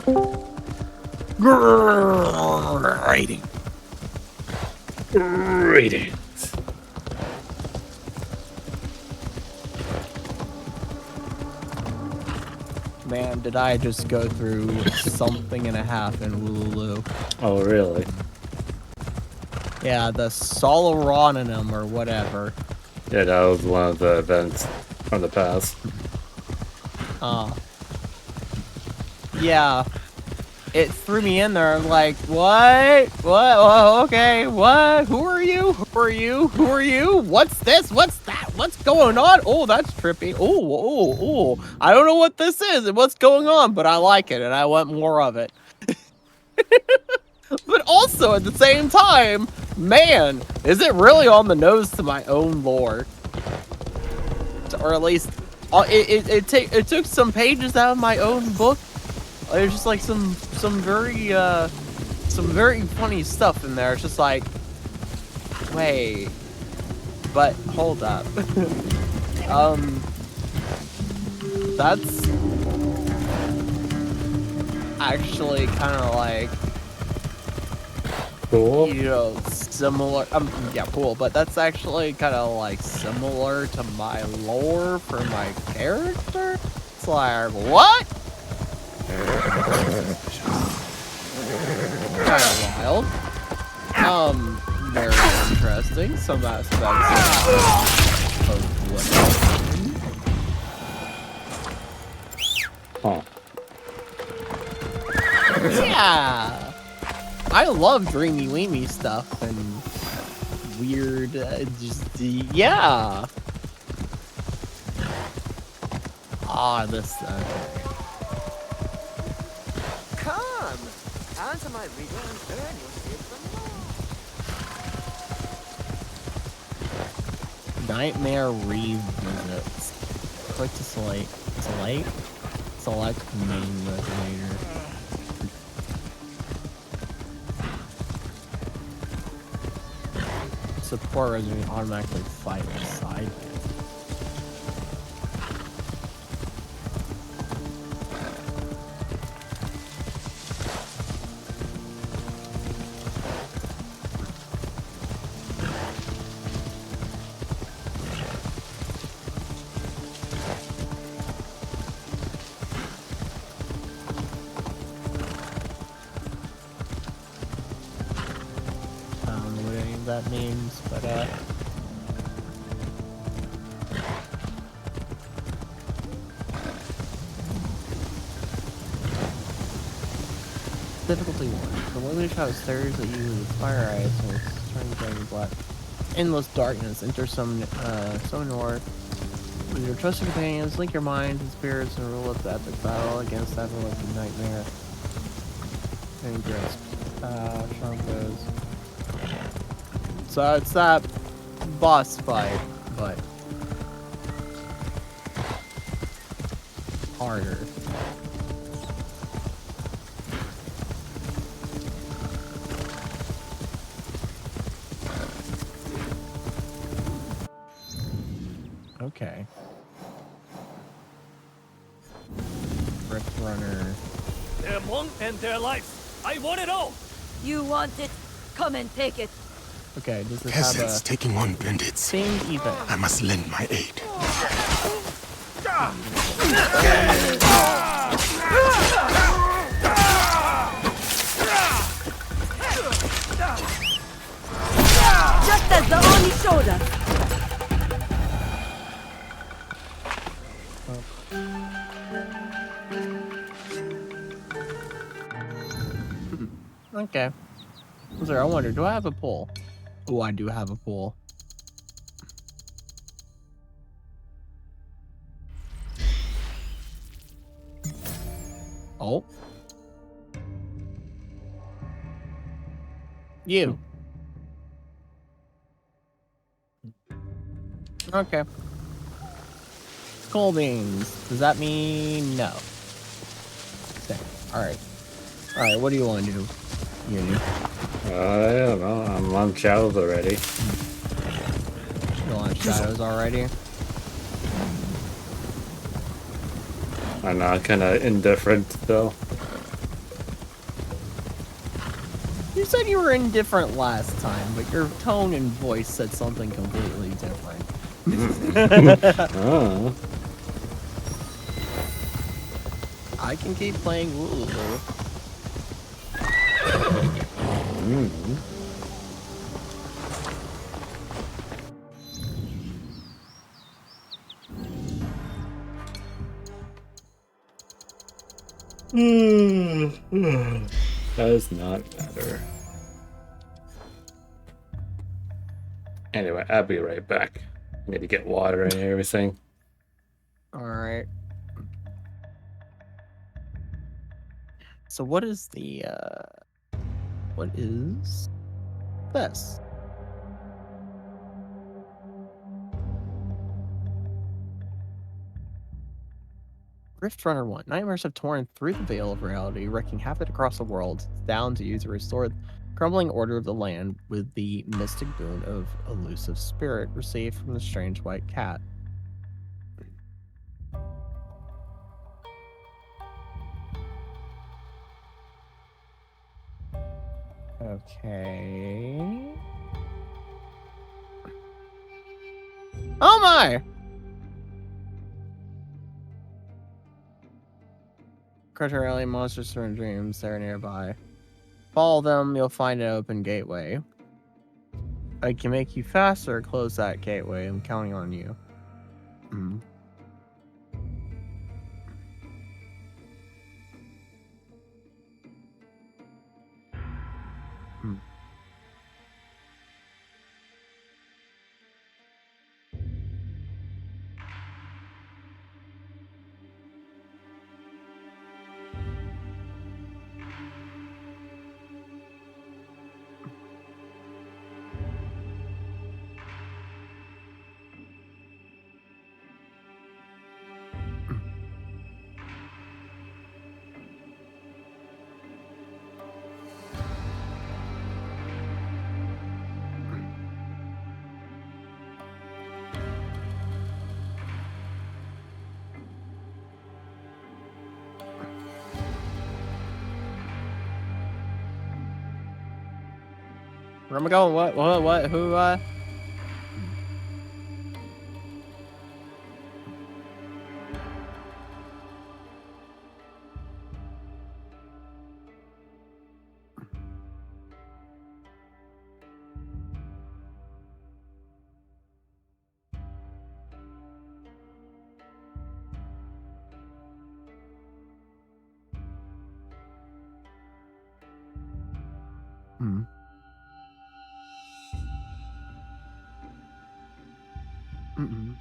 Greetings. Greetings. Man, did I just go through something and a half in Wooloo. Oh, really? Yeah, the Solaranum or whatever. Yeah, that was one of the events from the past. Yeah. It threw me in there. I'm like, what? What? Oh, okay. What? Who are you? Who are you? Who are you? What's this? What's that? What's going on? Oh, that's trippy. Oh. I don't know what this is and what's going on, but I like it and I want more of it. But also at the same time, man, is it really on the nose to my own lore? Or at least, it took some pages out of my own book. There's just like some very funny stuff in there. It's just like, wait, but hold up. That's actually kind of like, Cool. you know, similar. Yeah, cool. But that's actually kind of like similar to my lore for my character. It's like, what? Kind of wild. Very interesting. Some aspects of what Huh. Yeah. I love dreamy weemy stuff and weird, yeah. This, Come, answer my riddle and earn yourself some more. Nightmare revisits. Click to select main resonator. Support resonator automatically fight side. That means, but difficulty 1. The living shot stairs that use with fire eyes and it's turning dragon black. Endless darkness. Enter some Sonor. With your trusted companions, link your mind to spirits and rule up the epic battle against everyone's nightmare. Dangerous. Trombos. So it's that boss fight, but harder. Okay. Brick Runner. Their monk and their life. I want it all. You want it? Come and take it. Okay, does this have Peasants a taking on bandits. themed event? I must lend my aid. Just as the Oni showed us. Okay. Sorry, I wonder, do I have a poll? Oh, I do have a poll. Oh. You. Okay. Coal beans. Does that mean no? Okay. Alright. Alright, what do you want to do? Uni? I don't know. I'm on Shadows already. You're on Shadows already? I'm not kind of indifferent though. You said you were indifferent last time, but your tone and voice said something completely different. Oh. I can keep playing Wooloo. Does not matter. Anyway, I'll be right back. Need to get water and everything. Alright. So what is the, what is this? Rift Runner 1. Nightmares have torn through the veil of reality, wreaking havoc across the world. It's down to you to restore the crumbling order of the land with the mystic boon of elusive spirit received from the strange white cat. Okay. Oh my! Creature alien monsters from dreams, they're nearby. Follow them, you'll find an open gateway. I can make you faster, close that gateway. I'm counting on you. Mm. Mm. Where am I going? What, who, Hmm. Mm-mm.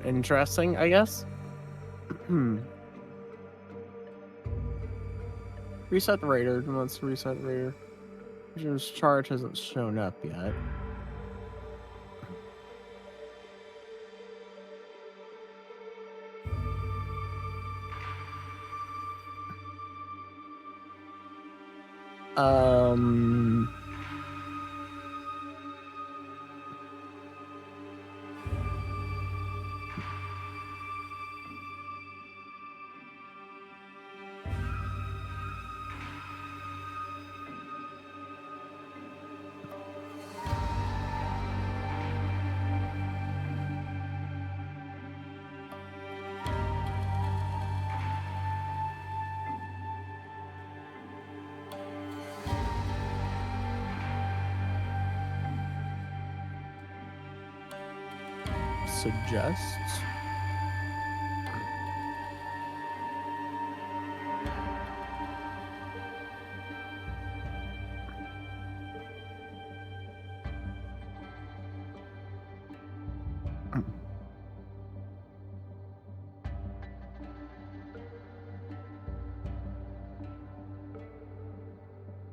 Interesting, I guess. Reset the raider. Let's reset the raider. His charge hasn't shown up yet. suggest.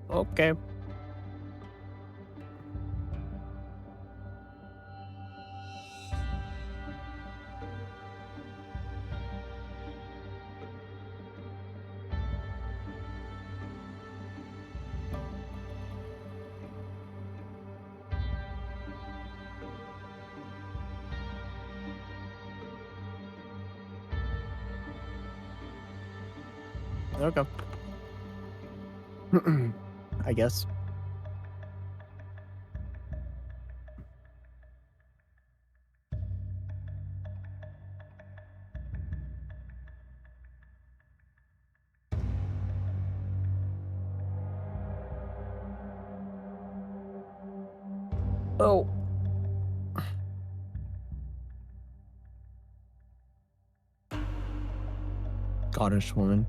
Okay. Okay. I guess. Oh. Scottish woman.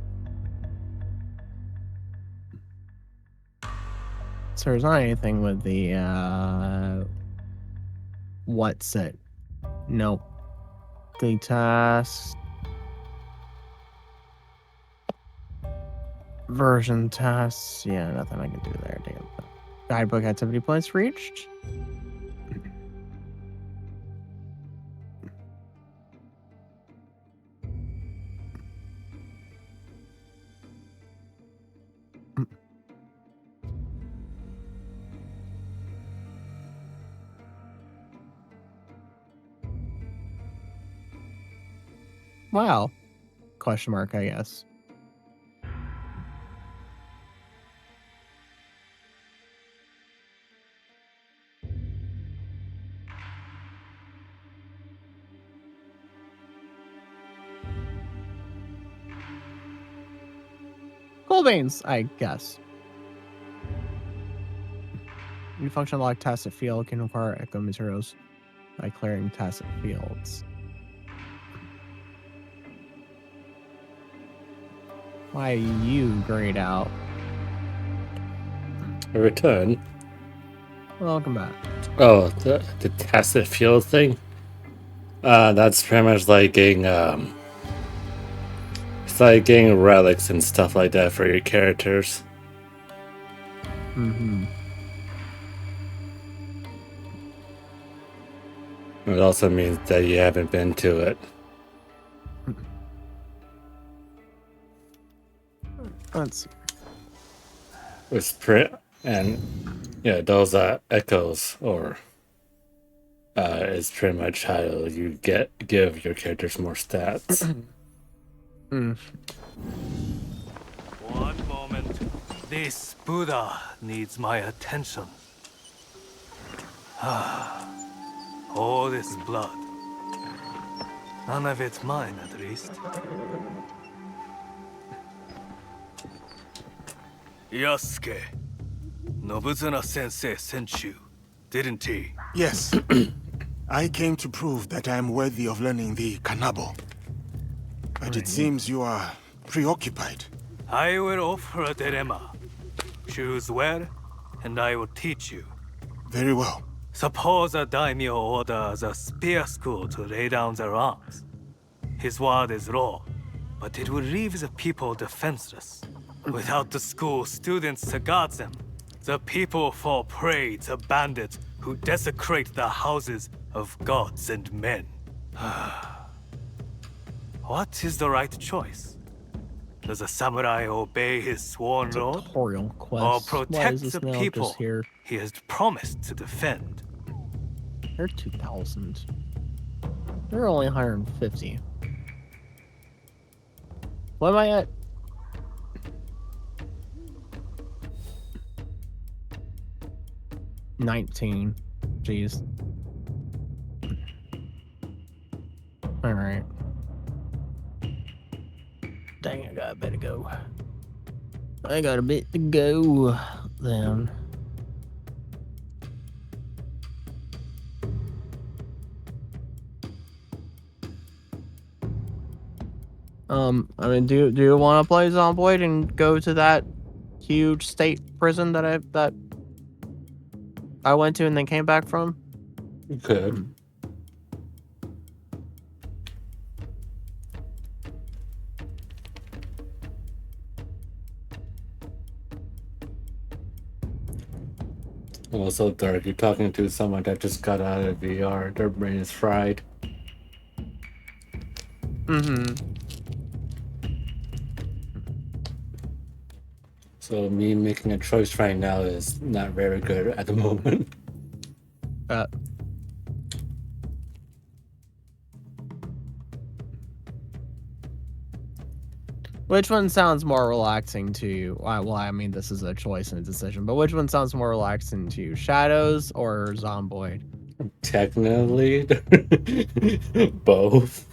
So there's not anything with the what's it? Nope. The task version tasks. Yeah, nothing I can do there. Damn. Guidebook activity points reached. Wow. Question mark, I guess. Cool beans, I guess. New function lock tacit field can require echo materials by clearing tacit fields. Why you grayed out? A return. Welcome back. Oh, the tacit field thing. That's pretty much like getting it's like getting relics and stuff like that for your characters. Mm-hmm. It also means that you haven't been to it. Let's see. It's and yeah, those echoes or is pretty much how you give your characters more stats. One moment. This Buddha needs my attention. All this blood. None of it's mine, at least. Yasuke. Nobuzuna Sensei sent you, didn't he? Yes. I came to prove that I am worthy of learning the Kanabo. But it seems you are preoccupied. I will offer a dilemma. Choose where, and I will teach you. Very well. Suppose a daimyo orders a spear school to lay down their arms. His word is law, but it will leave the people defenseless. Without the school students to guard them, the people fall prey to bandits who desecrate the houses of gods and men. What is the right choice? Does a samurai obey his sworn lord, Tutorial quest. or Why is protect this the now people just here? he has promised to defend? They're 2,000. They're only 150. What am I at? $19. Jeez. Alright. Dang, I got a bit to go. I got a bit to go then. I mean, do you want to play Zomboid and go to that huge state prison that I went to and then came back from? You could. Also, Dirk, you're talking to someone that just got out of VR. Their brain is fried. So me making a choice right now is not very good at the moment. Which one sounds more relaxing to you? Well, I mean, this is a choice and a decision, but which one sounds more relaxing to you, Shadows or Zomboid? Technically, both.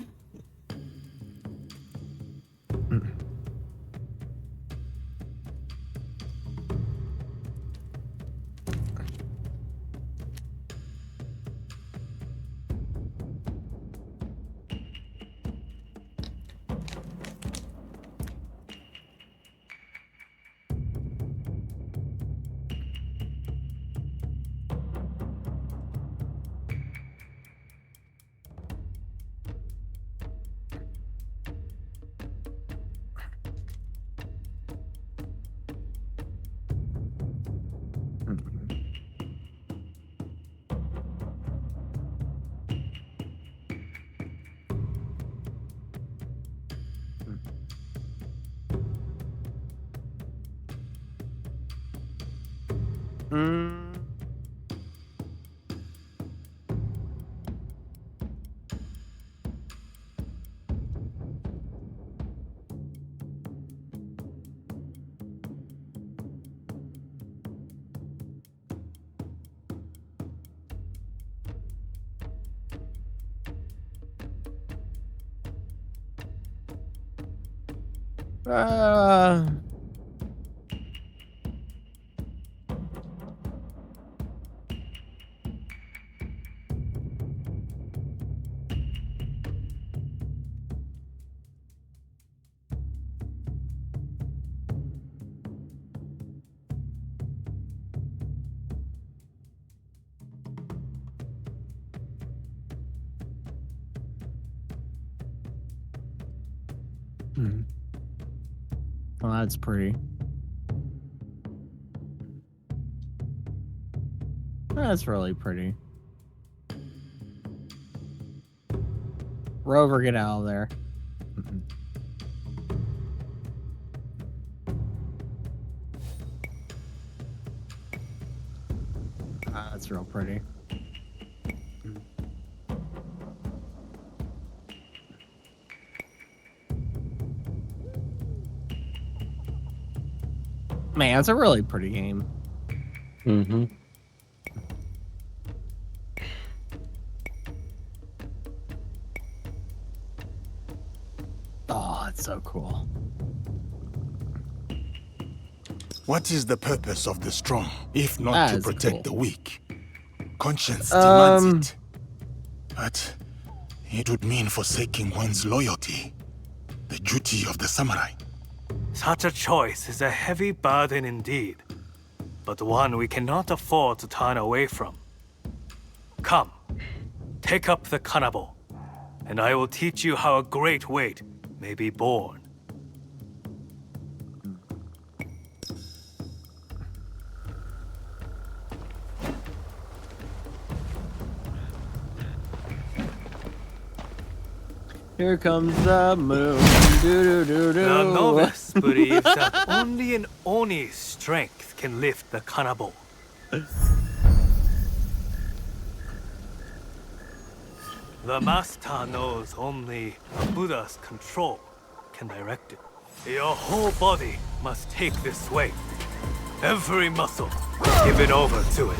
Well, that's pretty. That's really pretty. Rover, get out of there. That's real pretty. Man, it's a really pretty game. Mm-hmm. Oh, it's so cool. What is the purpose of the strong, if not That to is protect cool. the weak? Conscience demands it. But it would mean forsaking one's loyalty, the duty of the samurai. Such a choice is a heavy burden indeed, but one we cannot afford to turn away from. Come, take up the kanabo, and I will teach you how a great weight may be borne. Here comes the moon. The novice believes that only an Oni's strength can lift the kanabo. The master knows only a Buddha's control can direct it. Your whole body must take this weight. Every muscle given over to it.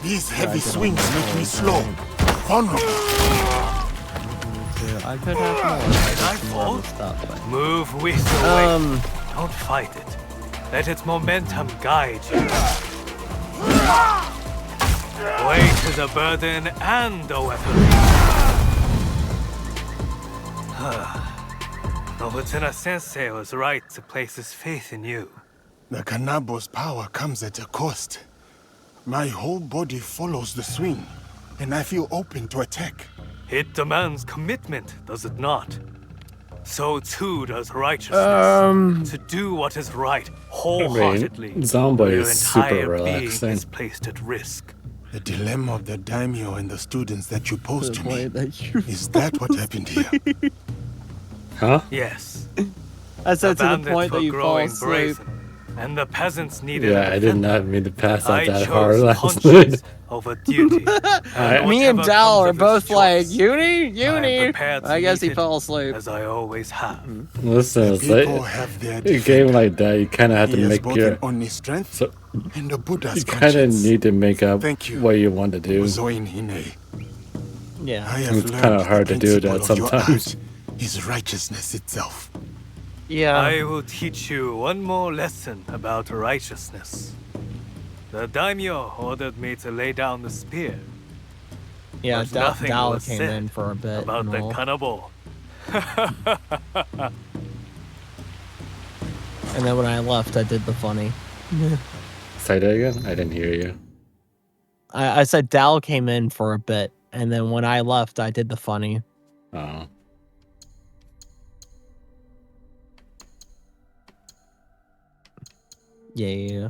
These heavy swings make me slow. Vulnerable. I could have more stuff, but... Move with the weight. Don't fight it. Let its momentum guide you. Weight is is a burden and a weapon. Nobutsuna Sensei was right to place his faith in you. The Kanabo's power comes at a cost. My whole body follows the swing, and I feel open to attack. It demands commitment, does it not? So too does righteousness. To do what is right wholeheartedly. Zomboid your is super entire being relaxing. is placed at risk. The dilemma of the daimyo and the students that you posed to me. That you... Is that what happened here? Huh? Yes. I said to the bandits point were that you fall growing asleep. brazen, and the peasants needed Yeah, a I did defender. not mean to pass out I that hard chose last conscience night. over duty. Me and Dal are both like, Uni. Uni. I guess he fell asleep. As I always have. Listen, it's People like have their a game defender. like that. You kind of have He to has make both your. an Oni strength So and a Buddha's you kind of conscience. need to make up Thank you. what you want to do. Zoin Hine. Yeah. I have It's learned kinda hard the to do that principle of your sometimes. art is righteousness itself. Yeah. I will teach you one more lesson about righteousness. The daimyo ordered me to lay down the spear Yeah, but nothing Dal was came said in for a bit. about and the all. Kanabo. And then when I left, I did the funny. Say that again. I didn't hear you. I said Dal came in for a bit, and then when I left, I did the funny. Oh. Yeah.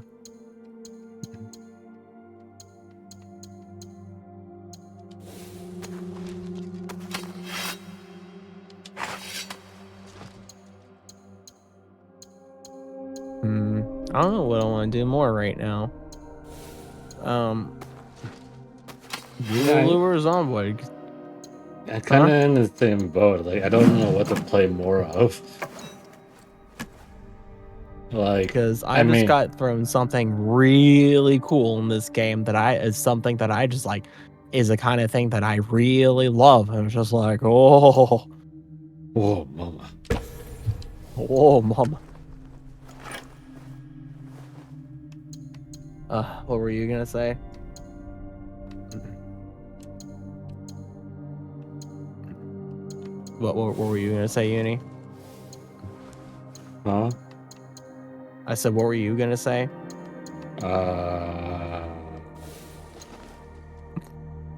I don't know what I want to do more right now. Lure Zomboid. I kind of in the same boat. Like, I don't know what to play more of. Like, Because I just mean, got thrown something really cool in this game that is something that I just like is the kind of thing that I really love. I was just like, oh, whoa, mama. oh, mama. What were you gonna say? What were you gonna say, Uni? Huh? I said, what were you gonna say? I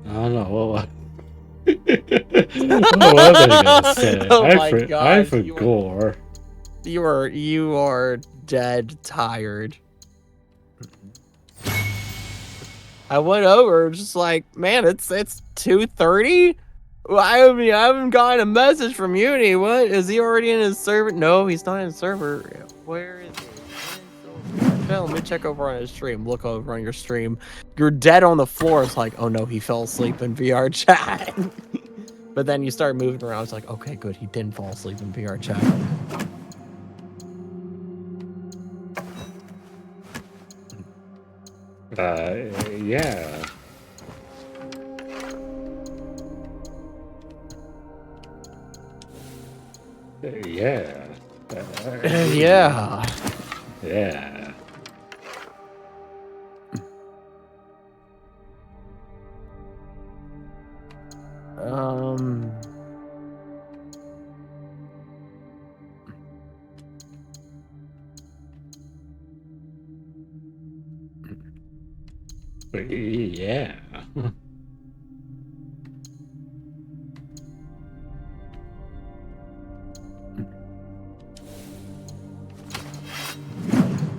don't know. What was I gonna say? Oh my I God, forgot. You are dead tired. I went over, just like, man, it's 2:30. Well, I haven't gotten a message from Uni. What, is he already in his server? No, he's not in his server. Where is he? Okay, let me check over on his stream. Look over on your stream. You're dead on the floor. It's like, oh no, he fell asleep in VR chat. But then you start moving around. It's like, okay, good, he didn't fall asleep in VR chat. Yeah. Yeah. Yeah. Yeah. Um. Yeah.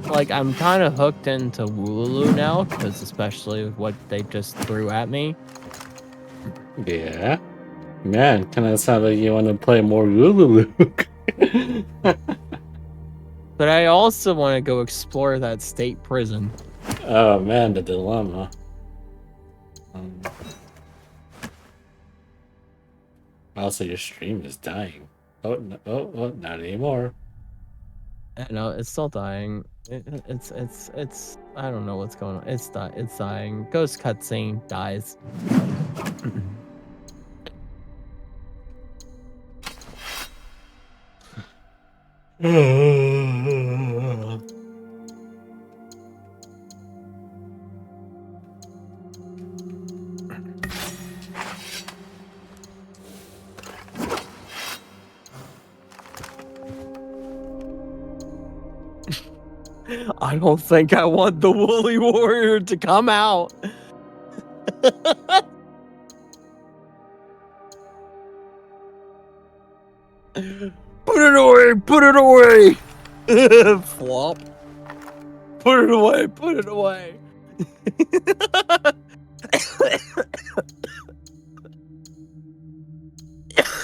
Like, I'm kind of hooked into Wooloo now, because especially with what they just threw at me. Yeah. Man, kind of sound like you want to play more Lulu. But I also want to go explore that state prison. Oh man, the dilemma. Also, your stream is dying. Oh, no, oh, not anymore. No, it's still dying. It's. I don't know what's going on. It's dying. Ghost cutscene dies. I don't think I want the woolly warrior to come out. Put it away! Put it away! Flop. Put it away! Put it away!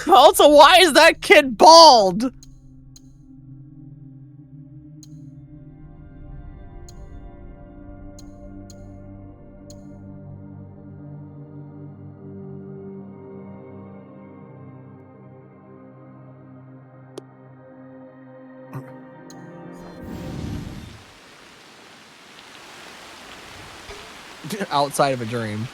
Also, why is that kid bald? Outside of a dream.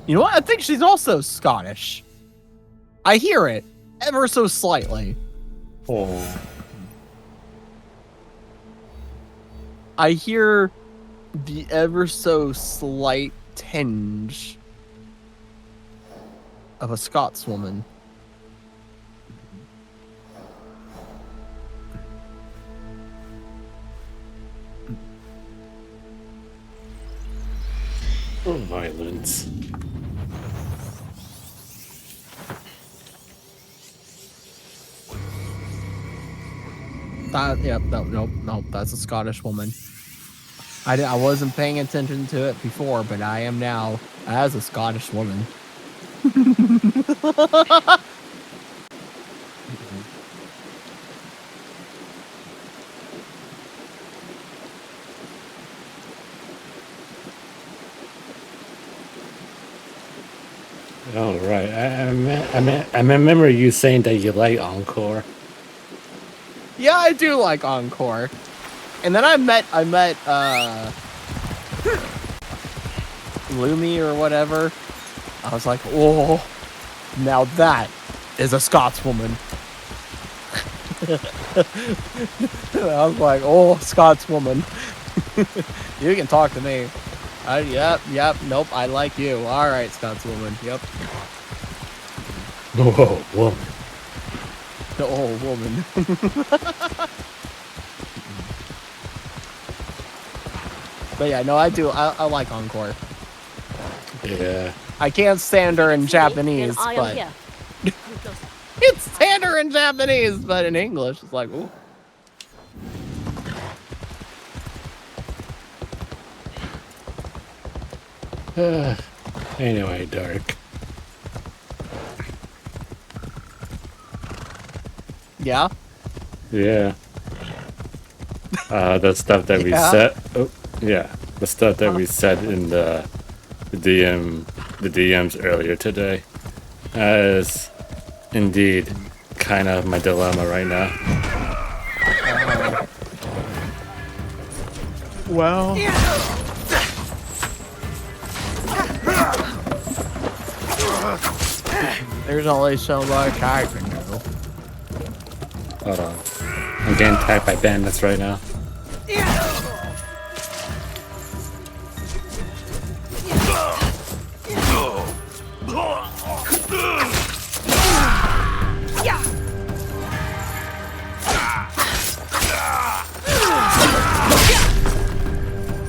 You know what? I think she's also Scottish. I hear it ever so slightly. Oh. I hear the ever so slight tinge of a Scotswoman. Oh, violence. Yep, nope, that's a Scottish woman. I wasn't paying attention to it before, but I am now as a Scottish woman. Oh, right. I remember you saying that you like Encore. Yeah, I do like Encore. And then I met Lumi or whatever. I was like, oh, now that is a Scotswoman. I was like, oh, Scotswoman. You can talk to me. Yep, nope, I like you. All right, Scotswoman, yep. Whoa, woman. The old woman. But yeah, no, I do. I like Encore. Yeah. I can't stand her in Japanese, Then I am but here. it's stand her in Japanese, but in English, it's like, ooh. Anyway, Dark. Yeah. Yeah. The stuff that we Yeah. said. Oh, yeah. The stuff that we said in the DMs earlier today is indeed kind of my dilemma right now. Well. There's only so much I can do. Hold on. I'm getting attacked by bandits right now.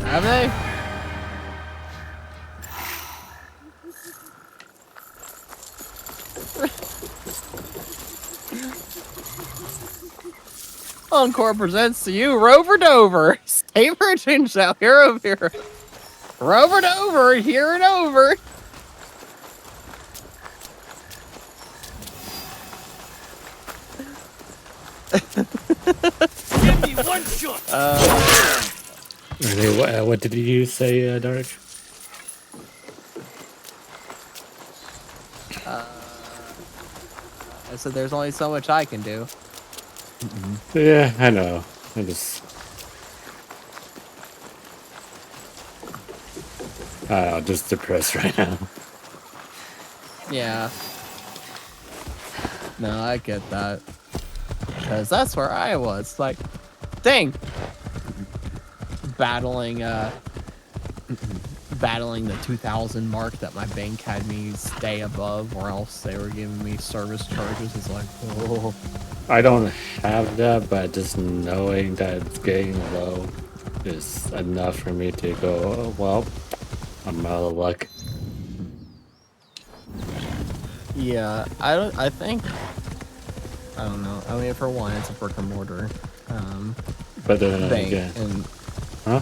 Have they? Encore presents to you Rover Dover. Stay virgin, shall hero of hero. Rover Dover, here and over. Give me one shot. Really, what did you say, Dark? I said there's only so much I can do. Yeah, I know. I just Just depressed right now. Yeah. No, I get that. Because that's where I was. Like, dang. Battling the 2,000 mark that my bank had me stay above, or else they were giving me service charges. It's like, oh. I don't have that, but just knowing that it's getting low is enough for me to go, oh, well, I'm out of luck. Yeah, I don't know. I mean, for one, it's a brick and mortar But then bank, again, and huh?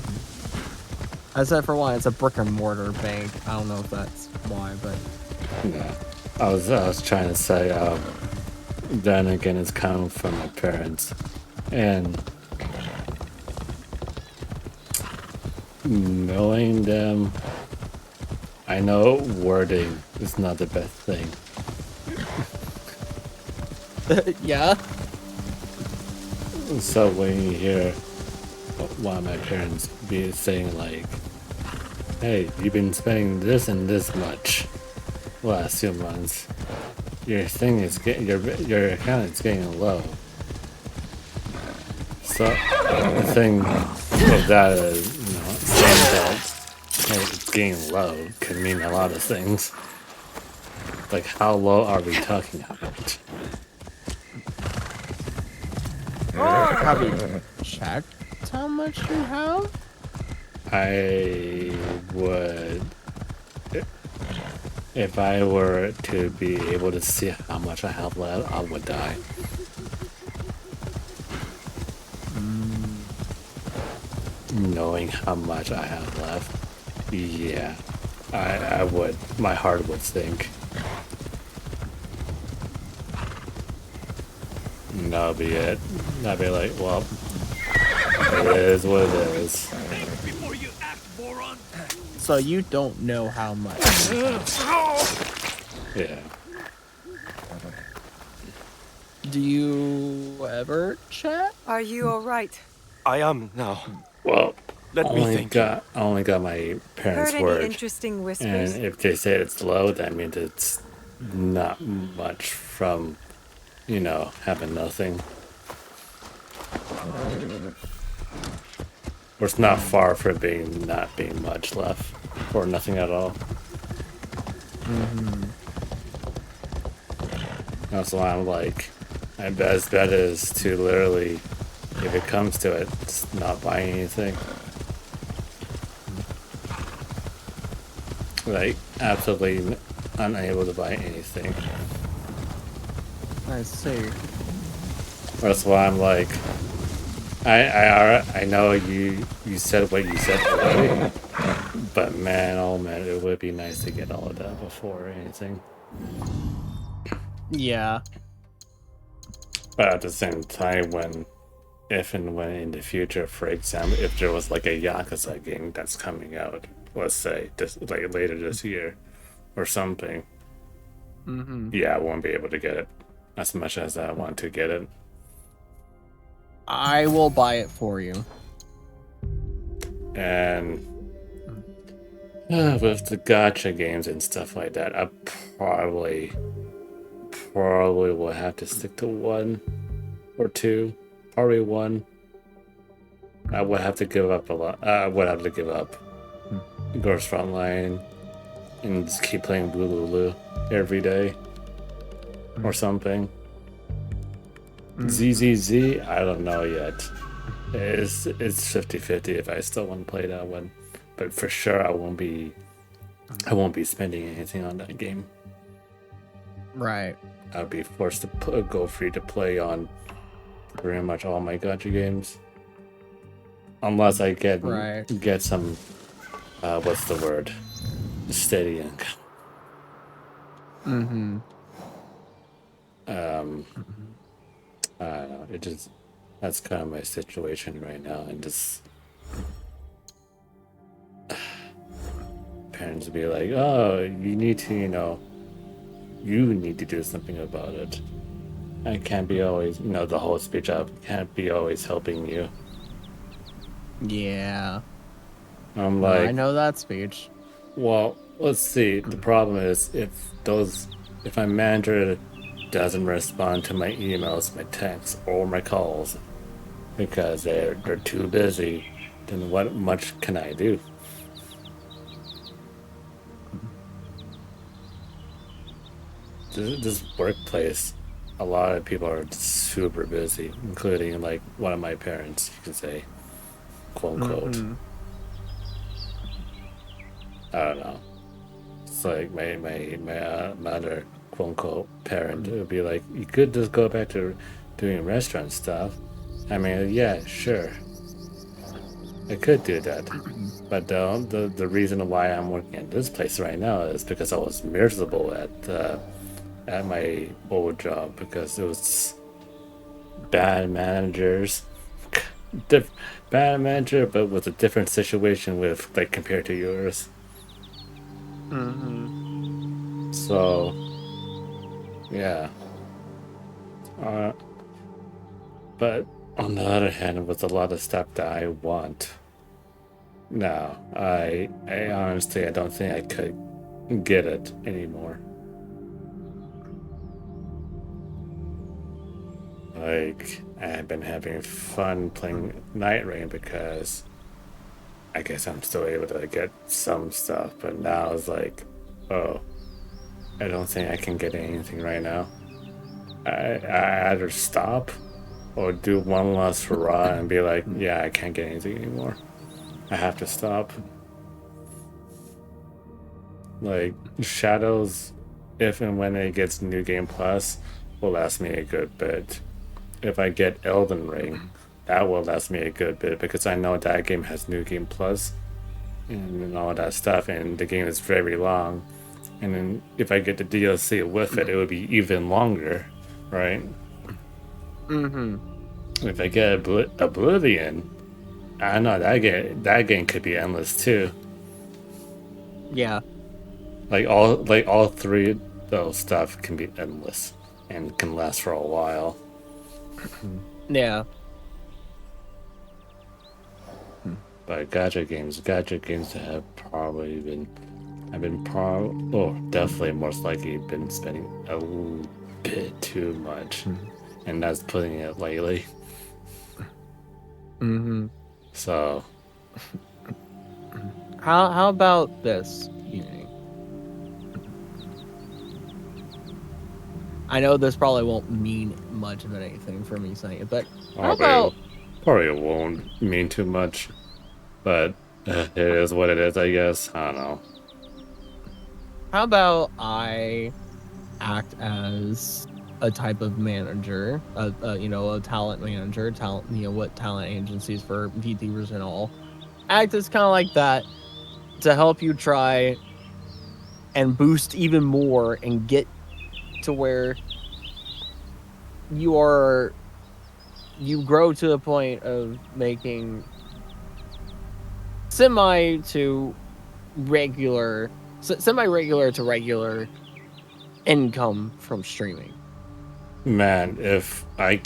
I said for one, it's a brick and mortar bank. I don't know if that's why, but Yeah. I was trying to say, then again, it's coming from my parents. And knowing them, I know wording is not the best thing. yeah. So when you hear one of my parents be saying like, hey, you've been spending this and this much last 2 months, your thing is getting your account is getting low. So the thing with that is, saying that hey, it's getting low can mean a lot of things. Like, how low are we talking about? Have you checked how much you have? I would, if I were to be able to see how much I have left, I would die. Knowing how much I have left, yeah, I would. My heart would sink. And that'll be it. I'd be like, well, it is what it is. So you don't know how much. Yeah. Do you ever check? Are you all right? I am now. Well, Let me think. I only got my parents' Heard any word, interesting and whispers? if they say it's low, that means it's not much from, having nothing. Or it's not far from not being much left, or nothing at all. That's why I'm like, my best bet is to literally, if it comes to it, just not buy anything. Like, absolutely unable to buy anything. I see. That's why I'm like, I know you said what you said already, but man, oh man, it would be nice to get all of that before anything. Yeah. But at the same time, if and when in the future, for example, if there was like a Yakuza game that's coming out, let's say like later this year or something, yeah, I won't be able to get it as much as I want to get it. I will buy it for you. And with the gacha games and stuff like that, I probably will have to stick to 1 or 2. Probably 1. I would have to give up a lot. I would have to give up Ghost Frontline and just keep playing Blue Lulu every day or something. ZZZ, I don't know yet. It's 50-50 if I still want to play that one, but for sure I won't be spending anything on that game. Right. I'll be forced to go free to play on pretty much all my gacha games, unless I get some what's the word, steady income. I don't know. That's kind of my situation right now, and just parents be like, "Oh, you need to, you need to do something about it." I can't be always, the whole speech up can't be always helping you. Yeah. I'm No, like, I know that speech. Well, let's see. The problem is if my manager doesn't respond to my emails, my texts, or my calls because they're too busy, then what much can I do? This workplace, a lot of people are super busy, including like one of my parents, you can say, quote unquote. I don't know. It's like my other quote unquote parent would be like, you could just go back to doing restaurant stuff. I mean, yeah, sure, I could do that, but the reason why I'm working at this place right now is because I was miserable at my old job because it was bad managers, bad manager, but with a different situation with like compared to yours. So yeah, uh, but on the other hand, with a lot of stuff that I want, no, I honestly I don't think I could get it anymore. Like, I've been having fun playing Night Rain because I guess I'm still able to get some stuff, but now it's like, oh, I don't think I can get anything right now. I either stop or do one last hurrah and be like, yeah, I can't get anything anymore. I have to stop. Like, Shadows, if and when it gets New Game Plus, will last me a good bit. If I get Elden Ring, that will last me a good bit because I know that game has New Game Plus and all that stuff, and the game is very long. And then if I get the DLC with it, it would be even longer, right? If I get Oblivion, I know that game could be endless too. Yeah. Like all three of those stuff can be endless and can last for a while. Yeah. But gacha games have probably been, definitely most likely been spending a little bit too much, and that's putting it lightly. So, how about this? I know this probably won't mean much of anything for me saying it, but how about... Probably won't mean too much, but it is what it is, I guess. I don't know. How about I act as a type of manager, a talent manager, what talent agencies for VTubers and all, act as kind of like that to help you try and boost even more and get to where you grow to a point of making semi-regular to regular income from streaming. Man, if I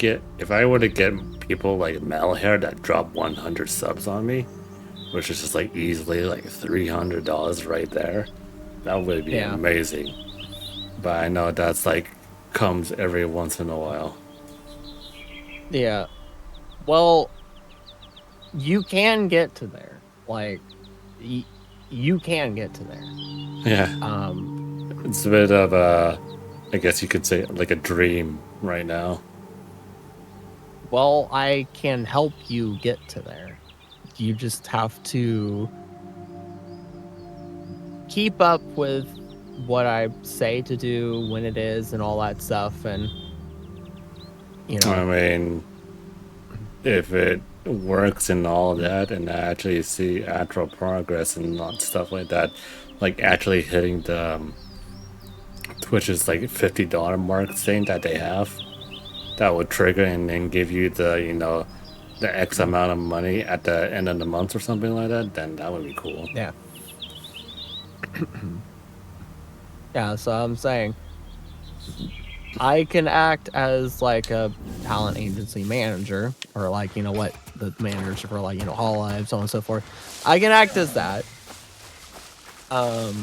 were to get people like Malhair that drop 100 subs on me, which is just like easily like $300 right there, that would be amazing. But I know that's like comes every once in a while. Yeah. Well, you can get to there. Like, you can get to there. Yeah. It's a bit of a, I guess you could say, like a dream right now. Well, I can help you get to there. You just have to keep up with what I say to do, when it is, and all that stuff, and I mean, if it works and all that, and I actually see actual progress and stuff like that, like actually hitting the Twitch's like $50 mark saying that they have, that would trigger and then give you the the X amount of money at the end of the month or something like that, then that would be cool. Yeah. Yeah, so I'm saying I can act as like a talent agency manager, or like, the manager for like, Hololive, so on and so forth. I can act as that. to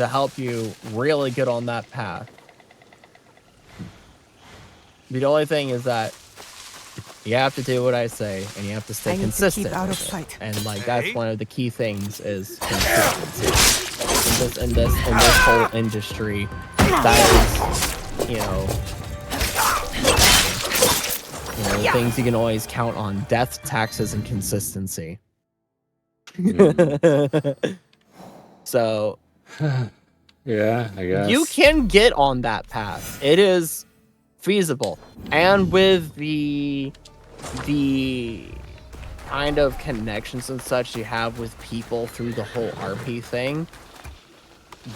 help you really get on that path. The only thing is that you have to do what I say, and you have to stay I need to consistent. keep out with of it. sight. And like that's one of the key things is consistency. In this whole industry, that is, the things you can always count on: death, taxes, and consistency. So, Yeah, I guess. you can get on that path. It is feasible. And with the kind of connections and such you have with people through the whole RP thing,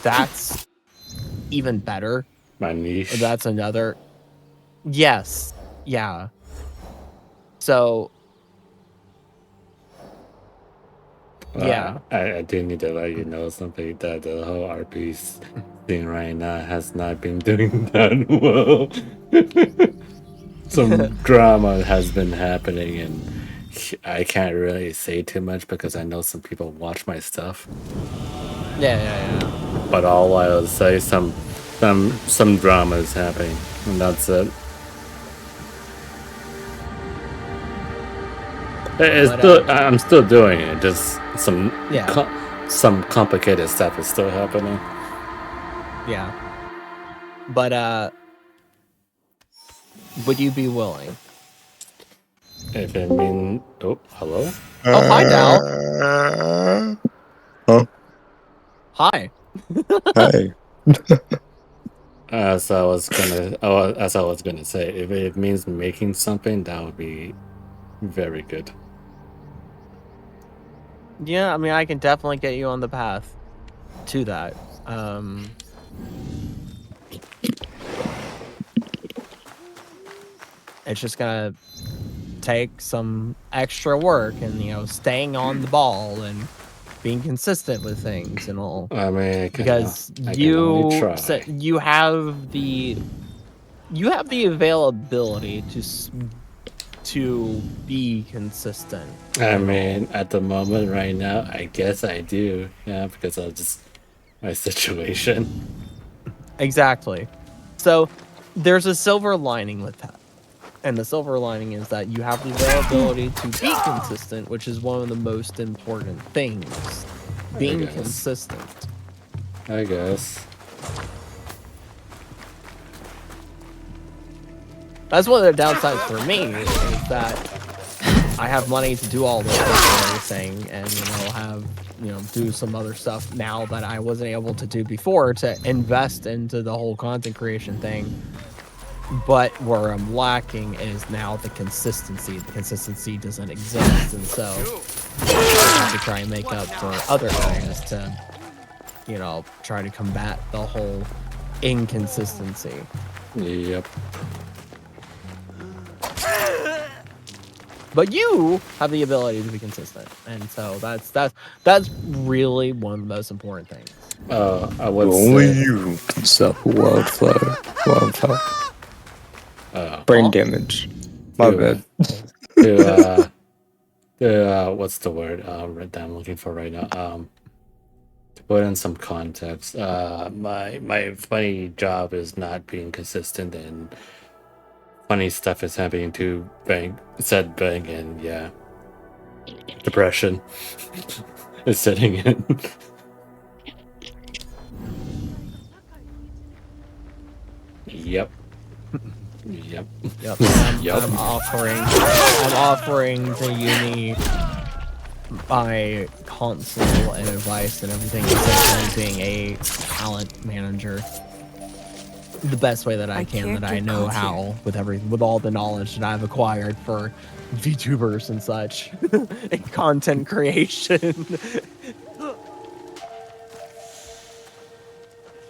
that's even better. My niche. That's another. Yes. Yeah. So. Yeah. I do need to let you know something that the whole RP thing right now has not been doing that well. Some drama has been happening, and I can't really say too much because I know some people watch my stuff. Yeah. But all I'll say, some drama is happening, and that's it. I'm still doing it. Just some some complicated stuff is still happening. Yeah. But would you be willing? If it mean, oh, hello. Oh, hi, Dal. Huh? Hi. Hi. As I was gonna say, if it means making something, that would be very good. Yeah, I mean, I can definitely get you on the path to that. It's just gonna take some extra work and, staying on the ball and being consistent with things and all. I mean, Because I can only try. you have the availability to be consistent. I mean, at the moment, right now, I guess I do. Yeah, because of just my situation. Exactly. So there's a silver lining with that. And the silver lining is that you have the availability to be consistent, which is one of the most important things. Being consistent. I guess. That's one of the downsides for me is that I have money to do all this and everything, and do some other stuff now that I wasn't able to do before to invest into the whole content creation thing. But where I'm lacking is now the consistency. The consistency doesn't exist, and so I have to try and make up for other areas to, try to combat the whole inconsistency. Yep. But you have the ability to be consistent, and so that's really one of the most important things. I would Only say, you can stop a wildfire. Brain damage. My bad. What's the word that I'm looking for right now? To put in some context, my funny job is not being consistent, and funny stuff is happening to Bang, and yeah, depression is setting in. Yep. Yep. I'm offering to uni my counsel and advice and everything, essentially being a talent manager the best way that I can, that I know how, with all the knowledge that I've acquired for VTubers and such and content creation. If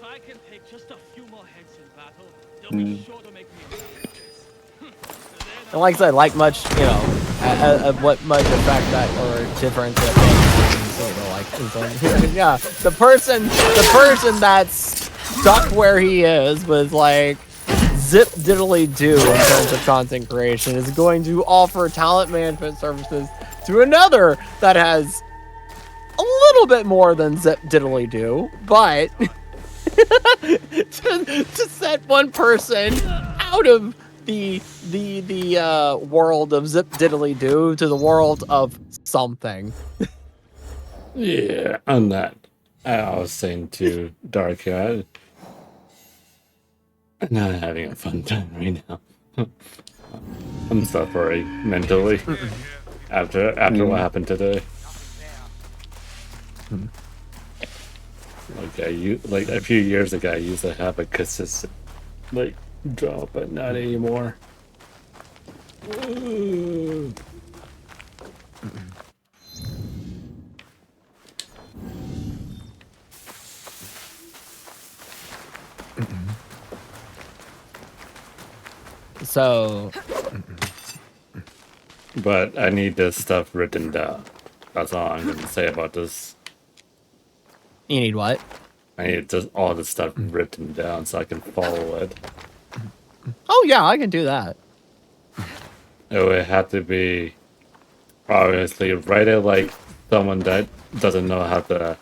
I can take just a few more heads in battle, they'll be sure to make me. And like I said, what much effect that or difference it makes, yeah, the person that's stuck where he is with zip diddly do in terms of content creation is going to offer talent management services to another that has little bit more than Zip Diddly Do, but to set one person out of the world of Zip Diddly Do to the world of something. Yeah, on that, I was saying to Dark here, I'm not having a fun time right now. I'm suffering mentally after what happened today. Like a few years ago, I used to have a consistent drop, but not anymore. So, but I need this stuff written down. That's all I'm going to say about this. you need what? I need just all the stuff written down so I can follow it. Oh yeah, I can do that. It would have to be obviously write it like someone that doesn't know how to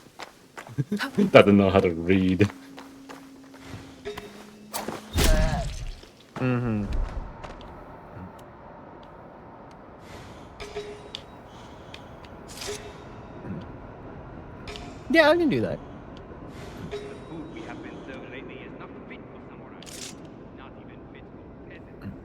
read. Mm-hmm. Yeah, I can do that. The food we have been served lately is not fit for samurai. Not even fit for peasants.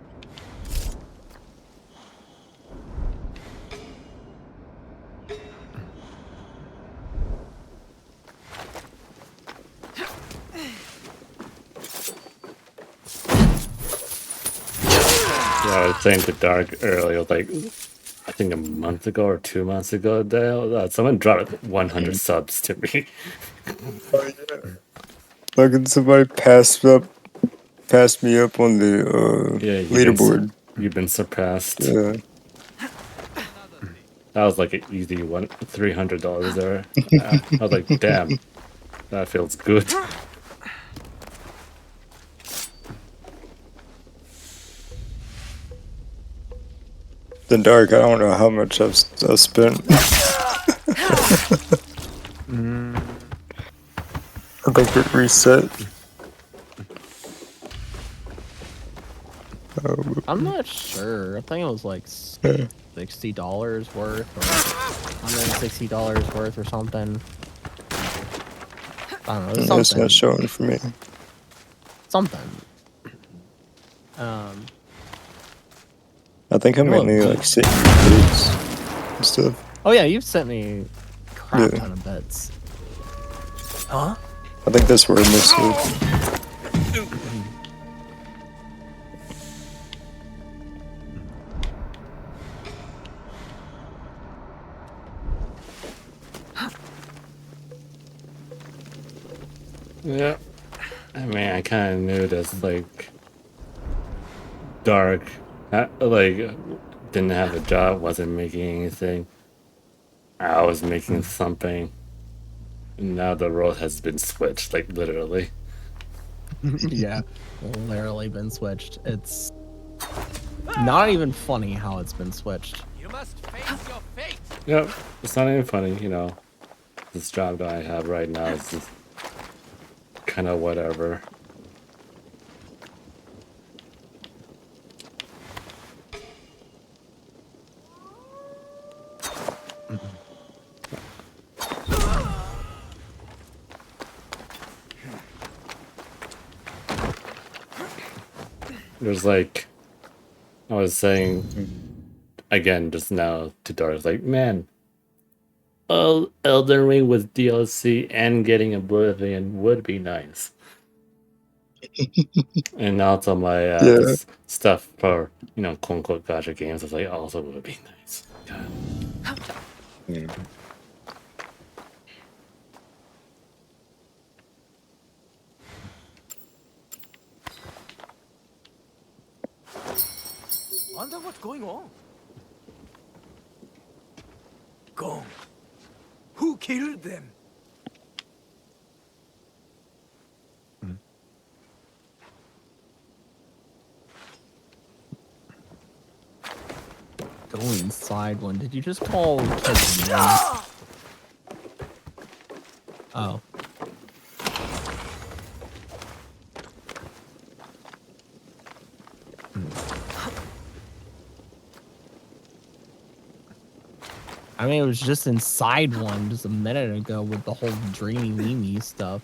Yeah, I was saying to Dark earlier, like I think a month ago or 2 months ago, someone dropped 100 subs to me. Look, somebody passed me up on the leaderboard. You've been surpassed. Yeah. That was like an easy $300 there. I was like, damn, that feels good. The Dark, I don't know how much I've spent. I think it reset. I'm not sure. I think it was like $60 worth or $160 worth or something. I don't know. Something. It's not showing for me. Something. I think I'm mainly like sitting bits and stuff. Oh yeah, you've sent me a crap Yeah. ton of bits. Huh? I think that's where I missed it. Yeah. I mean, I kind of knew this, like, Dark, didn't have a job, wasn't making anything. I was making something. And now the role has been switched, like, literally. Yeah, literally been switched. It's not even funny how it's been switched. You must face your fate. Yep, it's not even funny, you know. This job that I have right now is just kind of whatever. There's like, I was saying again just now to Doris, like, man, Elden Ring with DLC and getting Oblivion would be nice. And also my stuff for, you know, quote unquote gotcha games is like also would be nice. God. Wonder what's going on. Gone. Who killed them? Go inside one. Did you just call kids names? Oh. I mean, it was just inside one just a minute ago with the whole dreamy weemy stuff.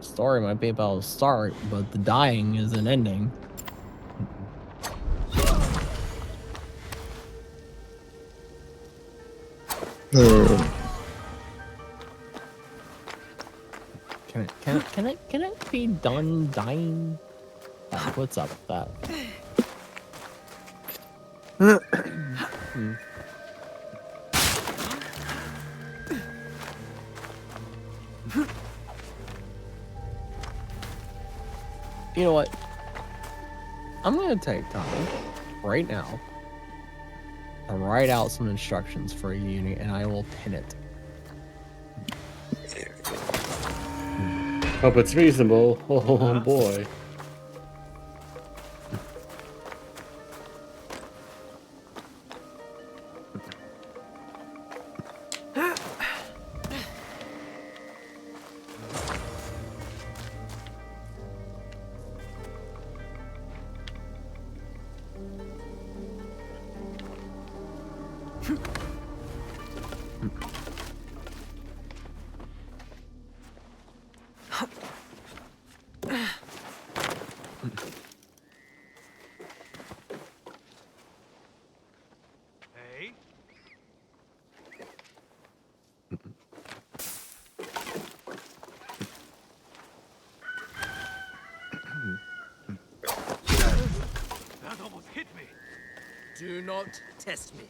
Story might be about a start, but the dying is an ending. Can it be done dying? What's up with that? You know what? I'm gonna take time right now and write out some instructions for a unit, and I will pin it. Hope it's reasonable. Oh boy. Hey? That almost hit me. Do not test me.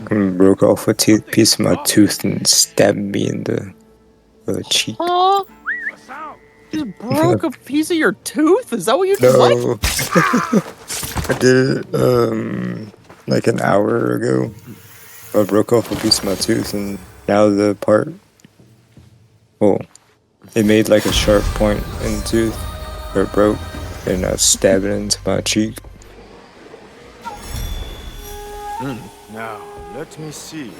Broke off a piece of my tooth and stabbed me in the cheek. Huh? You just broke a piece of your tooth? Is that what you did? No. I did it like an hour ago. I broke off a piece of my tooth and now the part, well, it made like a sharp point in the tooth where it broke, and I stabbed it into my cheek. Now, let me see.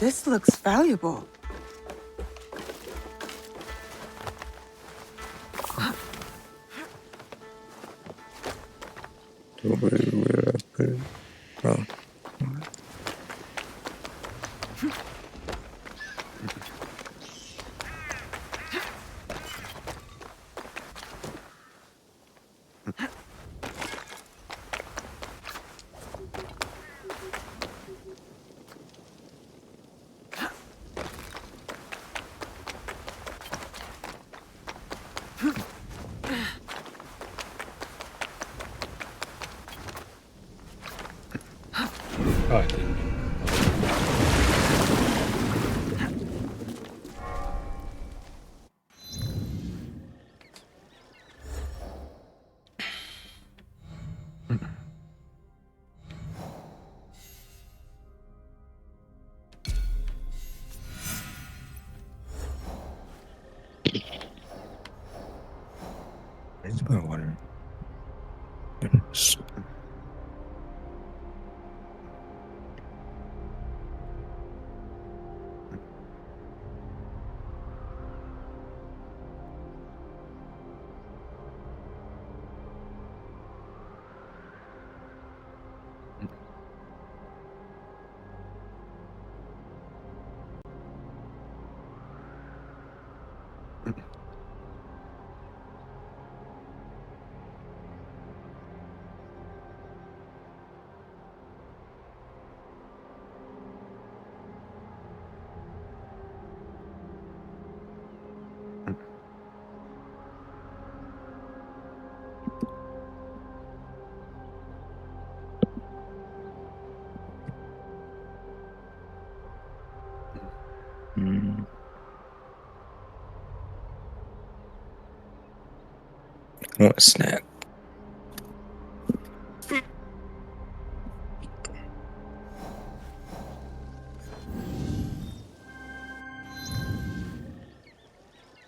This looks valuable. Where did I put it? Oh. Oh, I didn't. Where's my water? Mm. I want a snack.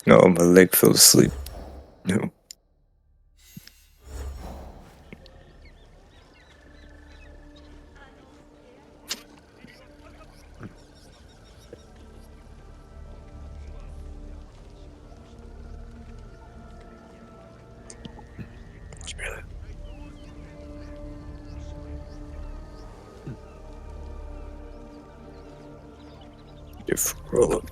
No, my leg fell asleep. No. Really? If roll up.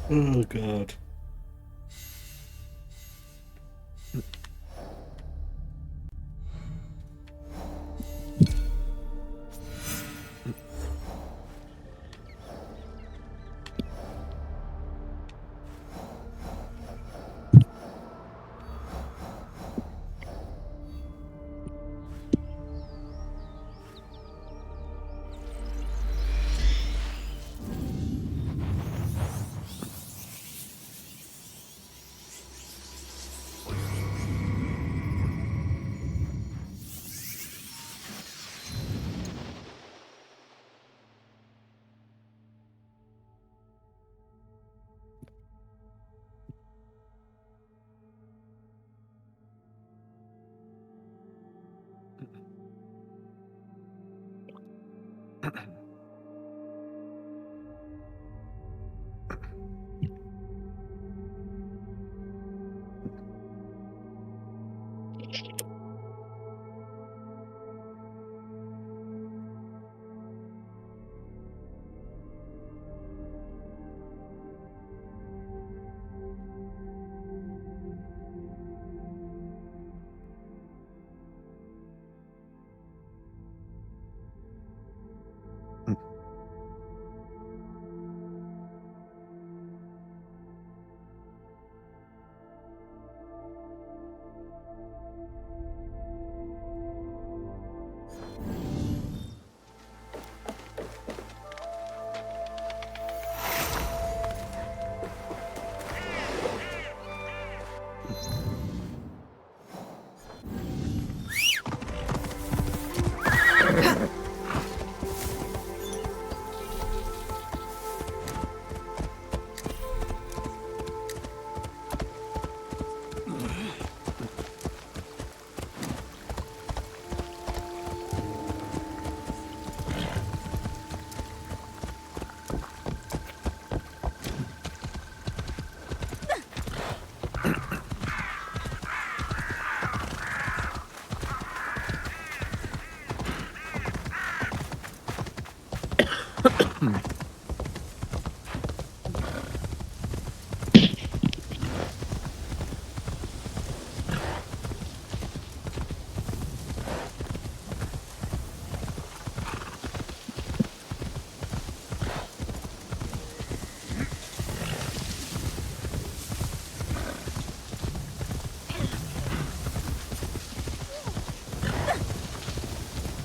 Oh God.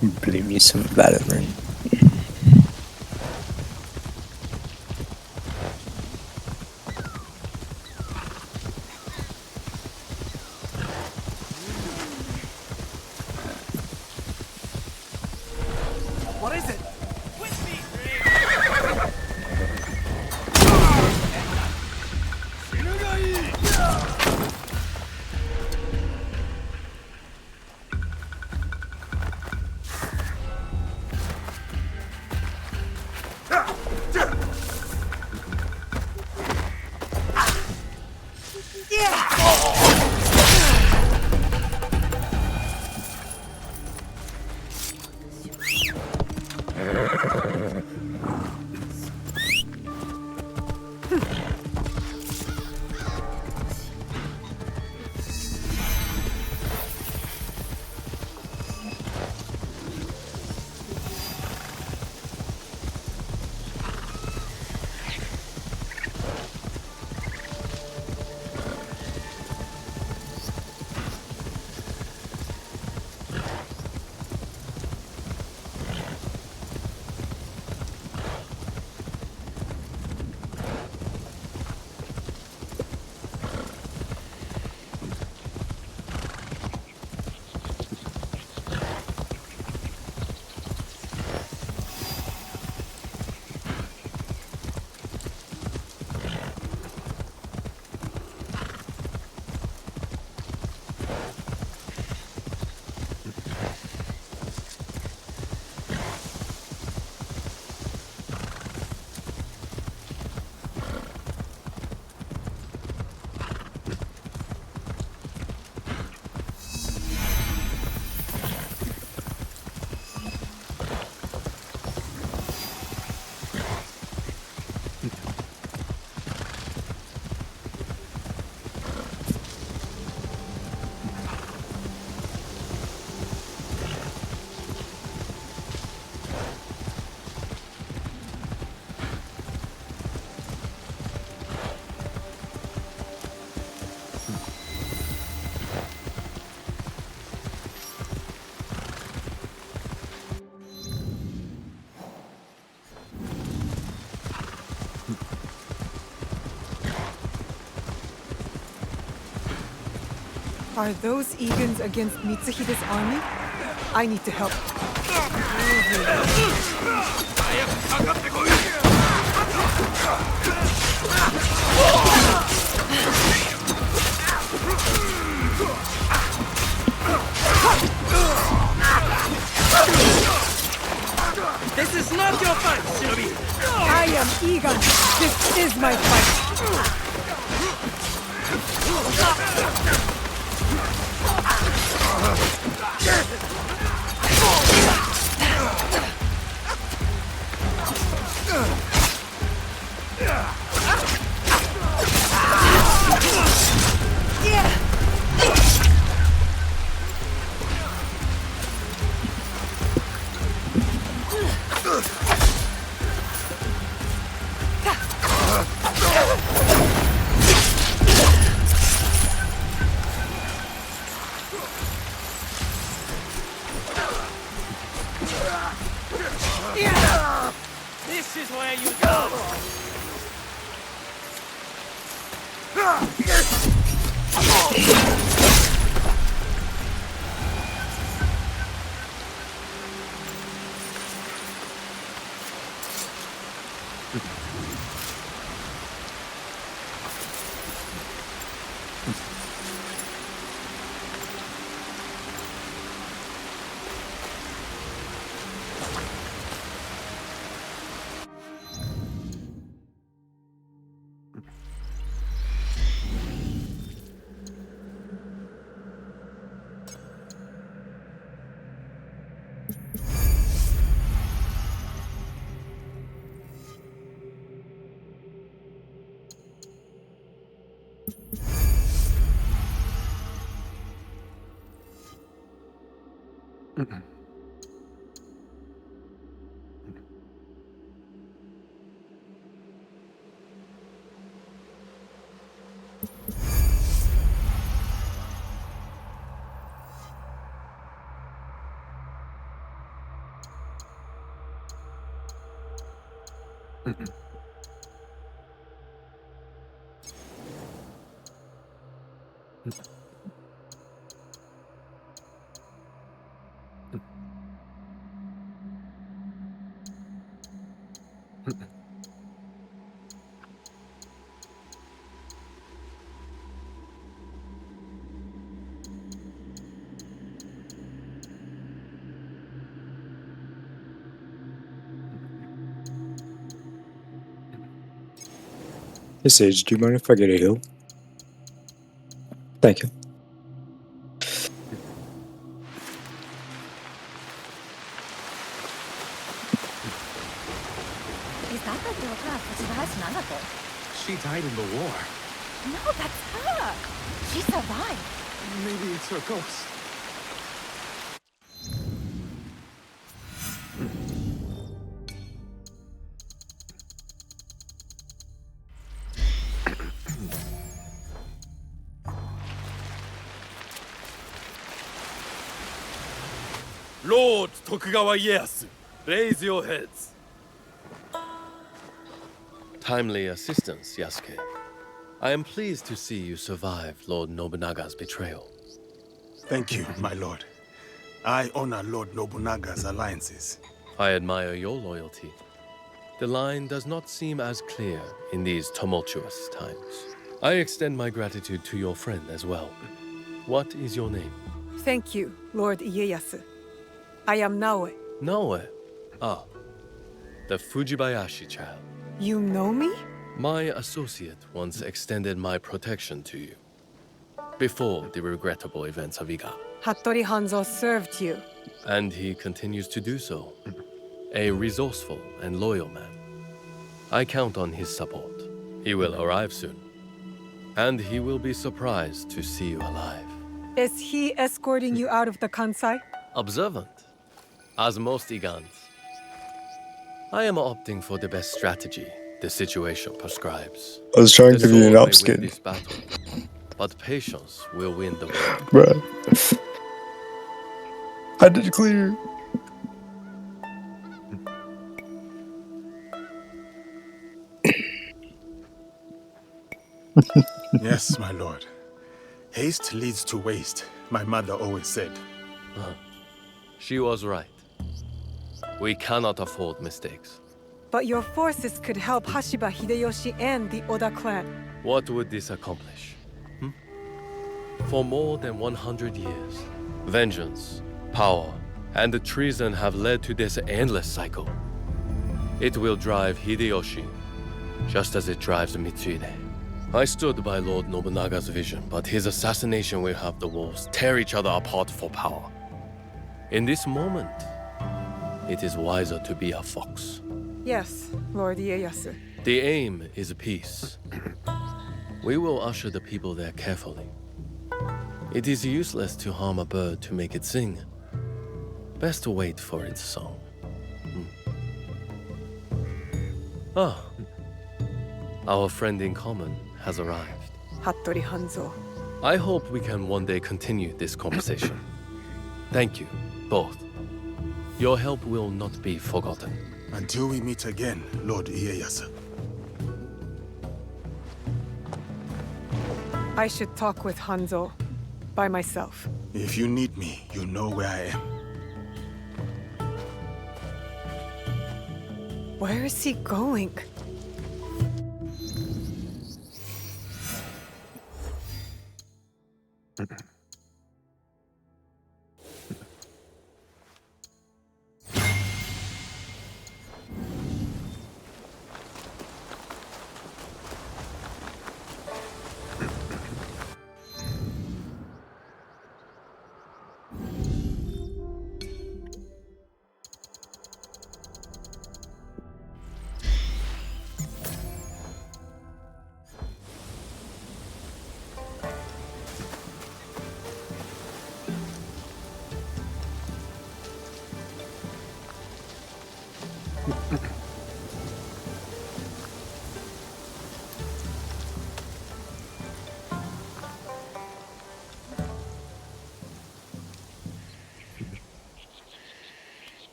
Believe me some Valorant. What is it? Are those Egans against Mitsuhide's army? I need to help. This is not your fight, Shinobi! I am Egan. This is my fight. This is where you go! Hey Sage, do you mind if I get a heal? Thank you. Is that the daughter of Fujiwara's Nanato? She died in the war. No, that's her. She survived. Maybe it's her ghost. Lord Tokugawa Ieyasu, raise your heads. Timely assistance, Yasuke. I am pleased to see you survive Lord Nobunaga's betrayal. Thank you, my lord. I honor Lord Nobunaga's alliances. I admire your loyalty. The line does not seem as clear in these tumultuous times. I extend my gratitude to your friend as well. What is your name? Thank you, Lord Ieyasu. I am Naoe. Naoe. Ah, the Fujibayashi child. You know me? My associate once extended my protection to you. Before the regrettable events of Iga. Hattori Hanzo served you. And he continues to do so. A resourceful and loyal man. I count on his support. He will arrive soon. And he will be surprised to see you alive. Is he escorting you out of the Kansai? Observant, as most Igans. I am opting for the best strategy the situation prescribes. I was trying to The give you an sword may up win skin. this battle, but patience will win the war. Bruh. I did clear. Yes, my lord. Haste leads to waste, my mother always said. She was right. We cannot afford mistakes. But your forces could help Hashiba Hideyoshi and the Oda clan. What would this accomplish? For more than 100 years, vengeance, power, and treason have led to this endless cycle. It will drive Hideyoshi, just as it drives Mitsuhide. I stood by Lord Nobunaga's vision, but his assassination will have the wolves tear each other apart for power. In this moment, it is wiser to be a fox. Yes, Lord Ieyasu. The aim is peace. We will usher the people there carefully. It is useless to harm a bird to make it sing. Best to wait for its song. Ah, our friend in common has arrived. Hattori Hanzo. I hope we can one day continue this conversation. Thank you, both. Your help will not be forgotten. Until we meet again, Lord Ieyasu. I should talk with Hanzo by myself. If you need me, you know where I am. Where is he going?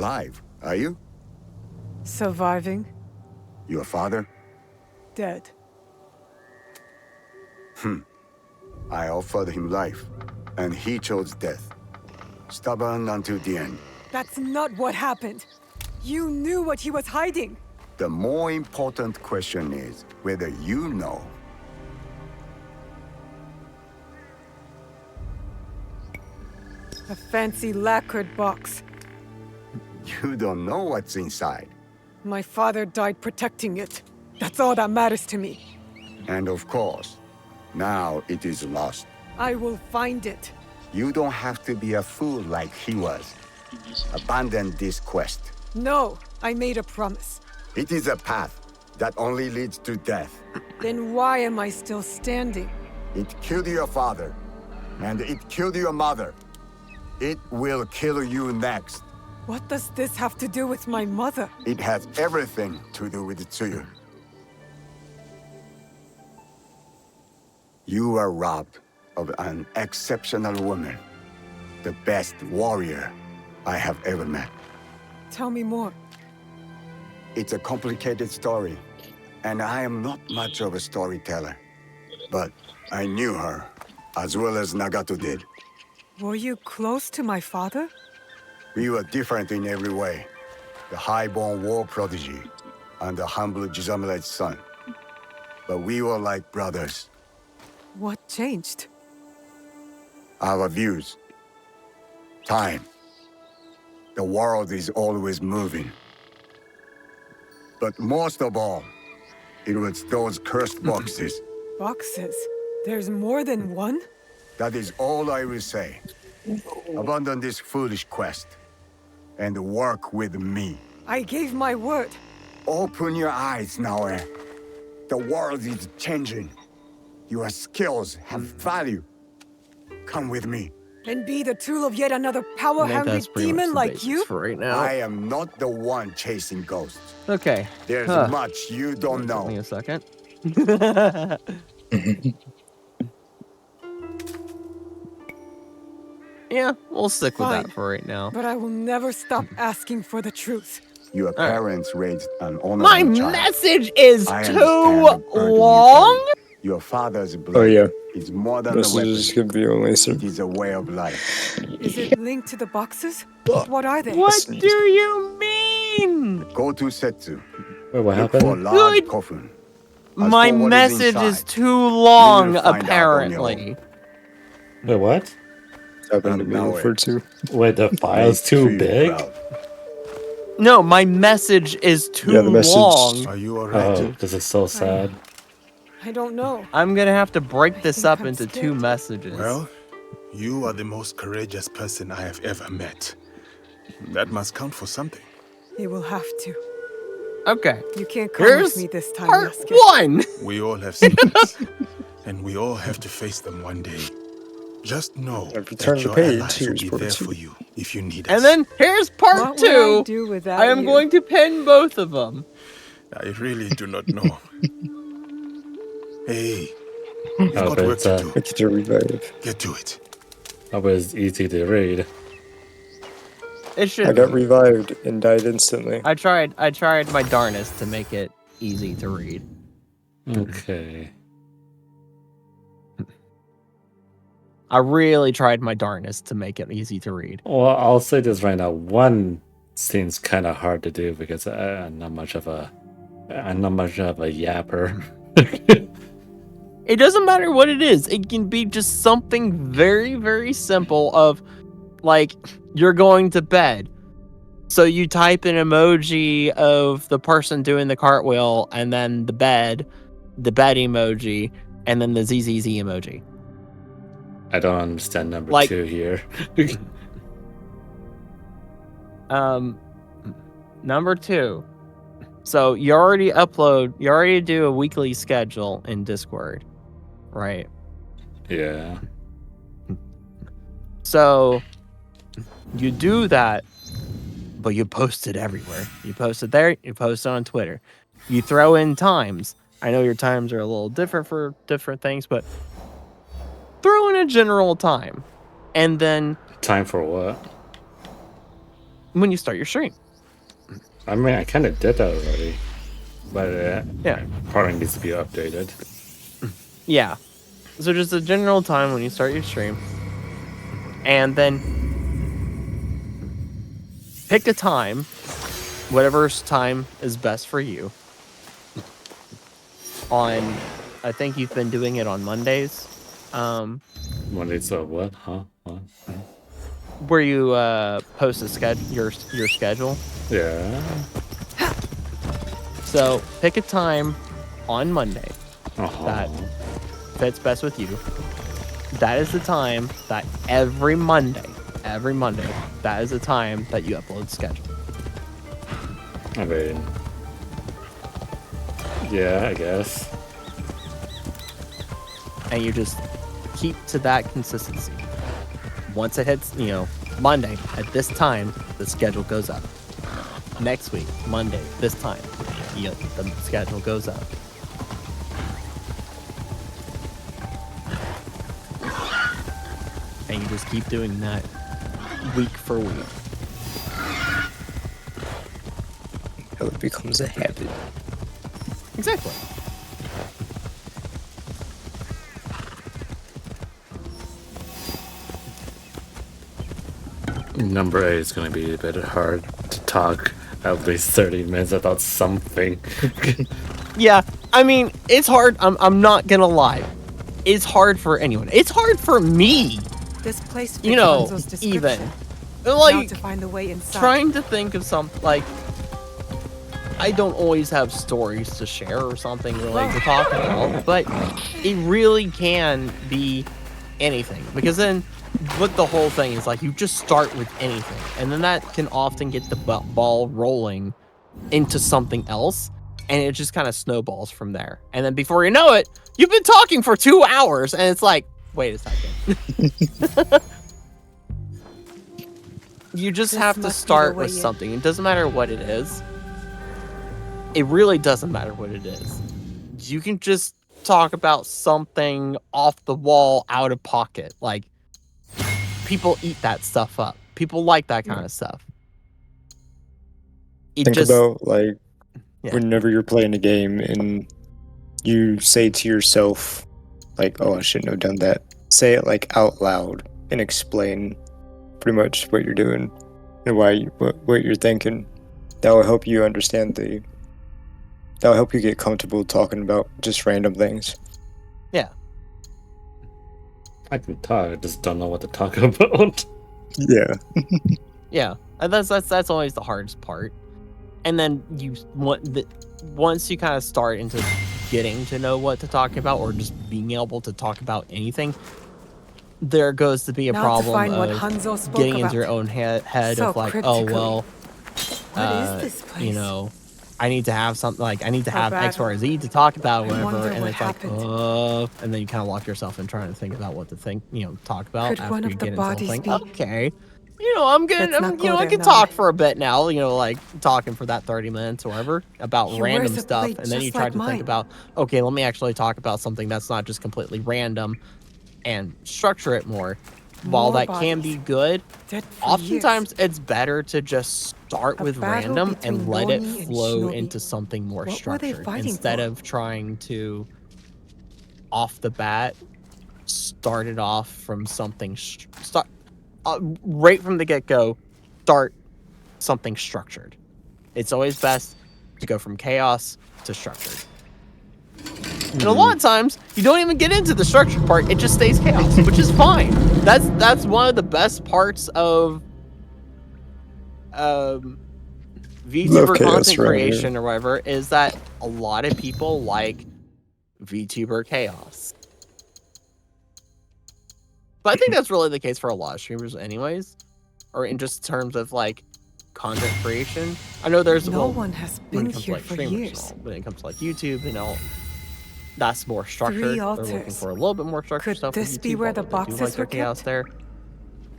alive, are you? Surviving, Your father? dead. I offered him life, and he chose death. Stubborn until the end. That's not what happened. You knew what he was hiding. The more important question is whether you know. A fancy lacquered box. You don't know what's inside. My father died protecting it. That's all that matters to me. And of course, now it is lost. I will find it. You don't have to be a fool like he was. Abandon this quest. No, I made a promise. It is a path that only leads to death. Then why am I still standing? It killed your father, and it killed your mother. It will kill you next. What does this have to do with my mother? It has everything to do with Tsuyu. You were robbed of an exceptional woman. The best warrior I have ever met. Tell me more. It's a complicated story, and I am not much of a storyteller. But I knew her, as well as Nagato did. Were you close to my father? We were different in every way. The high-born war prodigy, and the humble Jizamure's son. But we were like brothers. What changed? Our views. Time. The world is always moving. But most of all, it was those cursed boxes. Boxes? There's more than one? That is all I will say. Abandon this foolish quest, and work with me. I gave my word. Open your eyes, Naoe. The world is changing. Your skills have value. Come with me. And be the tool of yet another power-hungry demon like you? For right now. I am not the one chasing ghosts. Okay. There's much you don't know. Give me a second. Yeah, we'll stick with Fine. that for right now. But I will never stop asking for the truth. Your parents raised an honorable My child. message is I too understand the burden you long. carry. Your father's blood Oh yeah. is more than a This weapon. is gonna be only some. It is a way of life. Is it linked to the boxes? What are they? What do you mean? Go to Setsu. Wait, what Look for a happened? large Good. coffin. As My for what message is inside, too long, you will find out on your apparently. Wait, what? Happened to me Now for it. two. Wait, the file's make too Tsuyu big? proud. No, my message is too Yeah, the message- long. Are you alright? Oh, because it's so sad. I don't know. I'm gonna have to break this think up I'm into scared. 2 messages. Well, you are the most courageous person I have ever met. That must count for something. You will have to. Okay. You can't come Here's with me this time, part Yasuke. 1. We all have secrets, and we all have to face them one day. Just know Every that turn of the your page, allies will here's be part there two. for you if you need us. And then here's part What will I 2. do without I am you? going to pin both of them. I really do not know. Hey, you've Oh, got but work it's, to do. I get to revive. Get to it. That was easy to read. It should. I got revived and died instantly. I tried my darnest to make it easy to read. Okay. I really tried my darnest to make it easy to read. Well, I'll say this right now. One seems kind of hard to do because I'm not much of a yapper. It doesn't matter what it is. It can be just something very, very simple of, like, you're going to bed. So you type an emoji of the person doing the cartwheel and then the bed emoji, and then the ZZZ emoji. I don't understand number Like- 2 here. Number 2. So you already do a weekly schedule in Discord, right? Yeah. So you do that, but you post it everywhere. You post it there, you post it on Twitter. You throw in times. I know your times are a little different for different things, but throw in a general time. And then Time for what? when you start your stream. I mean, I kind of did that already, but Yeah. probably needs to be updated. Yeah. So just a general time when you start your stream. And then pick a time, whatever time is best for you. I think you've been doing it on Mondays. Mondays of what? Huh? What? Where you post your schedule. Yeah. So pick a time on Monday Uh-huh. that fits best with you. That is the time that every Monday, that is the time that you upload the schedule. I mean, yeah, I guess. And you just keep to that consistency. Once it hits, Monday at this time, the schedule goes up. Next week, Monday, this time, the schedule goes up. And you just keep doing that week for week. Until it becomes a habit. Exactly. Number 8 is going to be a bit hard to talk at least 30 minutes about something. Yeah, I mean, it's hard. I'm not gonna lie. It's hard for anyone. It's hard for me. This place fits Even now to find the way inside. trying to think of something like I don't always have stories to share or something really to talk about, but it really can be anything because then what the whole thing is like you just start with anything and then that can often get the ball rolling into something else and it just kind of snowballs from there. And then before you know it, you've been talking for 2 hours and it's like, wait a second. You just have to start with something. It doesn't matter what it is. It really doesn't matter what it is. You can just talk about something off the wall, out of pocket. Like, people eat that stuff up. People like that kind of stuff. Think about, like, whenever you're playing a game and you say to yourself, like, oh, I shouldn't have done that. Say it, like, out loud and explain pretty much what you're doing and what you're thinking. That will help you understand that will help you get comfortable talking about just random things. Yeah. I can talk, I just don't know what to talk about. Yeah. Yeah. And that's always the hardest part. And then once you kind of start into getting to know what to talk about or just being able to talk about anything, there goes to be a problem of getting into your own head of like, oh, well, what is this place? you know, I need to have something like I need to have X, Y, or Z to talk about, whatever, and it's like, and then you kind of lock yourself in trying to think about what to talk about after you get into something. Okay, I'm good. I can talk for a bit now. Like talking for that 30 minutes or whatever about random stuff, and then you try to think about, okay, let me actually talk about something that's not just completely random, and structure it more. While that can be good, oftentimes it's better to just start with random and let it flow into something more structured instead of trying to, off the bat, start it off from something right from the get-go. Start something structured. It's always best to go from chaos to structured. And a lot of times, you don't even get into the structured part, it just stays chaos, which is fine. That's one of the best parts of VTuber content creation or whatever, is that a lot of people like VTuber chaos. But I think that's really the case for a lot of streamers anyways, or in just terms of like content creation. I know there's no one has been here for years. When it comes to like YouTube, that's more structured. They're looking for a little bit more structured stuff. Could this be where the boxes were kept? There,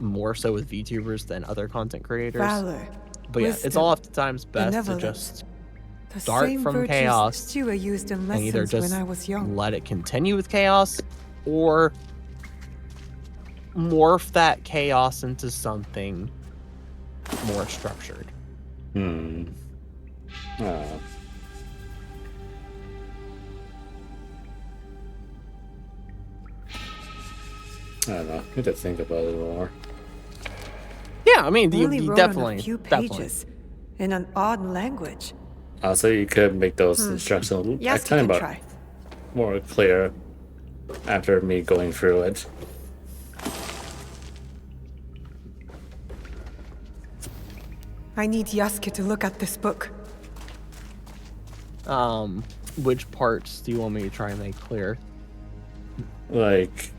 more so with VTubers than other content creators. Valor, but yeah, it's oftentimes best to just start from chaos and either just let it continue with chaos or morph that chaos into something more structured. Oh. I don't know. I need to think about it more. Yeah, I mean, Only you wrote definitely, on a few definitely. pages in an odd language. Also, you could make those instructions Yes, I tell you you can about try. more clear after me going through it. I need Yasuke to look at this book. Which parts do you want me to try and make clear? Like,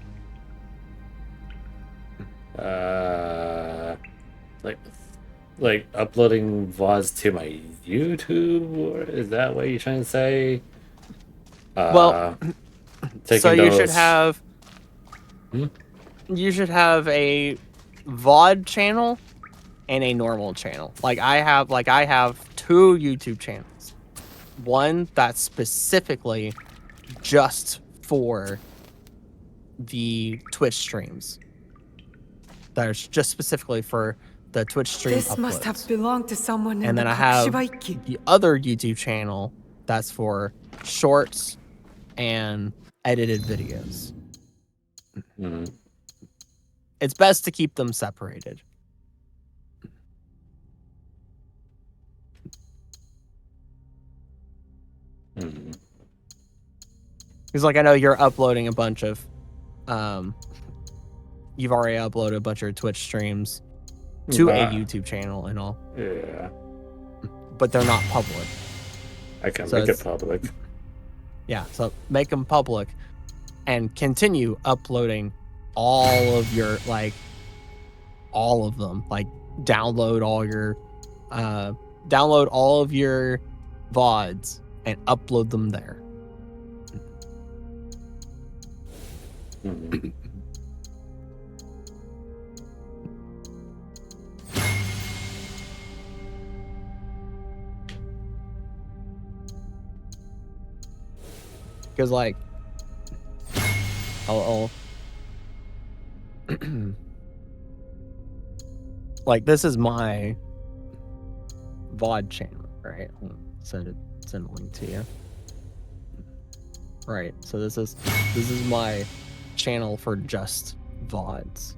like uploading VODs to my YouTube, or is that what you're trying to say? Well, taking so you should those- have you should have a VOD channel and a normal channel. Like I have 2 YouTube channels. One that's specifically just for the Twitch streams. That's just specifically for the Twitch stream This must uploads. have belonged to someone in And the then I have Kakushibaiki. the other YouTube channel that's for shorts and edited videos. It's best to keep them separated. Because like I know you're uploading a bunch of you've already uploaded a bunch of your Twitch streams to a YouTube channel and all. Yeah. But they're not public. I can So make it it's- public. Yeah, so make them public and continue uploading all of your all of them. Like download all of your VODs and upload them there. Because like I'll like this is my VOD channel, right? I'll send a link to you. Right. So this is my channel for just VODs.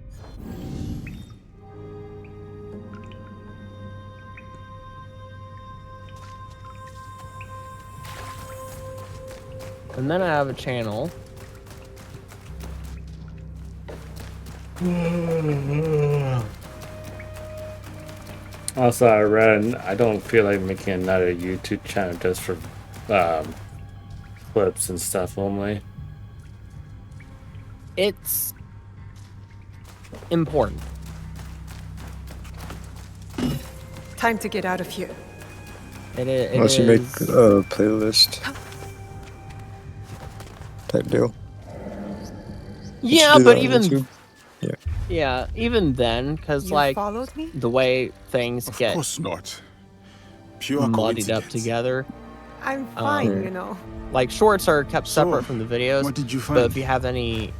And then I have a channel. Also, I read, I don't feel like making another YouTube channel just for clips and stuff only. It's important. Time to get out of here. Unless you make a playlist type deal. Yeah, do but that on even YouTube. yeah, even then, because You like followed me? the way things Of get course not. Pure muddied up coincidence. together. I'm fine, you know. Like shorts are kept separate So, from the videos. what did you But find? if you have any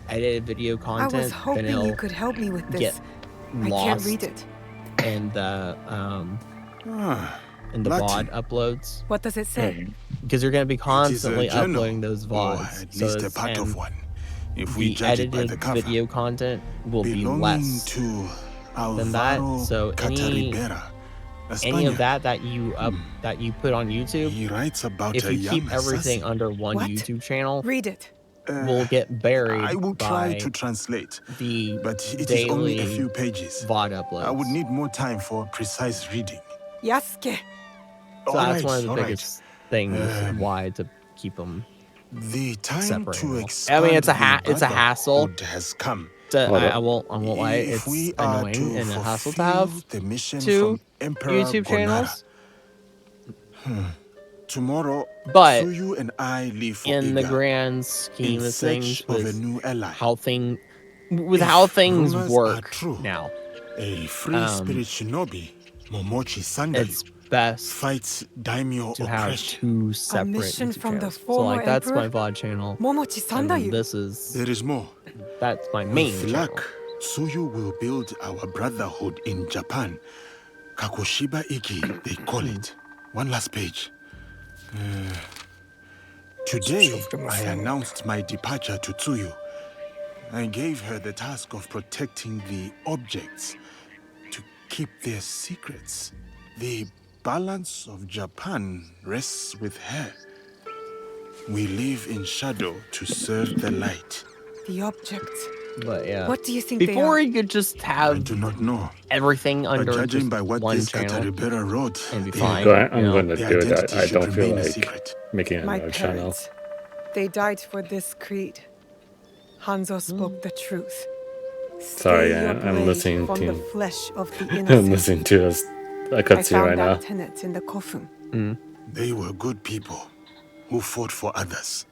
edited video I content, was then hoping it'll you could help me with this. get I lost can't read it. in the Ah, in the Latin. VOD uploads. What does it say? Because you're going to be it is a constantly journal, uploading those or VODs. at least a it's- part of and one. If we the judge it by edited the cover. video content will be Belonging less to than that. Alvaro So any Cataribera, a of Spaniard. that you that you put on YouTube, He writes about if a you young keep everything assassin. under one What? YouTube channel, Read it. will get buried I will try by to translate, the but it is only a daily few pages. VOD uploads. I would need more time for precise reading. Yasuke. So that's one of the all right. biggest things why to keep them The time separate. to I expand mean, it's a the it's a hassle. brotherhood has come. I won't lie. If It's we are annoying to and a hassle to fulfill have the mission 2 from Emperor YouTube channels. Tomorrow, But Tsuyu and I leave for in the Iga grand scheme in of things, search of a with new ally. how things rumors are work true, now, A free spirit shinobi, Momochi Sandali, it's best fights daimyo to have oppression. 2 separate mission YouTube from the channels. So former like that's my emperor? VOD channel. Momochi And then Sandayu. this is There is more. that's my main With channel. luck, Tsuyu will build our brotherhood in Japan. Kakushiba Iki, they call it. One last page. Today, I announced my departure to Tsuyu. I gave her the task of protecting the objects, to keep their secrets. The balance of Japan rests with her. We live in shadow to serve the light. The objects. But yeah. What do you think they Before are? he could just have I do not know. everything But under judging just by what one this channel Kataribera wrote, and be the- fine. I'm going to the do it. identity I should don't feel remain a like secret. making My another channel. parents. They died for this creed. Hanzo spoke the truth. Sorry, Stay your I'm blade listening from to- the flesh of the I'm innocent. listening to a I cutscene found right that now. tenet in the Kofun. They were good people who fought for others.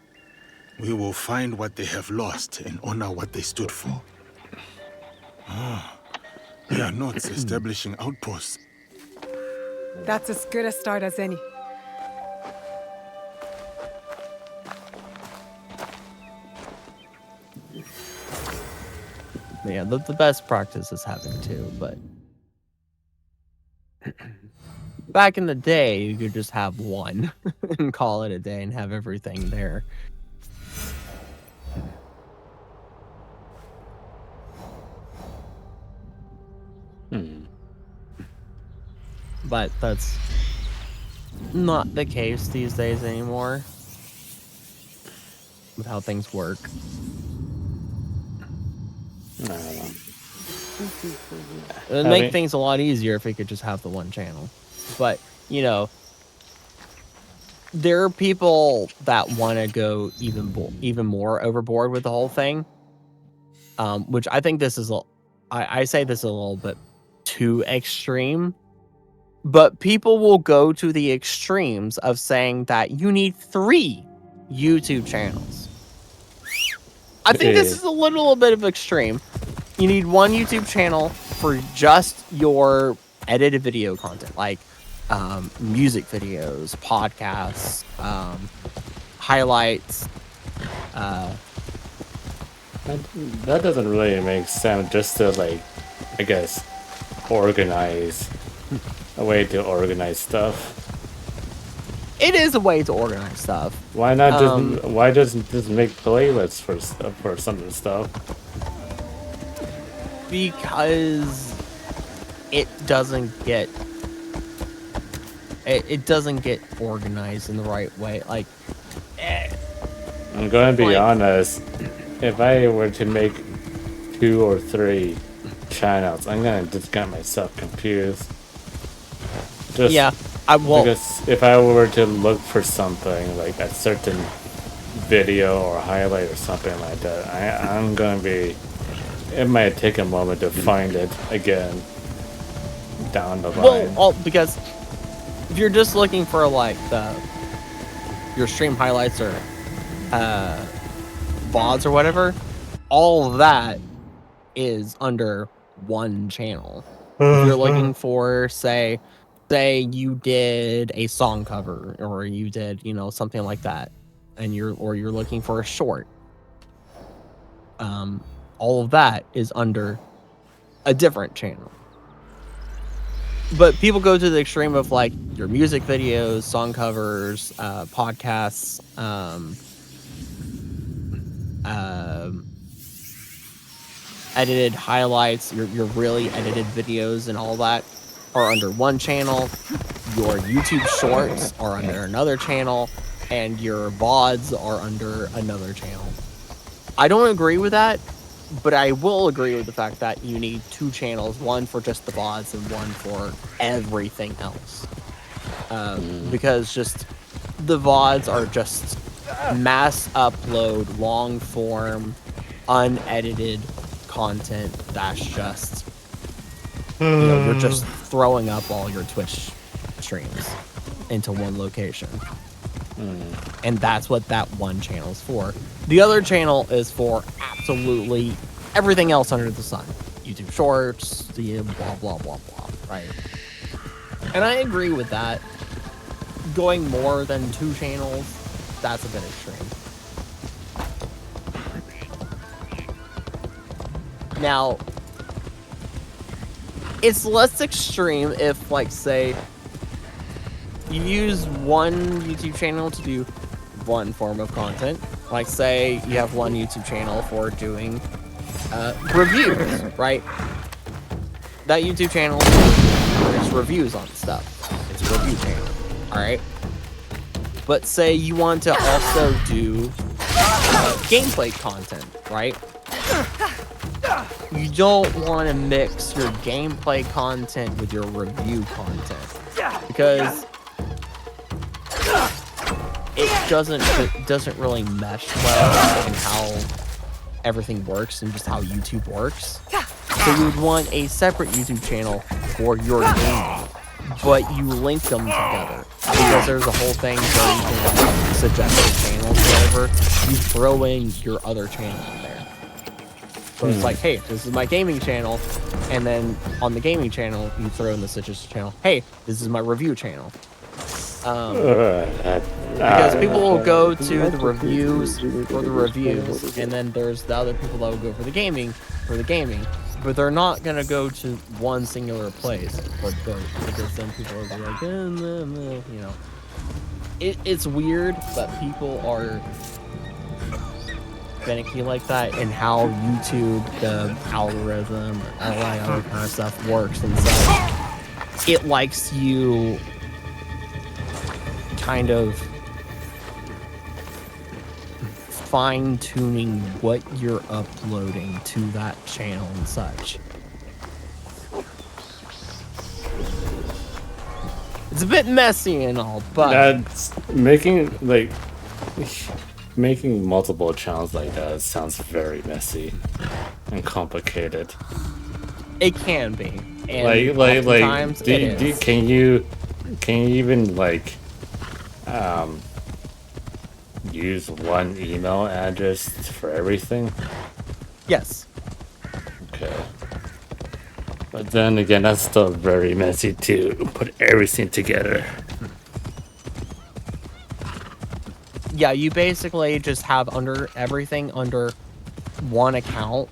We will find what they have lost and honor what they stood for. They are not establishing outposts. That's as good a start as any. Yeah, the best practice is having two, but back in the day, you could just have one and call it a day and have everything there. But that's not the case these days anymore with how things work. I don't know. It would make things a lot easier if we could just have the one channel. But, you know, there are people that want to go even more overboard with the whole thing. Which I think this is I say this a little bit too extreme. But people will go to the extremes of saying that you need 3 YouTube channels. I think this is a little bit of extreme. You need 1 YouTube channel for just your edited video content, like music videos, podcasts, highlights. That doesn't really make sense. Just to, like, I guess, organize a way to organize stuff. It is a way to organize stuff. Why not just? Why doesn't just make playlists for some of the stuff? Because it doesn't get organized in the right way. Like, I'm going to be Like- honest. If I were to make 2 or 3 channels, I'm gonna just get myself confused. Just yeah, I won't. because if I were to look for something like a certain video or highlight or something like that, I'm gonna be. It might take a moment to find it again down the line. Well, because if you're just looking for like your stream highlights or VODs or whatever, all of that is under one channel. If you're looking for, say you did a song cover or you did, something like that, and you're looking for a short, all of that is under a different channel. But people go to the extreme of like your music videos, song covers, podcasts, edited highlights, your really edited videos and all that are under one channel. Your YouTube shorts are under another channel, and your VODs are under another channel. I don't agree with that, but I will agree with the fact that you need 2 channels, one for just the VODs and one for everything else. Because just the VODs are just mass upload, long form, unedited content that's just, you're just throwing up all your Twitch streams into one location. And that's what that one channel is for. The other channel is for absolutely everything else under the sun. YouTube Shorts, the blah, blah, blah, blah, right? And I agree with that. Going more than 2 channels, that's a bit extreme. Now, it's less extreme if, like, say, you use one YouTube channel to do one form of content. Like, say, you have one YouTube channel for doing reviews, right? That YouTube channel is reviews on stuff. It's a review channel, alright? But say you want to also do gameplay content, right? You don't want to mix your gameplay content with your review content, because it doesn't really mesh well in how everything works and just how YouTube works. So you would want a separate YouTube channel for your gaming, but you link them together, because there's a whole thing where you can suggest your channels, whatever. You throw in your other channel in there. So it's like, hey, this is my gaming channel, and then on the gaming channel, you throw in the suggested channel. Hey, this is my review channel. Because people will go to the reviews for the reviews, and then there's the other people that will go for the gaming, but they're not gonna go to one singular place, but because then people will be like, you know, it's weird, but people are finicky like that, and how YouTube, the algorithm, all that other kind of stuff works and such. It likes you kind of fine-tuning what you're uploading to that channel and such. It's a bit messy and all, but that's making multiple channels like that sounds very messy and complicated. It can be. And can you even use one email address for everything? Yes. Okay. But then again, that's still very messy to put everything together. Yeah, you basically just have everything under one account.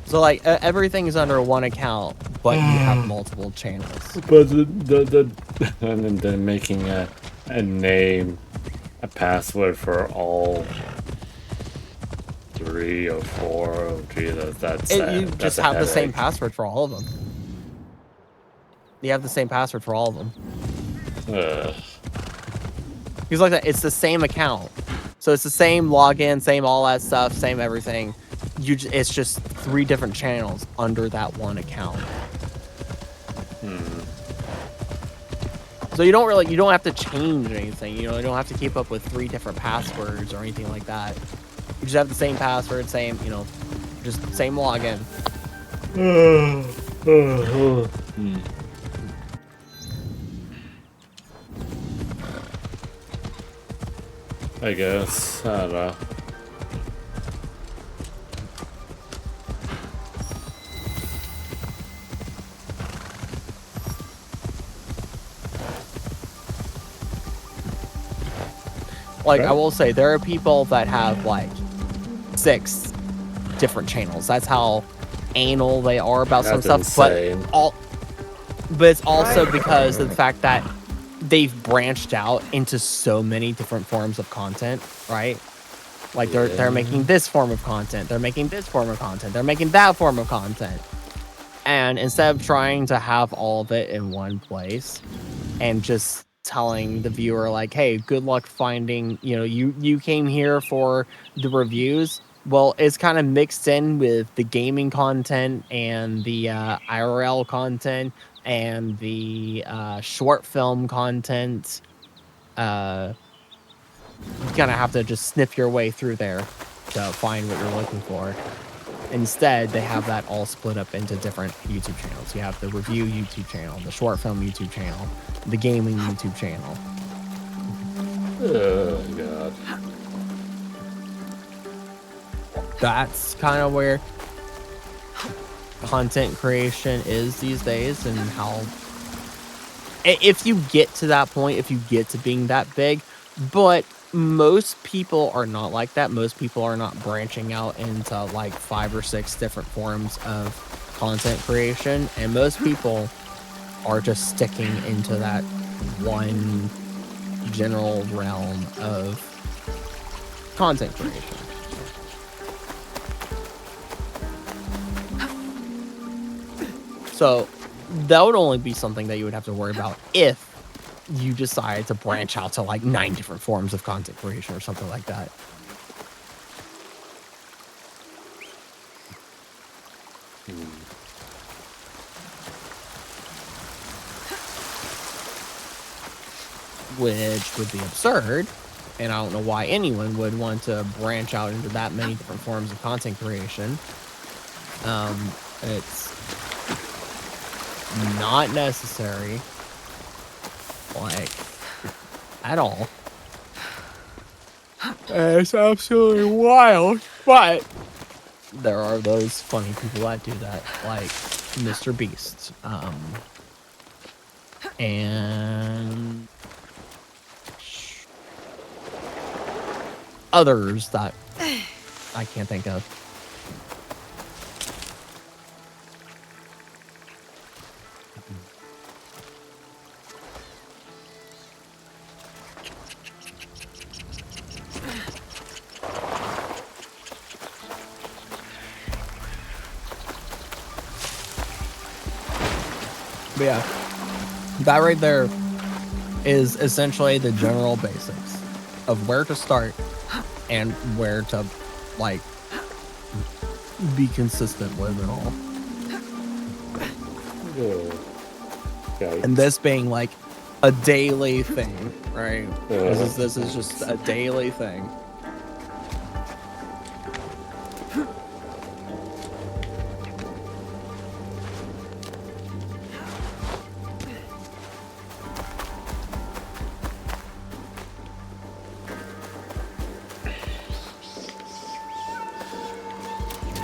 So like everything is under one account, but you have multiple channels. But and then making a name, a password for all 3 or 4 or 3. You just have the same password for all of them. You have the same password for all of them. Because like that, it's the same account, so it's the same login, same all that stuff, same everything. It's just 3 different channels under that one account. So you don't have to change anything. You know, you don't have to keep up with 3 different passwords or anything like that. You just have the same password, same, you know, just same login. I guess. I don't know. Like, I will say, there are people that have, like, 6 different channels. That's how anal they are about some stuff. Insane. But it's also because of the fact that they've branched out into so many different forms of content, right? Like, they're making this form of content. They're making this form of content. They're making that form of content. And instead of trying to have all of it in one place and just telling the viewer like, hey, good luck finding, you know, you came here for the reviews, well, it's kind of mixed in with the gaming content and the IRL content and the short film content. You kind of have to just sniff your way through there to find what you're looking for. Instead, they have that all split up into different YouTube channels. You have the review YouTube channel, the short film YouTube channel, the gaming YouTube channel. Oh, God. That's kind of where content creation is these days, and how... If you get to that point, if you get to being that big, but most people are not like that. Most people are not branching out into like 5 or 6 different forms of content creation, and most people are just sticking into that one general realm of content creation. So that would only be something that you would have to worry about if you decide to branch out to like 9 different forms of content creation or something like that. Which would be absurd, and I don't know why anyone would want to branch out into that many different forms of content creation. It's not necessary, like, at all. It's absolutely wild, but there are those funny people that do that, like Mr. Beast, and others that I can't think of. But yeah, that right there is essentially the general basics of where to start and where to, like, be consistent with it all. Okay. And this being like a daily thing, right? This is just a daily thing.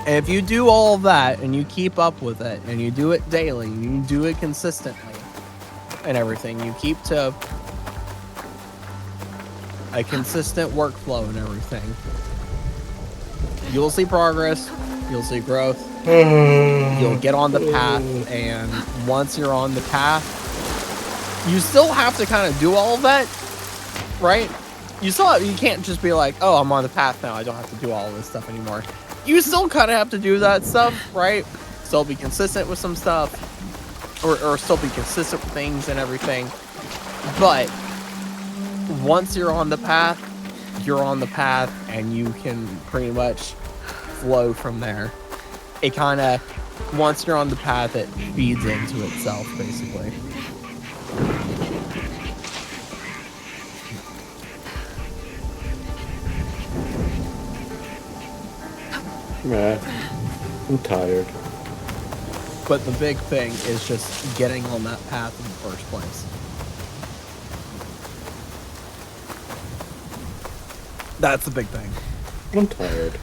If you do all of that and you keep up with it and you do it daily, you do it consistently and everything, you keep to a consistent workflow and everything, you'll see progress, you'll see growth, you'll get on the path, and once you're on the path, you still have to kind of do all of that, right? You can't just be like, oh, I'm on the path now, I don't have to do all of this stuff anymore. You still kind of have to do that stuff, right? Still be consistent with some stuff, or still be consistent with things and everything. But once you're on the path, and you can pretty much flow from there. It kind of, once you're on the path, it feeds into itself, basically. Man, I'm tired. But the big thing is just getting on that path in the first place. That's the big thing. I'm tired.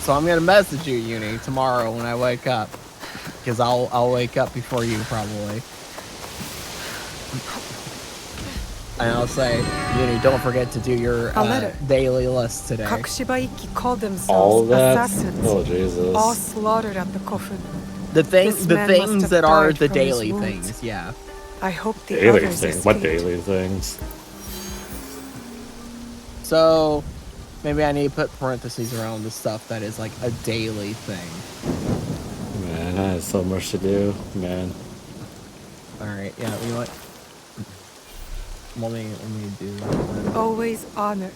So I'm gonna message you, Uni, tomorrow when I wake up, because I'll wake up before you probably. And I'll say, Uni, don't forget to do your daily list today. Kakushibaiki called All themselves that? assassins. Oh, Jesus. All slaughtered at the coffin. The This man must things have that are died the from his daily wounds. things, yeah. I hope the Daily others things? What escaped. daily things? So maybe I need to put parentheses around the stuff that is like a daily thing. Man, I have so much to do, man. Alright, yeah, you know what? Let me do that. Always honor,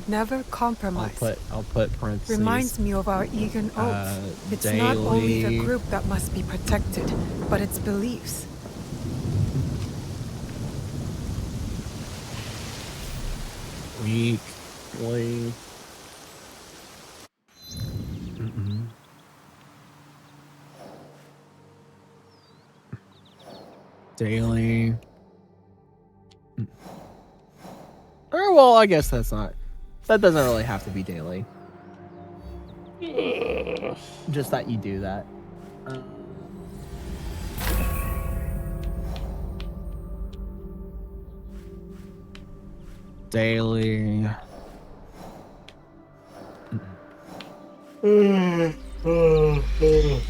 never compromise. I'll put parentheses. Reminds me of our Egan oath. It's not only the daily- group that must be protected, but its beliefs. Weekly. Daily. Or, well, I guess that doesn't really have to be daily. Just that you do that. Daily.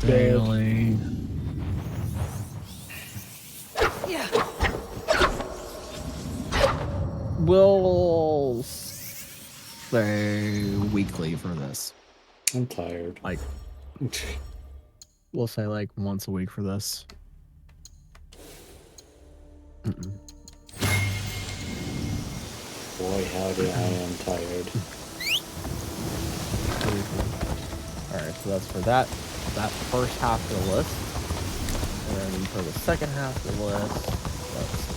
Daily. We'll say weekly for this. I'm tired. Like, we'll say like once a week for this. Boy, howdy, I am tired. Alright, so that's for that first half of the list. And then for the second half of the list, let's do it.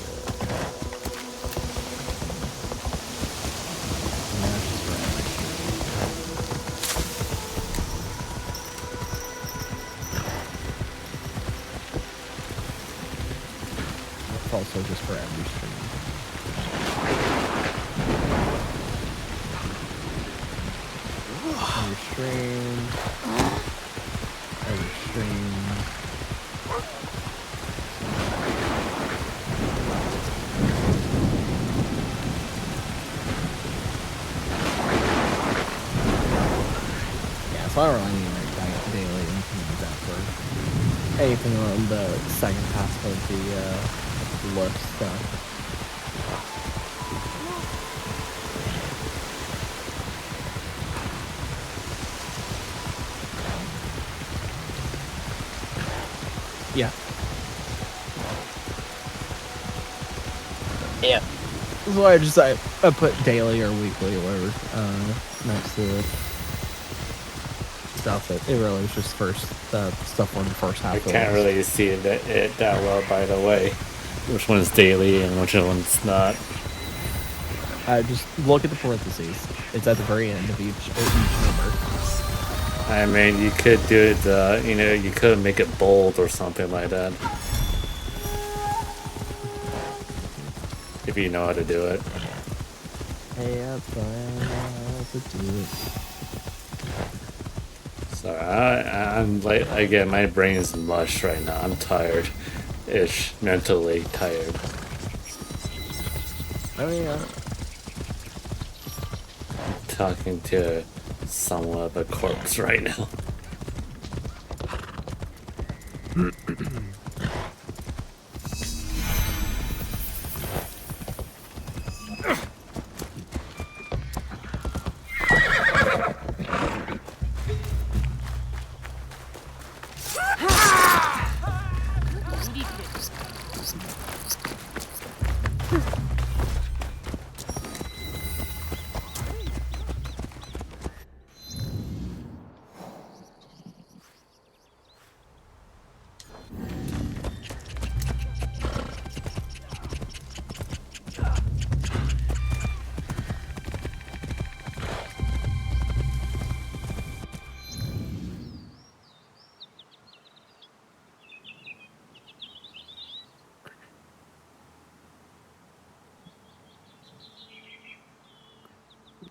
Matches for every stream. That's also just for every stream. Every stream. Every stream. Yeah, so I don't really need like daily anything like that for anything on the second half of the list stuff. Yeah. Yeah. So I put daily or weekly or whatever next to the stuff. It really was just first stuff on the first half. I of the can't list. really see it that well, by the way. Which one's daily and which one's not. Just look at the parentheses. It's at the very end of each number. I mean, you could do it, you could make it bold or something like that. If you know how to do it. Yeah, I know how to do it. So I'm like, again, my brain is mush right now. I'm tired-ish, mentally tired. Oh yeah. Talking to somewhat of a corpse right now.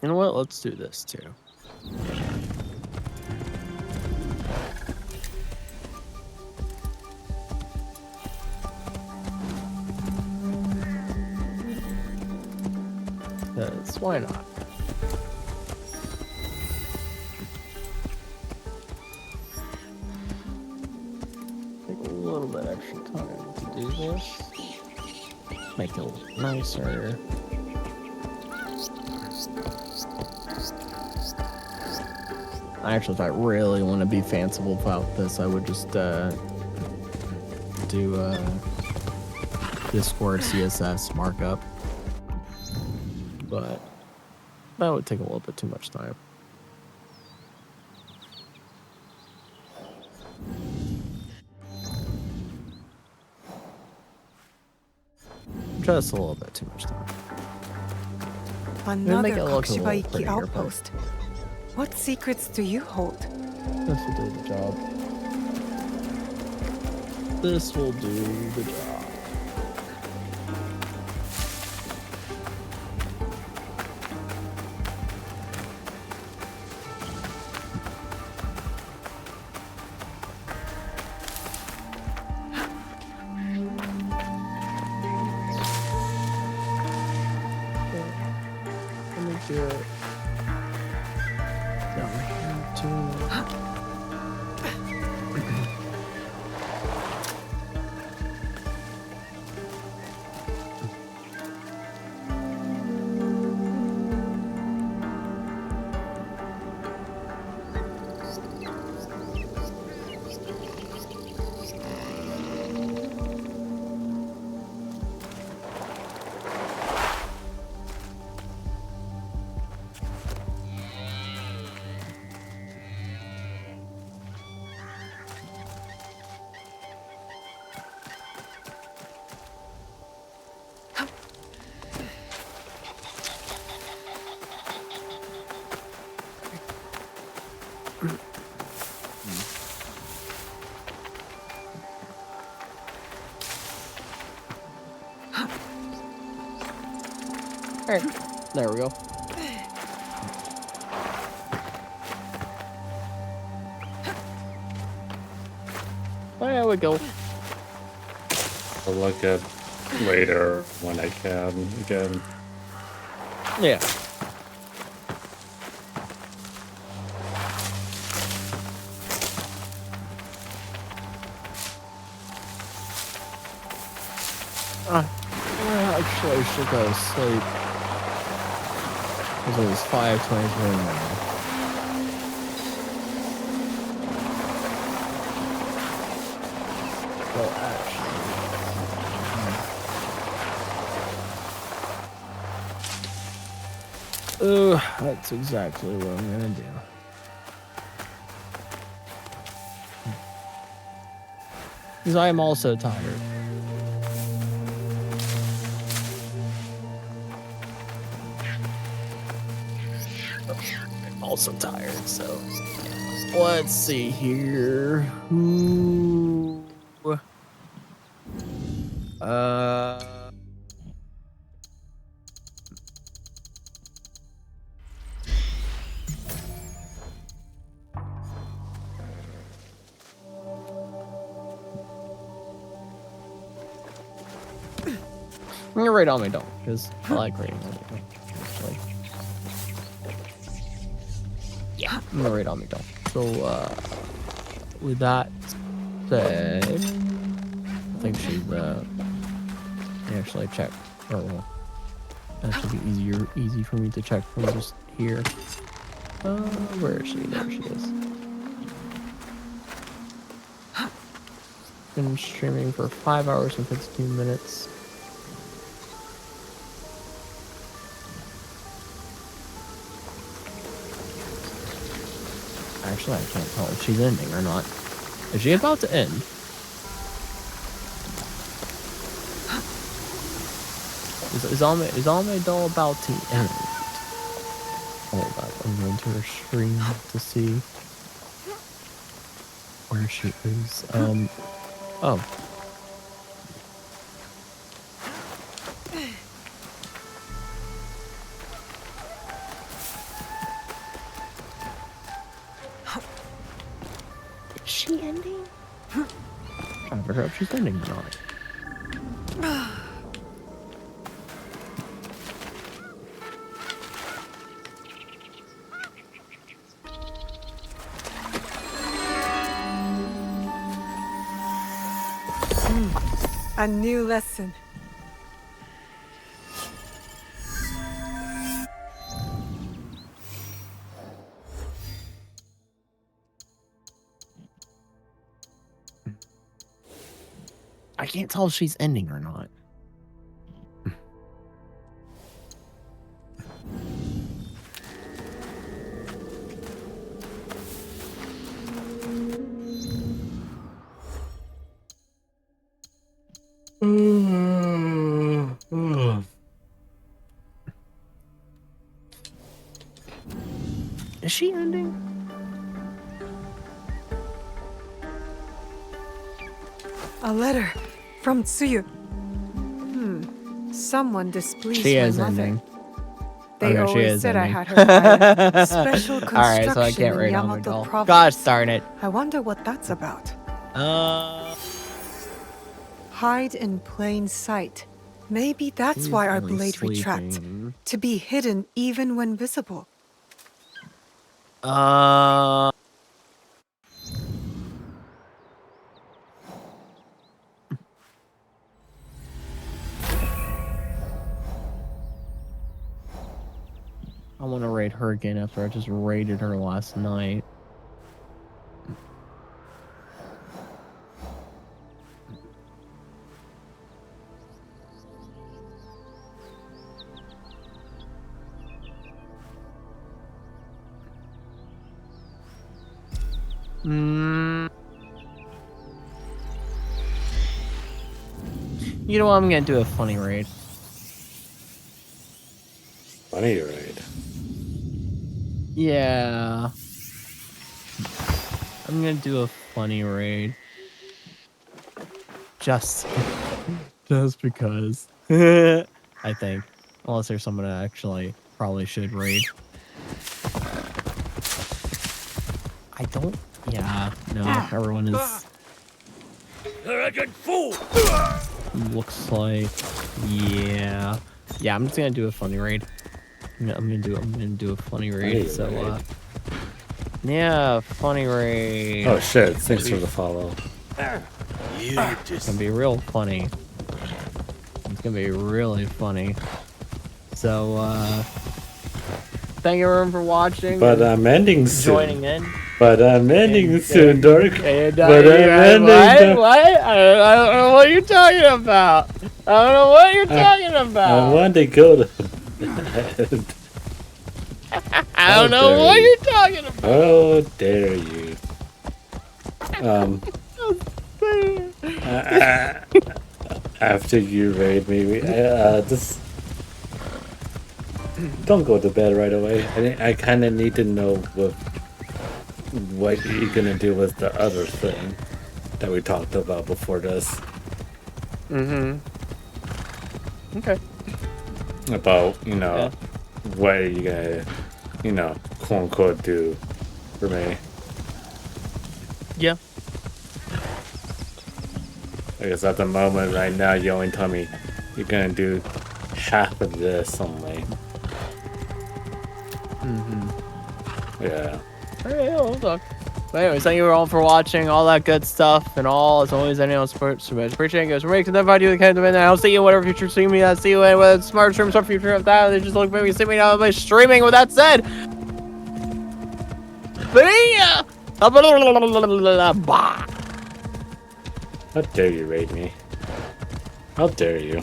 You know what? Let's do this too. Because why not? Take a little bit extra time to do this. Make it a little nicer. Actually, if I really want to be fanciful about this, I would just do Discord CSS markup. But that would take a little bit too much time. Just a little bit too much time. Another make it look a little Kokushibaiki prettier, but- outpost. What secrets do you hold? This will do the job. This will do the job. Let me do it. Down here too. Alright, there we go. There we go. I'll look at later when I can again. Yeah. Actually, I should go to sleep. Because it was 5:23 now. Well, actually... that's exactly what I'm gonna do. Because I am also tired. I'm also tired, so let's see here. Who? I'm gonna rate on me, don't, because I like rating on me. Actually. Yeah, I'm gonna rate on me, don't. So, with that said, I think she'd actually check. Or well, that should be easy for me to check from just here. Where is she? There she is. Been streaming for 5 hours and 52 minutes. Actually, I can't tell if she's ending or not. Is she about to end? Is Almeida about to end? Hold up, I'm going to her screen to see where she is. Oh. Is she ending? I never hope she's ending or not. A new lesson. I can't tell if she's ending or not. Is she ending? A letter from Tsuyu. Someone displeased She my is mother. ending. They Okay, she always is said ending. I had her by special construction Alright, so I can't in read on Yamato doll. province. Gosh darn it. I wonder what that's about. Hide in plain sight. Maybe that's She's why our really blade retracts. sleeping. To be hidden even when visible. I want to raid her again after I just raided her last night. You know what? I'm gonna do a funny raid. Funny raid. Yeah. I'm gonna do a funny raid. Just because. I think. Unless there's someone I actually probably should raid. I don't. Yeah, no, everyone is. Arrogant fool! Looks like. Yeah. Yeah, I'm just gonna do a funny raid. I'm gonna do a funny raid. So, yeah, funny raid. Oh shit! Thanks for the follow. It's gonna be real funny. It's gonna be really funny. So, thank you everyone for watching. But I'm ending soon. Joining in. But I'm ending soon, Dark. But I'm ending. What? I don't know what you're talking about. I don't know what you're talking about. I want to go to bed. I don't know what you're talking about. How dare you? After you raid me, just don't go to bed right away. I kind of need to know what you're gonna do with the other thing that we talked about before this. Okay. About, what are you gonna, quote unquote, do for me? Yeah. I guess at the moment, right now, you only tell me you're gonna do half of this only. Yeah. Alright, we'll talk. But anyways, thank you all for watching, all that good stuff, and all. As always, anyone supports, so much. Appreciate it, guys. We're making that video the kind of I'll see you in whatever future stream me. I'll see you in whether it's smart stream, some future of that. They just look maybe see me now by streaming. With that said, How dare you raid me? How dare you?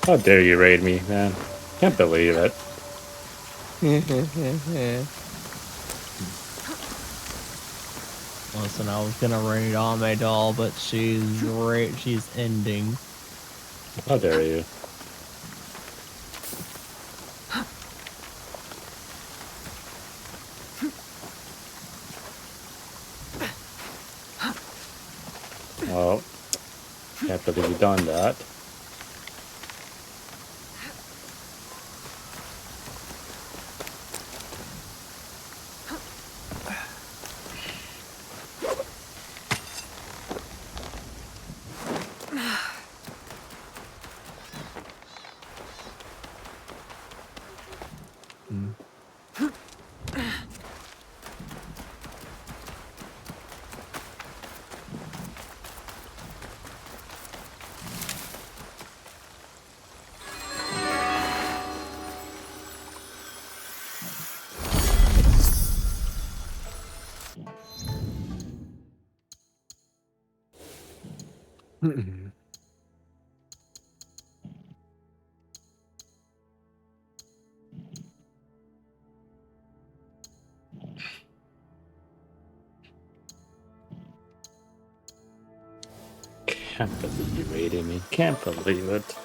How dare you raid me, man? Can't believe it. Listen, I was gonna raid Ame Doll, but she's ending. How dare you? Well, can't believe you've done that. Can't believe you raided me. Can't believe it.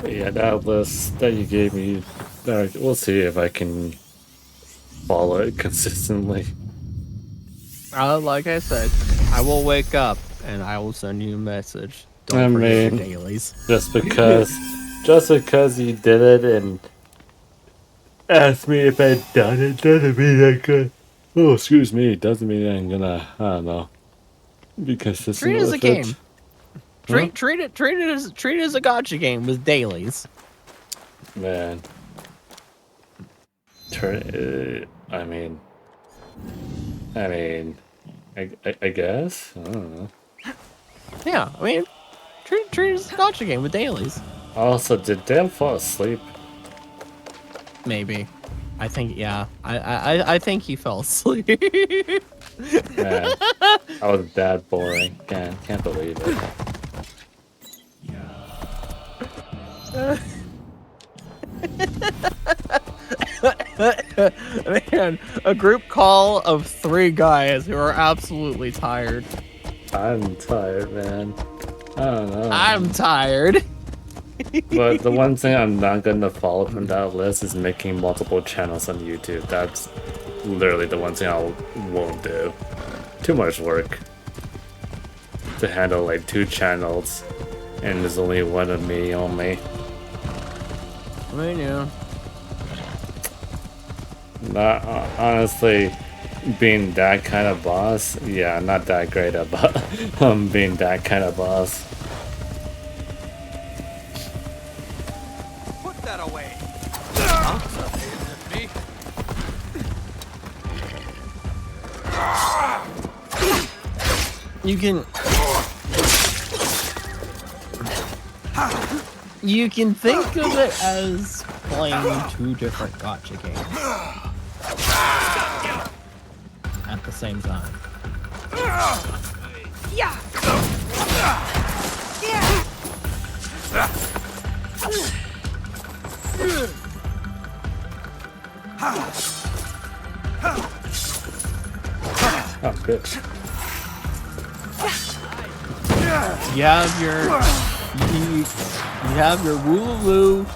Yeah, that list that you gave me, we'll see if I can follow it consistently. Like I said, I will wake up and I will send you a message. Don't forget your dailies. just because you did it ask me if I've done it doesn't mean I could. Oh, excuse me. Doesn't mean I'm gonna. I don't know. Be consistent Treat it as a with it. game. Treat it as a gotcha game with dailies. Man. I mean, I guess. I don't know. Yeah, I mean, treat it as a gotcha game with dailies. Also, did Dan fall asleep? Maybe. I think, yeah. I think he fell asleep. Man, I was that boring. Can't believe it. Man, a group call of 3 guys who are absolutely tired. I'm tired, man. I don't know. I'm tired. But the one thing I'm not gonna follow from that list is making multiple channels on YouTube. That's literally the one thing I won't do. Too much work to handle like 2 channels, and there's only one of me only. I know. Not honestly, being that kind of boss, yeah, not that great about being that kind of boss. Put that away. You can think of it as playing 2 different gotcha games at the same time. Yeah. Oh, good. You have your Wooloo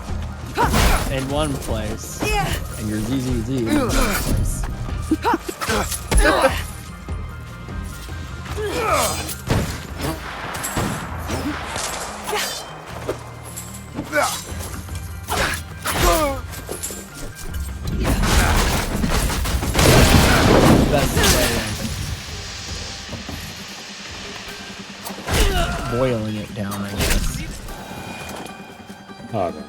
in one place, and your ZZZ in another place. Boiling it down, I guess. Oh no.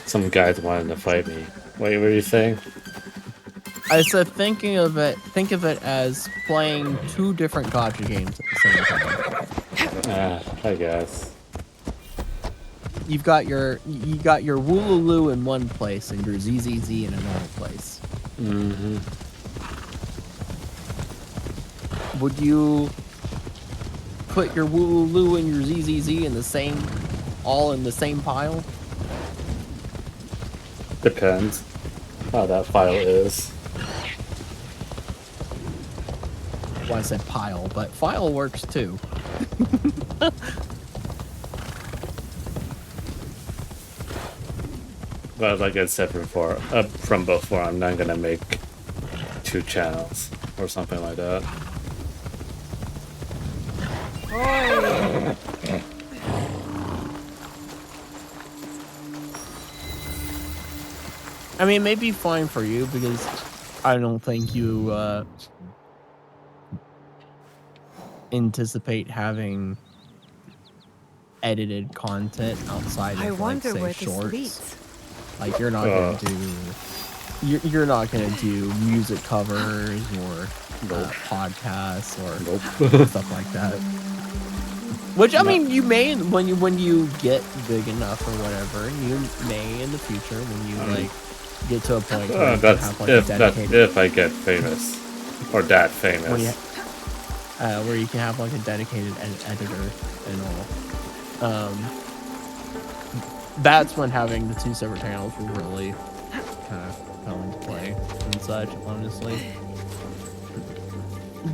Some guys wanted to fight me. Wait, what are you saying? I said think of it as playing 2 different gotcha games at the same time. I guess. You got your Wooloo in one place and your ZZZ in another place. Mm-hmm. Would you put your Wooloo and your ZZZ all in the same pile? Depends how that file is. Well, I said pile, but file works too. But like I said before, from before, I'm not gonna make 2 channels or something like that. I mean, it may be fine for you because I don't think you anticipate having edited content outside I of, wonder like, where say, this shorts. leads. Like, you're not gonna do you're not gonna do music covers or podcasts or stuff like that. Which, I mean, you may when you get big enough or whatever, you may in the future when you like get to a point where you can have like a dedicated if I get famous or that famous. where you can have like a dedicated editor and all. That's when having the 2 separate channels will really kind of come into play and such, honestly.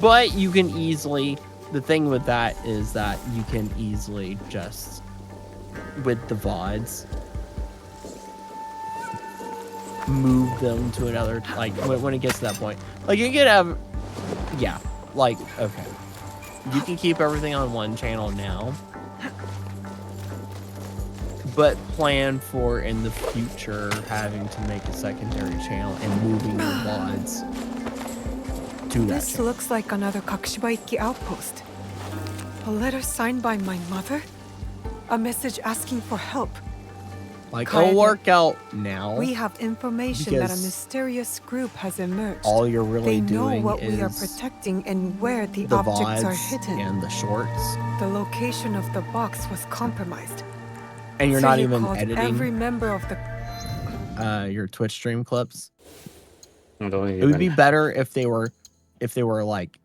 But you can easily, the thing with that is that you can easily just, with the VODs, move them to another, like, when it gets to that point. Like, you can have, yeah, like, okay. You can keep everything on one channel now. but plan for in the future having to make a secondary channel and moving your VODs to that This channel. looks like another Kakushibaiki outpost. A letter signed by my mother? A message asking for help. Like, Kaede, it'll work out now. We have information that a because mysterious group has emerged. all you're really They know doing what we are is protecting and where the the objects are VODs hidden. and the shorts. The location of the box was compromised. And you're So not you even called editing every member of the your Twitch stream clips. I don't It would be even. better if they were like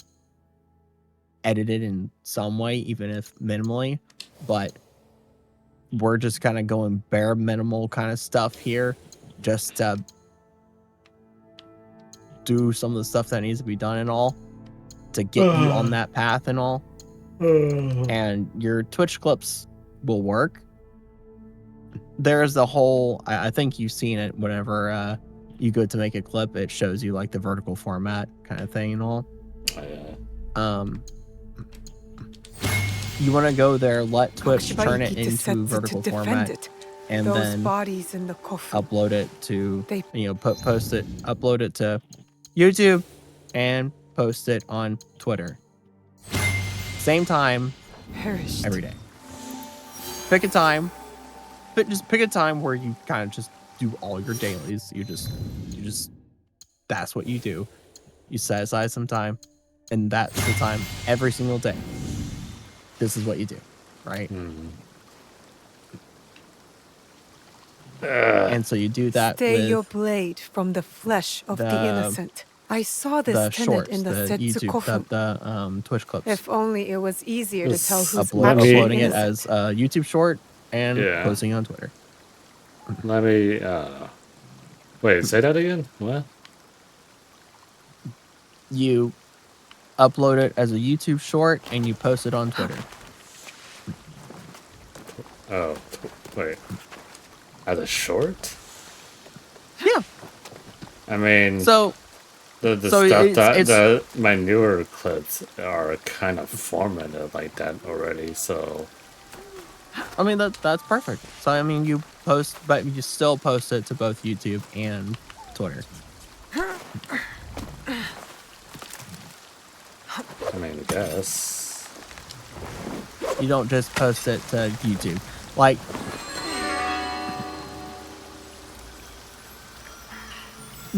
edited in some way, even if minimally. But we're just kind of going bare minimal kind of stuff here, just to do some of the stuff that needs to be done and all, to get you on that path and all. And your Twitch clips will work. There's the whole, I think you've seen it whenever you go to make a clip, it shows you like the vertical format kind of thing and all. You want to go there, let Twitch turn it Kakushibaiki into decided vertical to defend format, it. and Those then bodies in the coffin. upload it to, post it, upload it to YouTube, and post it on Twitter. Same time, Perished. every day. Pick a time, but just pick a time where you kind of just do all your dailies. You just, that's what you do. You set aside some time, and that's the time every single day. This is what you do, right? And so you do that Stay with your blade from the flesh of the innocent. I saw the this tenet shorts, in the the Setsu YouTube, coffin. the Twitch clips. If only it was easier to Just tell who's Uploading it innocent. as a YouTube short and Yeah. posting on Twitter. Let me. Wait, say that again? What? You upload it as a YouTube short and you post it on Twitter. Oh, wait. As a short? Yeah. I mean, So the so stuff it's- that my newer clips are kind of formatted like that already. So I mean that's perfect. So I mean you post, but you still post it to both YouTube and Twitter. I mean, I guess. You don't just post it to YouTube. Like,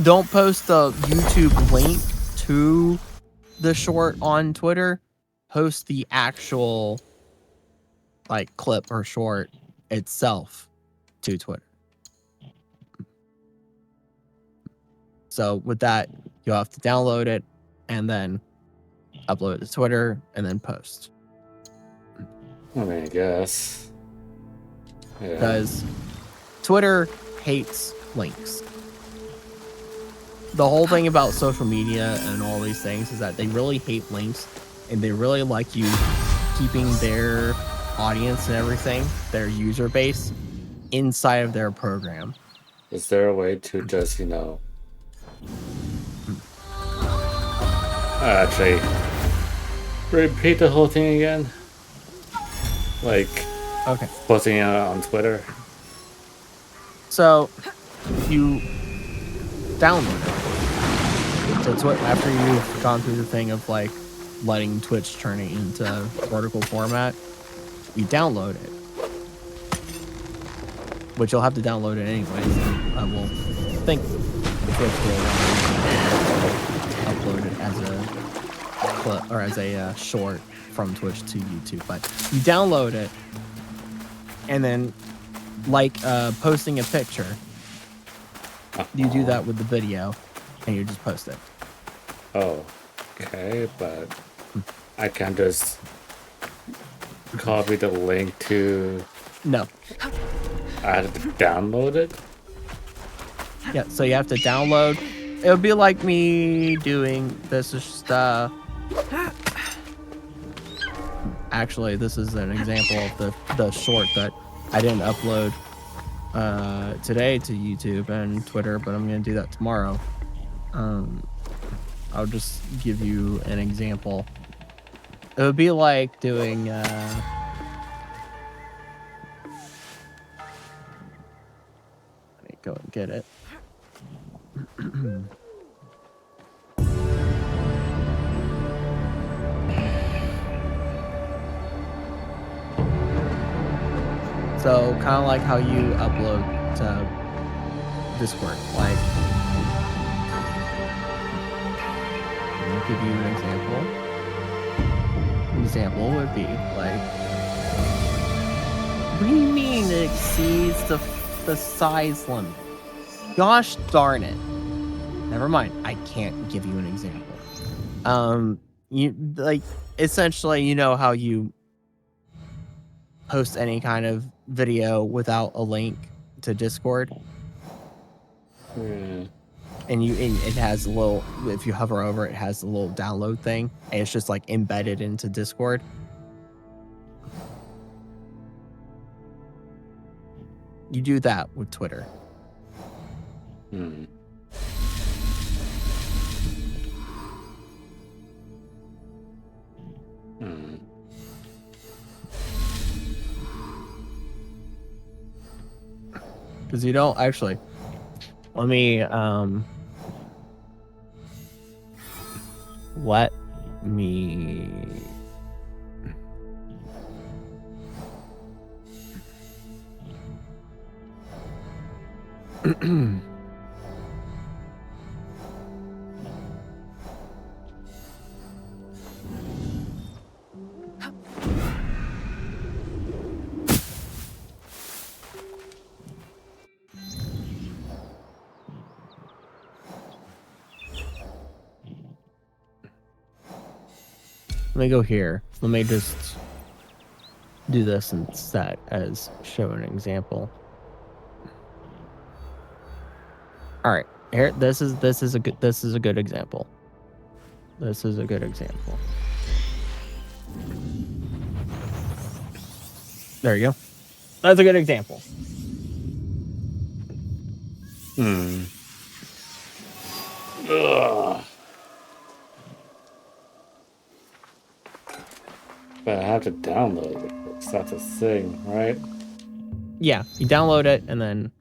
don't post the YouTube link to the short on Twitter. Post the actual like clip or short itself to Twitter. So with that, you'll have to download it and then upload it to Twitter and then post. I mean, I guess. Yeah. Because Twitter hates links. The whole thing about social media and all these things is that they really hate links, and they really like you keeping their audience and everything, their user base, inside of their program. Is there a way to just, actually repeat the whole thing again? Like, okay, posting it on Twitter? So you download it. So after you've gone through the thing of like letting Twitch turn it into vertical format, you download it. Which you'll have to download it anyways. I will think Twitch will upload it as a clip or as a short from Twitch to YouTube. But you download it, and then like posting a picture, you do that with the video, and you just post it. Oh, okay, but I can just copy the link to. No. I have to download it? Yeah, so you have to download. It would be like me doing this. Is just, actually, this is an example of the short that I didn't upload today to YouTube and Twitter, but I'm going to do that tomorrow. I'll just give you an example. It would be like doing go and get it. So kind of like how you upload to Discord, like I'll give you an example. An example would be like, what do you mean it exceeds the size limit? Gosh darn it. Never mind, I can't give you an example. You like essentially, you know how you post any kind of video without a link to Discord, and it has a little, if you hover over it, has a little download thing, and it's just like embedded into Discord. You do that with Twitter. Because you don't actually. Let me Let me go here. Let me just do this and set as show an example. All right, here. This is a good example. This is a good example. There you go. That's a good example. Ugh. But I have to download it. That's a thing, right? Yeah, you download it and then.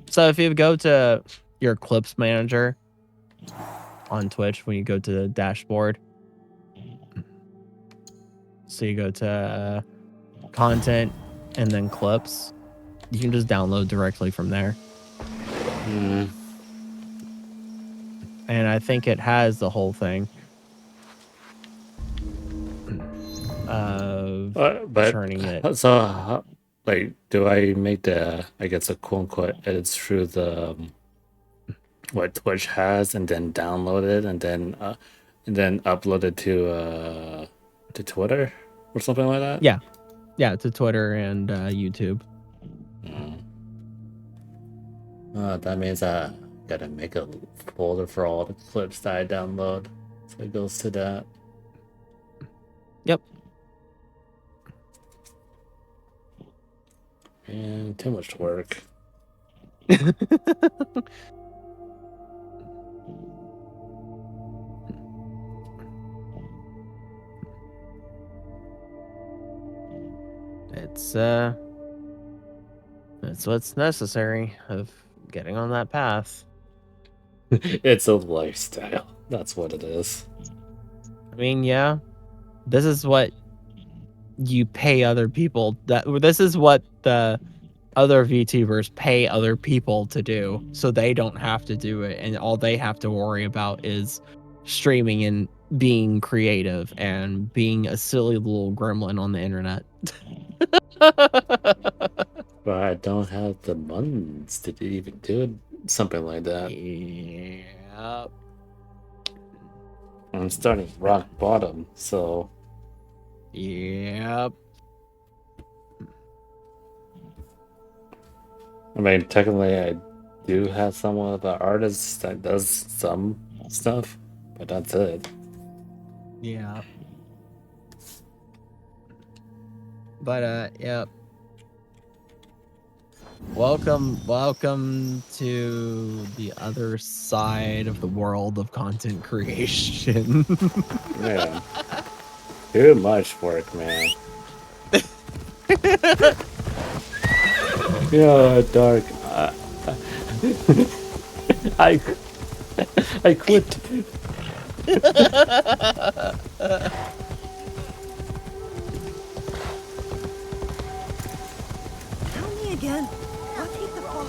So if you go to your clips manager on Twitch, when you go to the dashboard, so you go to content and then clips, you can just download directly from there. And I think it has the whole thing of turning it. So, like, do I make the, I guess, a quote unquote edits through the what Twitch has, and then download it, and then upload it to Twitter or something like that? Yeah, to Twitter and YouTube. That means I gotta make a folder for all the clips that I download, so it goes to that. Yep. And too much work. It's what's necessary of getting on that path. It's a lifestyle. That's what it is. I mean, yeah, this is what you pay other people. This is what the other VTubers pay other people to do, so they don't have to do it, and all they have to worry about is streaming and being creative and being a silly little gremlin on the internet. But I don't have the funds to even do something like that. Yep. I'm starting rock bottom, so. Yep. I mean, technically, I do have someone of the artist that does some stuff, but that's it. Yeah. But yep. Welcome to the other side of the world of content creation. Man, too much work, man. Yeah, dark. I quit. Tell me again. What did the fox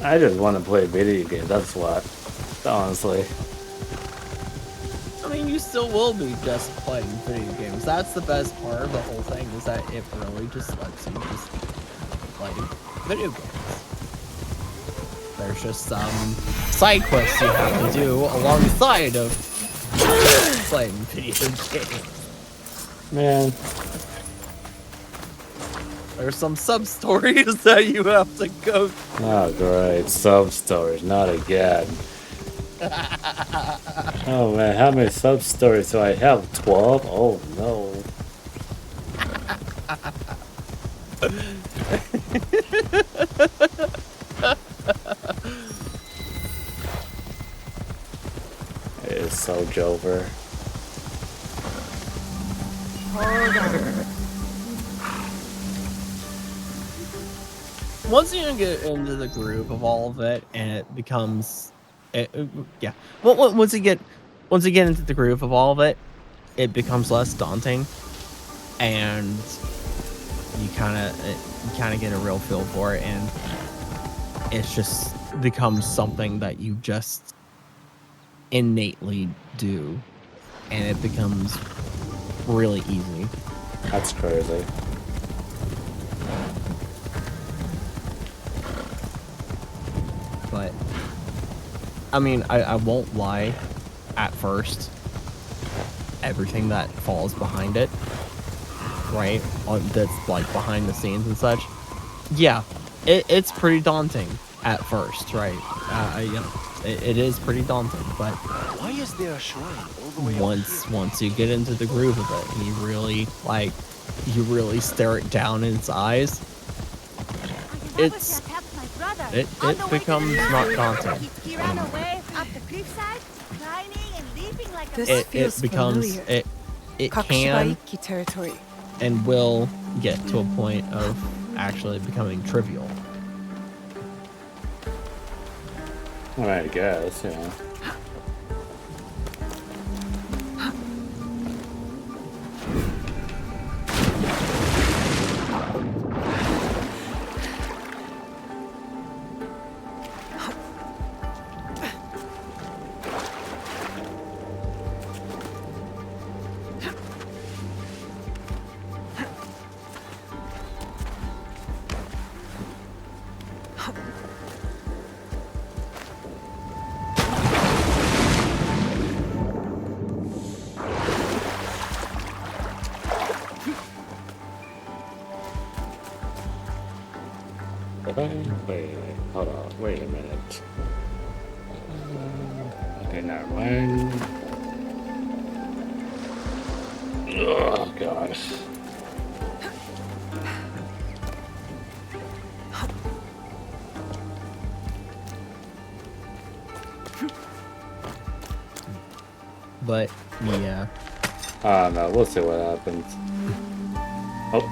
I just want to play video games. That's what. Honestly. I mean, you still will be just playing video games. That's the best part of the whole thing, is that it really just lets you just play video games. There's just some side quests you have to do alongside of playing video games. Man. There's some sub-stories that you have to go through. Oh, great. Sub-stories. Not again. Oh, man. How many sub-stories do I have? 12? Oh, no. It is so Jover. Once you get into the groove of all of it, and it becomes, yeah. Well, once you get into the groove of all of it, it becomes less daunting, and you kind of get a real feel for it, and it's just becomes something that you just innately do, and it becomes really easy. That's crazy. But I mean, I won't lie, at first everything that falls behind it, right, that's like behind the scenes and such, yeah, it's pretty daunting at first, right? You know, it is pretty daunting, but Why is there a shrine all the way up once you get into the groove of it, and you really stare it down in its eyes, it becomes not daunting. He ran away up the cliffside, climbing and leaping like a This It feels becomes familiar. it can Kakushibaiki territory. and will get to a point of actually becoming trivial. I guess, yeah. Wait, hold on, wait a minute. Okay, never mind. Oh, gosh. But yeah, No, we'll see what happens. Oh.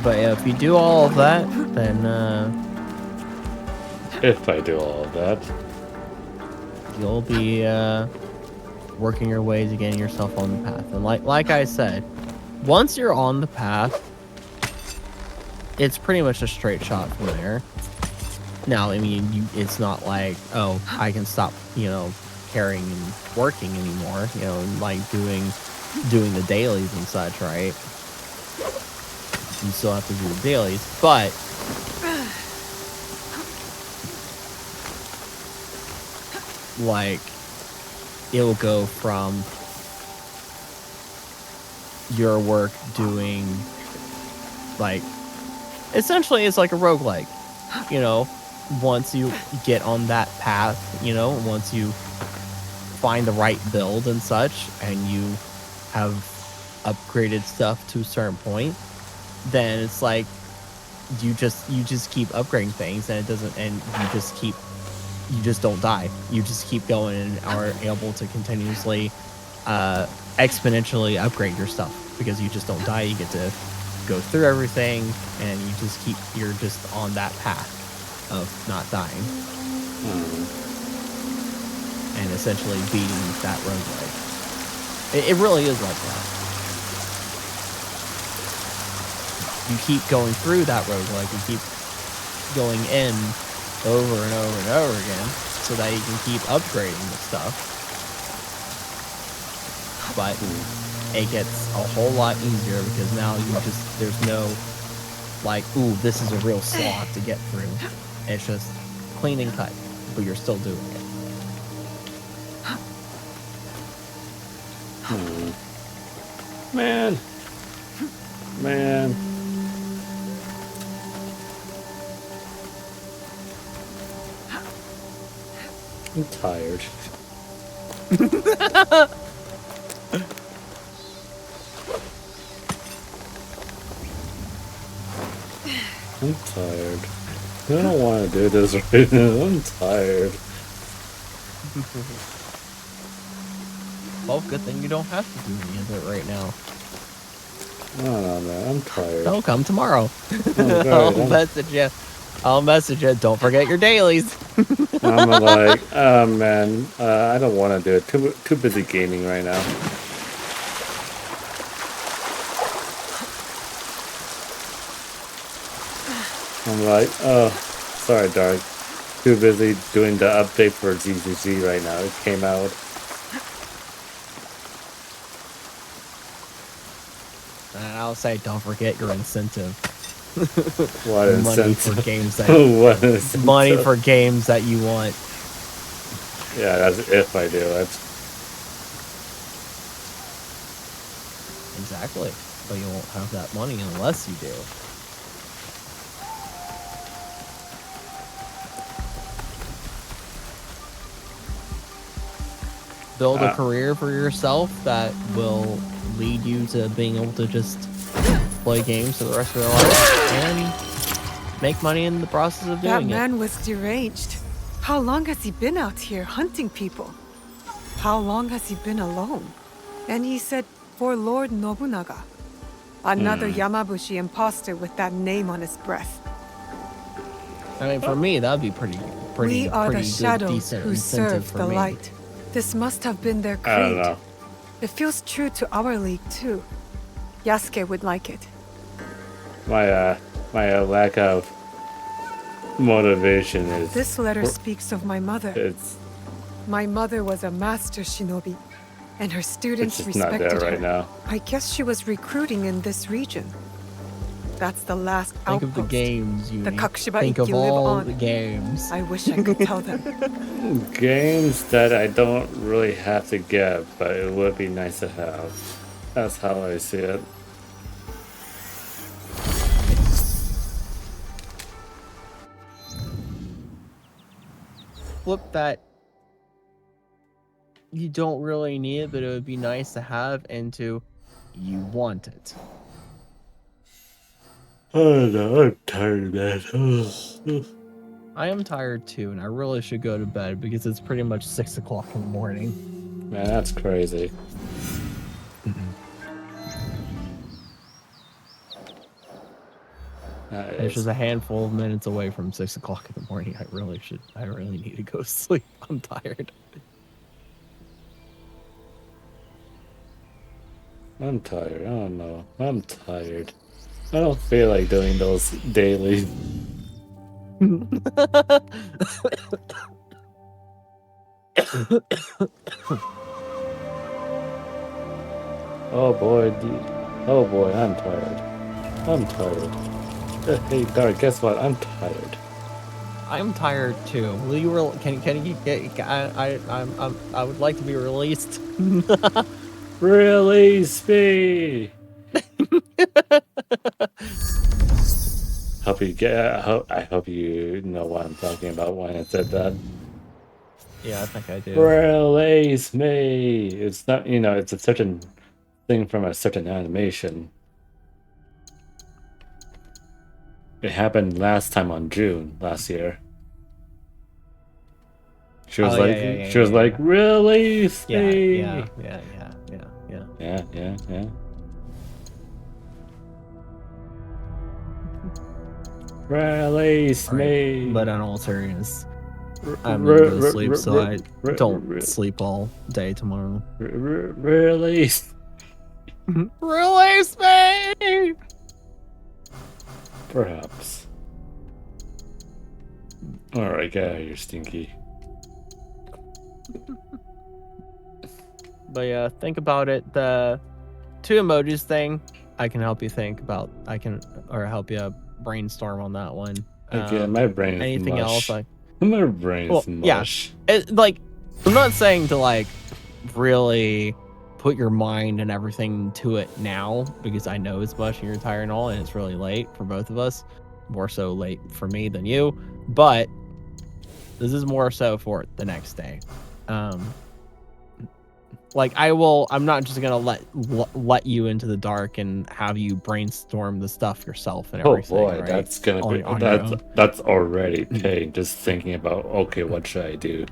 but yeah, if you do all of that, then If I do all of that. you'll be working your way to getting yourself on the path. And like I said, once you're on the path, it's pretty much a straight shot from there. Now, I mean, it's not like, oh, I can stop, caring and working anymore, like doing the dailies and such, right? You still have to do the dailies, but like it'll go from your work doing, like, essentially it's like a roguelike, once you get on that path, once you find the right build and such, and you have upgraded stuff to a certain point, then it's like you just keep upgrading things, and it doesn't, and you just don't die. You just keep going and are able to continuously exponentially upgrade your stuff because you just don't die. You get to go through everything, and you're just on that path of not dying. And essentially beating that roguelike. It really is like that. You keep going through that roguelike, you keep going in over and over and over again so that you can keep upgrading the stuff. But it gets a whole lot easier because now there's no like, ooh, this is a real slog to get through. It's just clean and cut, but you're still doing it. Man. I'm tired. I'm tired. I don't want to do this right now. I'm tired. Well, good thing you don't have to do any of it right now. No, man. I'm tired. Don't come tomorrow. I'll message you. Don't forget your dailies. I'm like, oh man, I don't want to do it. Too busy gaming right now. I'm like, oh, sorry, Dark. Too busy doing the update for ZZZ right now. It came out. And I'll say, don't forget your incentive. What money incentive? for games that What incentive? money for games that you want. Yeah, that's if I do it. Exactly. But you won't have that money unless you do. Build a career for yourself that will lead you to being able to just play games for the rest of your life and make money in the process of That doing it. man was deranged. How long has he been out here hunting people? How long has he been alone? And he said, for Lord Nobunaga. Another Yamabushi imposter with that name on his breath. I mean, for me, that'd be pretty We are the good, shadows decent who incentive serve for the me. light. This must have been their I don't creed. know. It feels true to our league, too. Yasuke would like it. My lack of motivation is. This letter speaks of my mother. It's My mother was a master shinobi, and her students just not respected there right her. now. I guess she was recruiting in this region. That's the last Think of outpost. the games you The Kakushiba think of Ikki live all on. the games. I wish I could tell them. Games that I don't really have to get, but it would be nice to have. That's how I see it. Flip that. You don't really need it, but it would be nice to have, into you want it. Oh no, I'm tired, man. I am tired too, and I really should go to bed because it's pretty much 6 o'clock in the morning. Man, that's crazy. It's just a handful of minutes away from 6 o'clock in the morning. I really need to go to sleep. I'm tired. I'm tired. I don't know. I'm tired. I don't feel like doing those daily. Oh boy, oh boy, I'm tired. I'm tired. Hey, Dark, guess what? I'm tired. I'm tired too. Will you can you get? I would like to be released. Release me! Hope you get. I hope you know what I'm talking about when I said that. Yeah, I think I do. Release me. It's not, it's a certain thing from a certain animation. It happened last time on June last year. She was like, release me. Yeah. Yeah. Release me. But in all seriousness, I'm gonna go to sleep, so I don't sleep all day tomorrow. Release. Release me! Perhaps. Alright, get out of here, Stinky. But yeah, think about it. The 2 emojis thing, I can help you think about. Or help you brainstorm on that one. Again, my brain is anything mush. else? My brain's mush. Yeah, I'm not saying to really put your mind and everything to it now, because I know it's much and you're tired and all, and it's really late for both of us. More so late for me than you, but this is more so for the next day. I'm not just gonna let you into the dark and have you brainstorm the stuff yourself and everything. Oh boy, right? that's gonna be that's already pain just thinking about, okay, what should I do?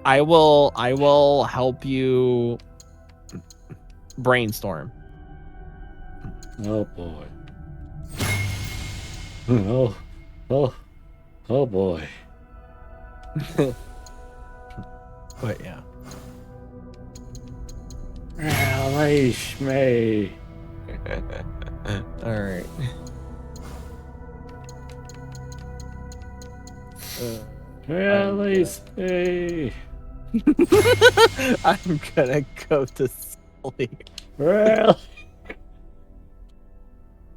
I will help you brainstorm. Oh boy. Oh boy. But yeah. Release me. All right. Release me. I'm gonna go to sleep.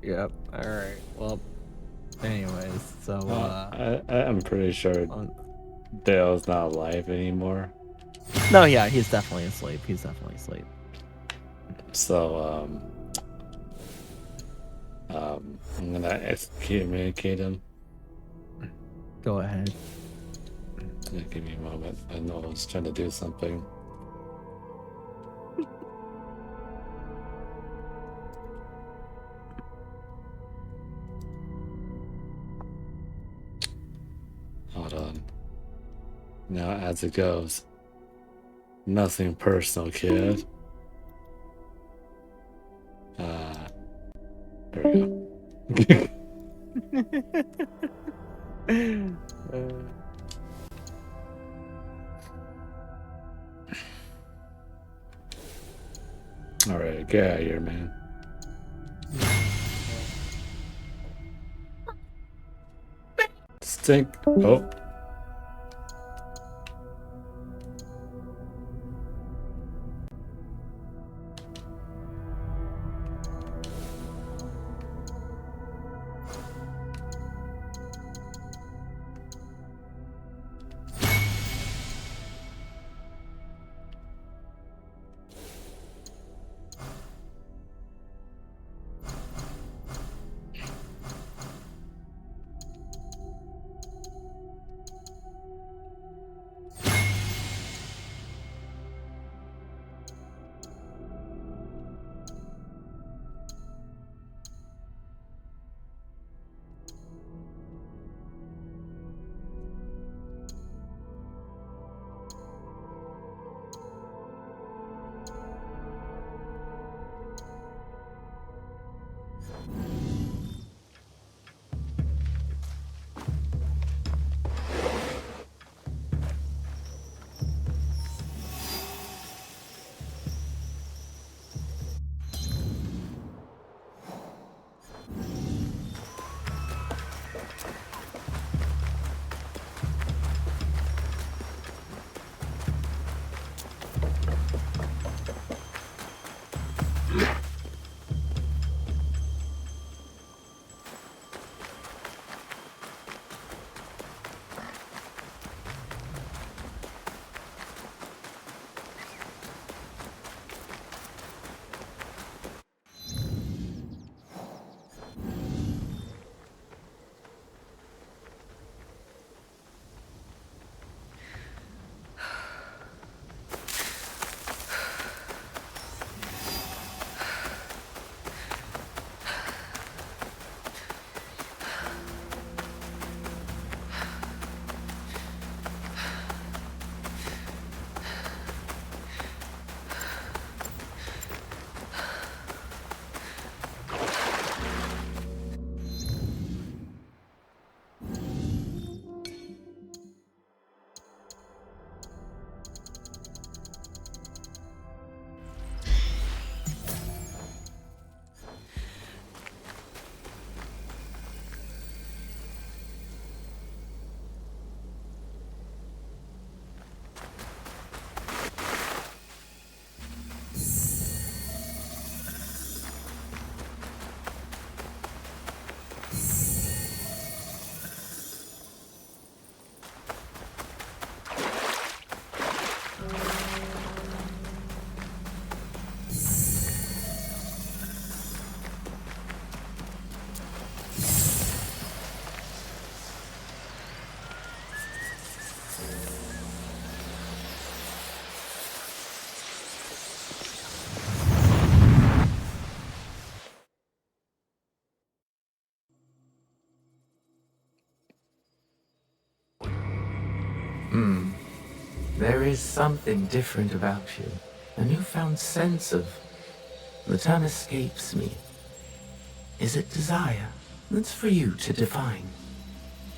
Yep. All right. Well. Anyways, so I'm pretty sure Dale's not alive anymore. No, yeah, he's definitely asleep. So I'm gonna excommunicate him. Go ahead. Yeah, give me a moment. I know I was trying to do something. Hold on. Now, as it goes, nothing personal, kid. There we go. All right, get out of here, man. Stink. Oh. is something different about you. A newfound sense of... The term escapes me. Is it desire? That's for you to define.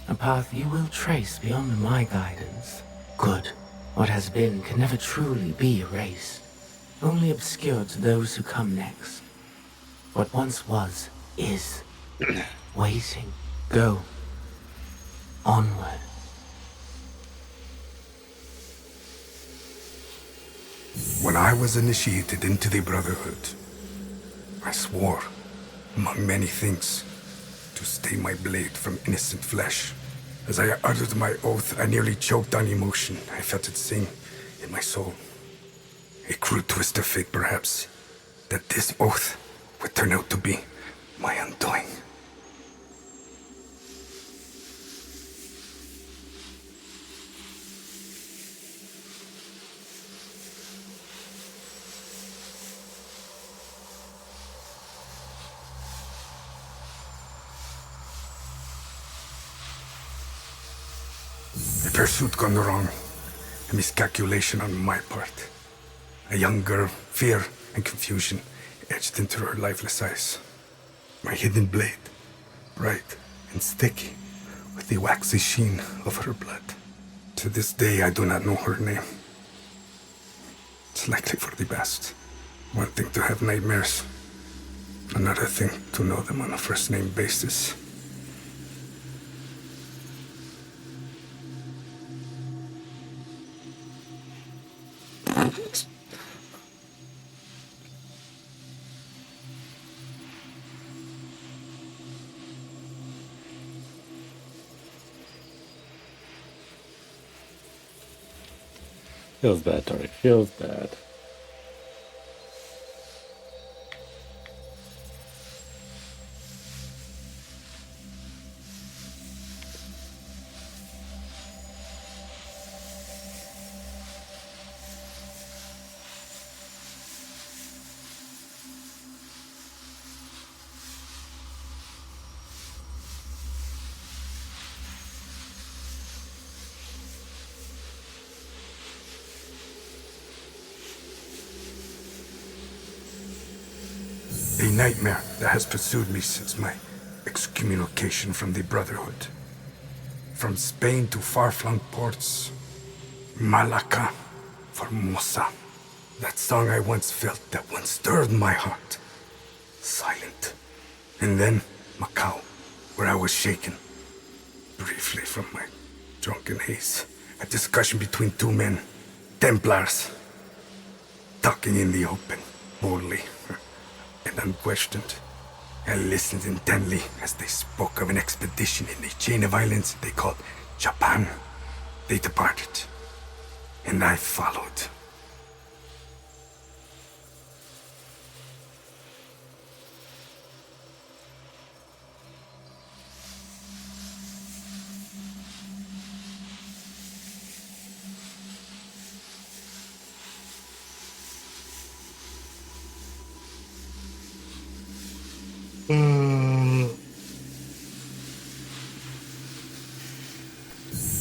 A path you will trace beyond my guidance. Good. What has been can never truly be erased. Only obscured to those who come next. What once was, is. Waiting. Go. Onward. When I was initiated into the Brotherhood, I swore, among many things, to stay my blade from innocent flesh. As I uttered my oath, I nearly choked on emotion. I felt it sing in my soul. A crude twist of fate, perhaps, that this oath would turn out to be my undoing. A pursuit gone wrong. A miscalculation on my part. A young girl, fear and confusion etched into her lifeless eyes. My hidden blade, bright and sticky, with the waxy sheen of her blood. To this day, I do not know her name. It's likely for the best. One thing to have nightmares, another thing to know them on a first-name basis. Feels bad, Tori. Feels bad. A nightmare that has pursued me since my excommunication from the Brotherhood. From Spain to far-flung ports, Malacca, Formosa. That song I once felt, that once stirred my heart. Silent. And then Macau, where I was shaken. Briefly from my drunken haze. A discussion between two men, Templars. Talking in the open, boldly and unquestioned. I listened intently as they spoke of an expedition in a chain of islands they called Japan. They departed, and I followed.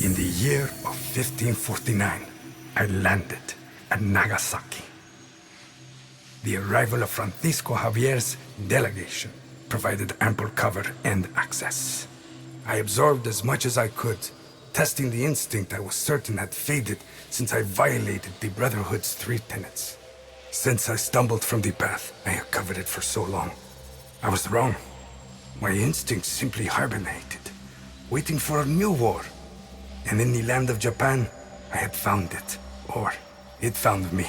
In the year of 1549, I landed at Nagasaki. The arrival of Francisco Javier's delegation provided ample cover and access. I absorbed as much as I could, testing the instinct I was certain had faded since I violated the Brotherhood's 3 tenets. Since I stumbled from the path I had coveted for so long, I was wrong. My instincts simply hibernated, waiting for a new war. And in the land of Japan, I had found it. Or, it found me.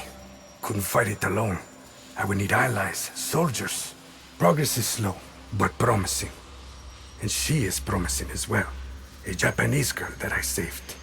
Couldn't fight it alone. I would need allies, soldiers. Progress is slow, but promising. And she is promising as well. A Japanese girl that I saved.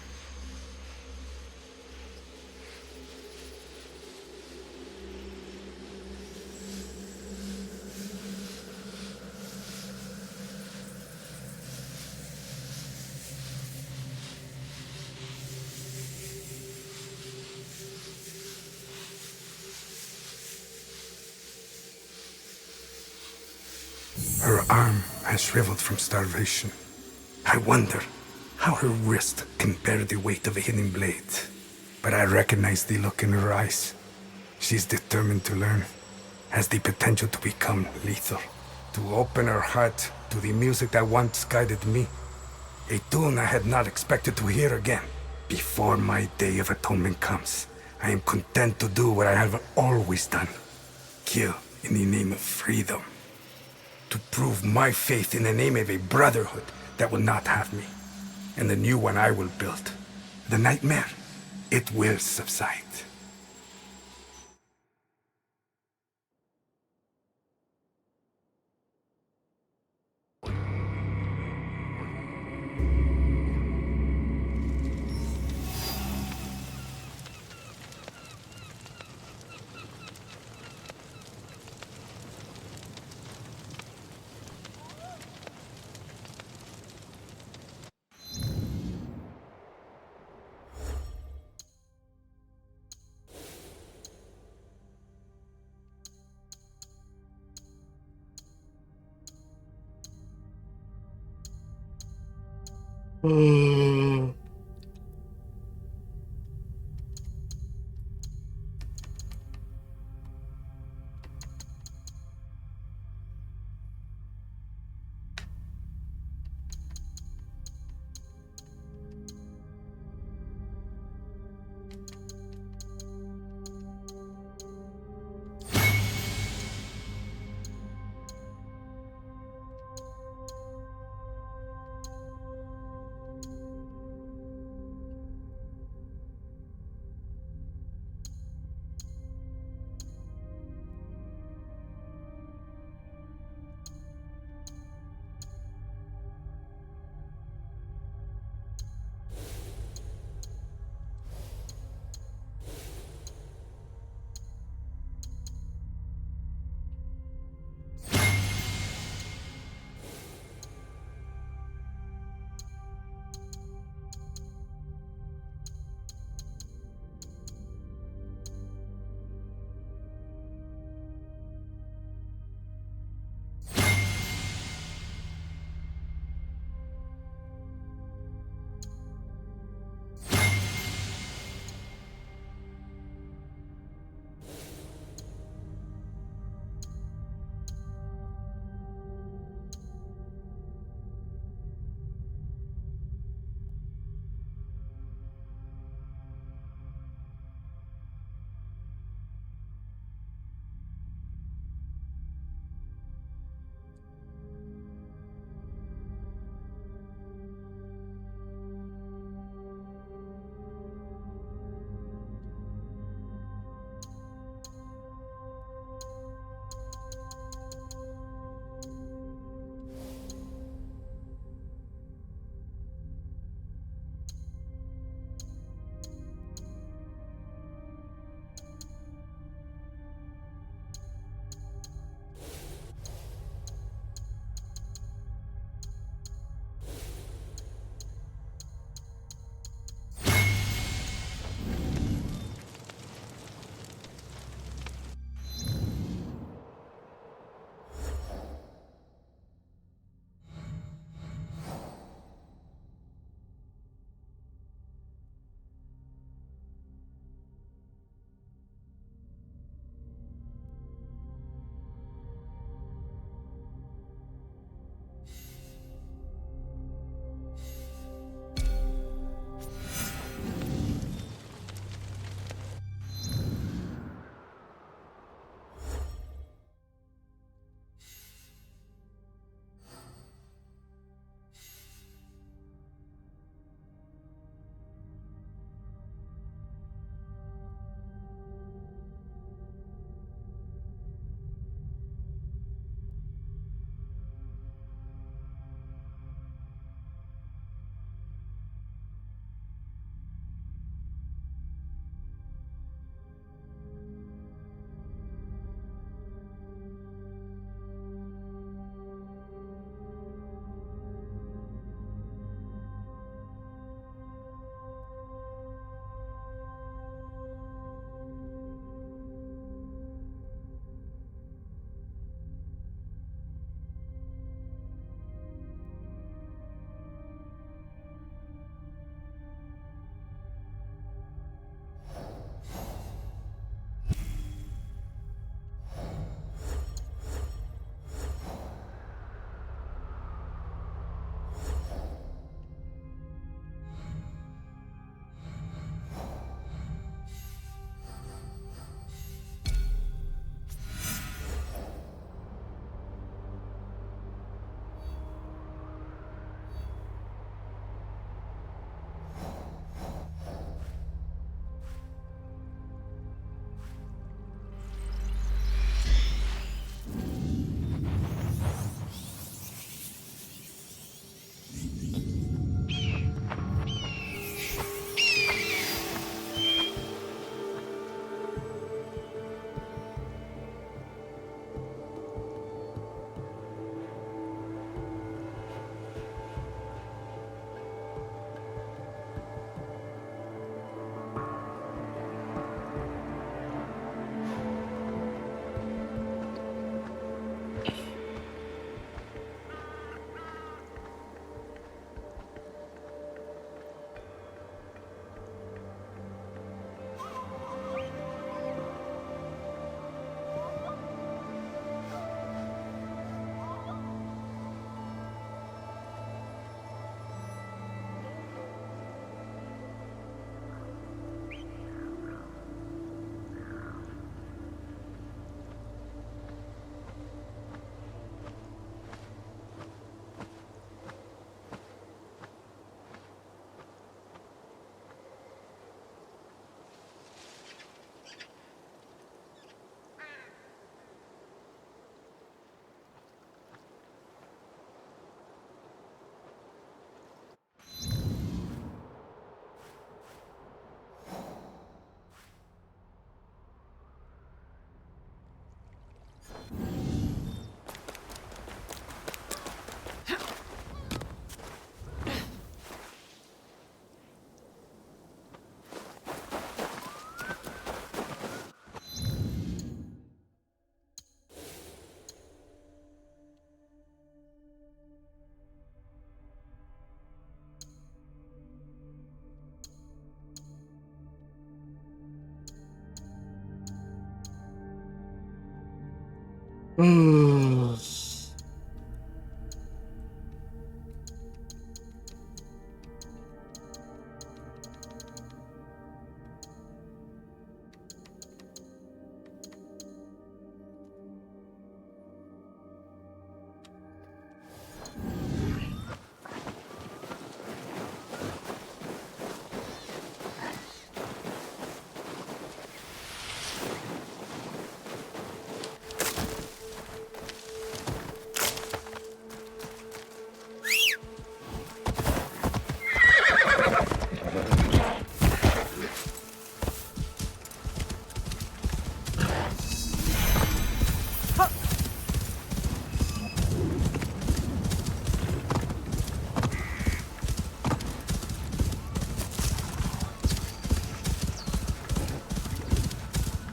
Her arm has shriveled from starvation. I wonder how her wrist can bear the weight of a hidden blade. but I recognize the look in her eyes. She's determined to learn, has the potential to become lethal, to open her heart to the music that once guided me. A tune I had not expected to hear again. Before my day of atonement comes, I am content to do what I have always done. Kill in the name of freedom. To prove my faith in the name of a brotherhood that will not have me. And the new one I will build. The nightmare, it will subside.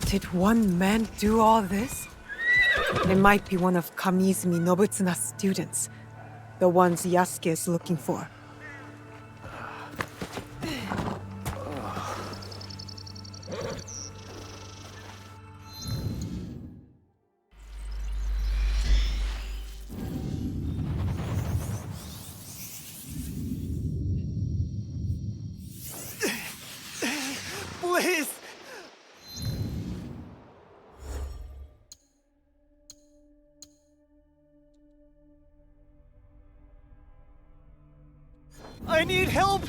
Did one man do all this? It might be one of Kamiizumi Nobutsuna's students. The ones Yasuke is looking for. Please! I need help!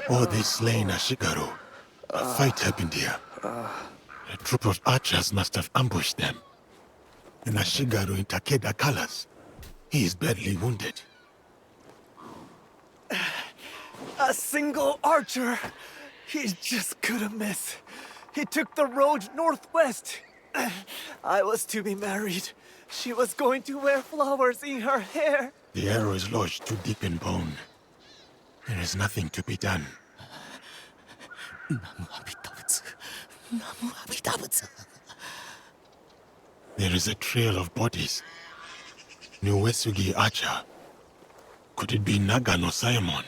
Oh, they slain Ashigaru. A fight happened here. A troop of archers must have ambushed them. And Ashigaru in Takeda colors. He is badly wounded. A single archer! He just couldn't miss. He took the road northwest. I was to be married. She was going to wear flowers in her hair. The arrow is lodged too deep in bone. There is nothing to be done. There is a trail of bodies. New Uesugi Archer. Could it be Nagano Saemon?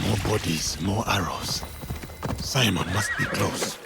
More bodies, more arrows. Simon must be close.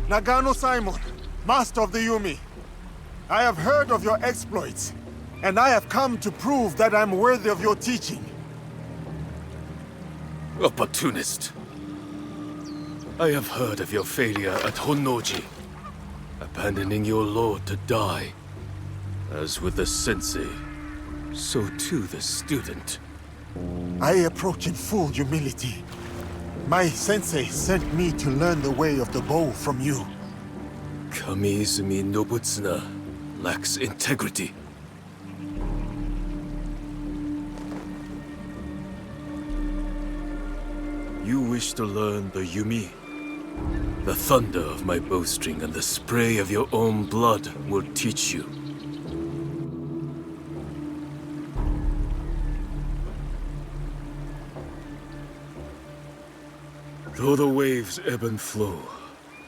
Nagano Simon, master of the Yumi. I have heard of your exploits, and I have come to prove that I'm worthy of your teaching. Opportunist. I have heard of your failure at Honnoji, abandoning your lord to die. As with the sensei, so too the student. I approach in full humility. My sensei sent me to learn the way of the bow from you. Kamiizumi Nobutsuna lacks integrity. You wish to learn the Yumi? The thunder of my bowstring and the spray of your own blood will teach you. Though the waves ebb and flow,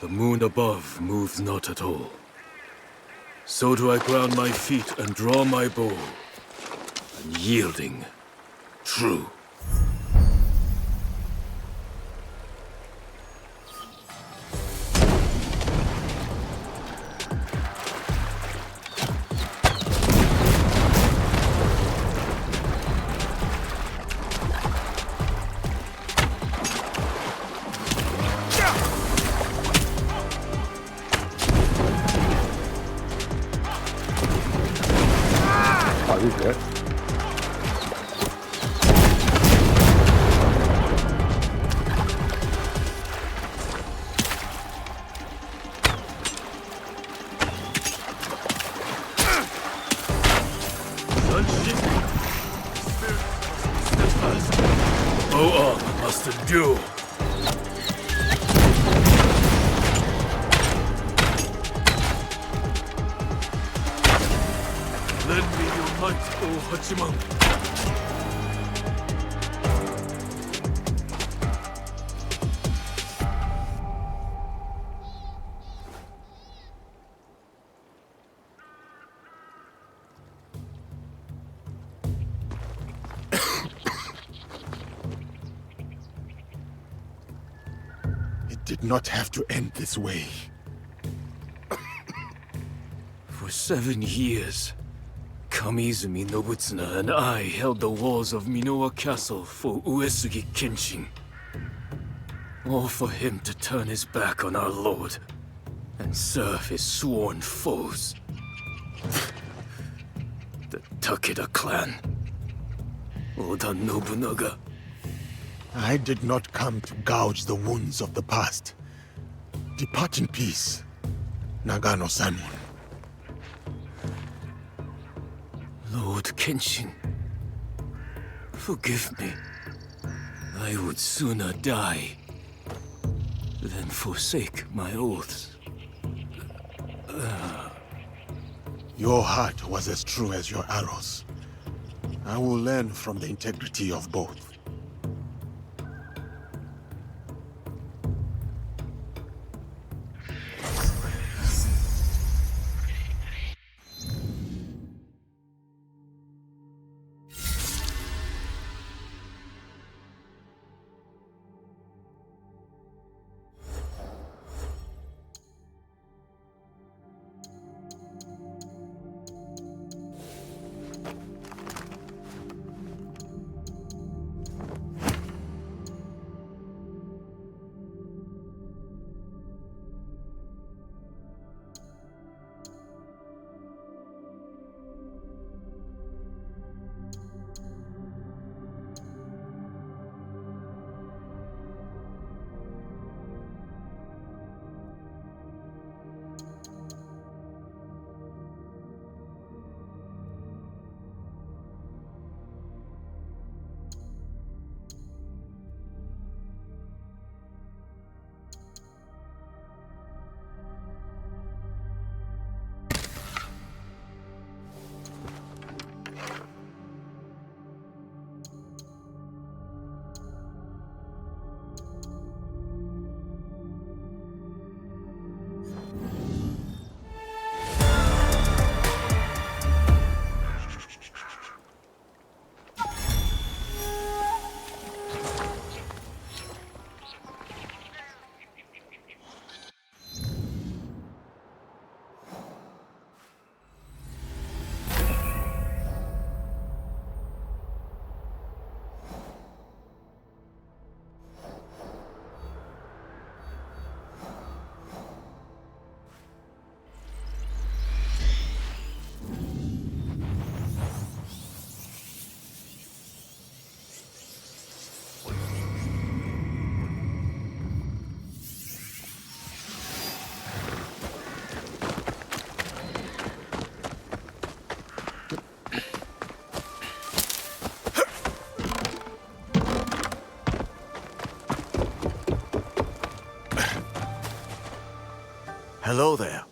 the moon above moves not at all. So do I ground my feet and draw my bow, unyielding, true. Oh, you good? Bow arm must endure. Lend me your might, O Hachiman. It did not have to end this way. For 7 years, Kamiizumi Nobutsuna and I held the walls of Minowa Castle for Uesugi Kenshin. All for him to turn his back on our lord and serve his sworn foes. The Takeda clan. Oda Nobunaga. I did not come to gouge the wounds of the past. Depart in peace, Nagano Simon. Lord Kenshin, forgive me. I would sooner die than forsake my oaths. Your heart was as true as your arrows. I will learn from the integrity of both. Hello there.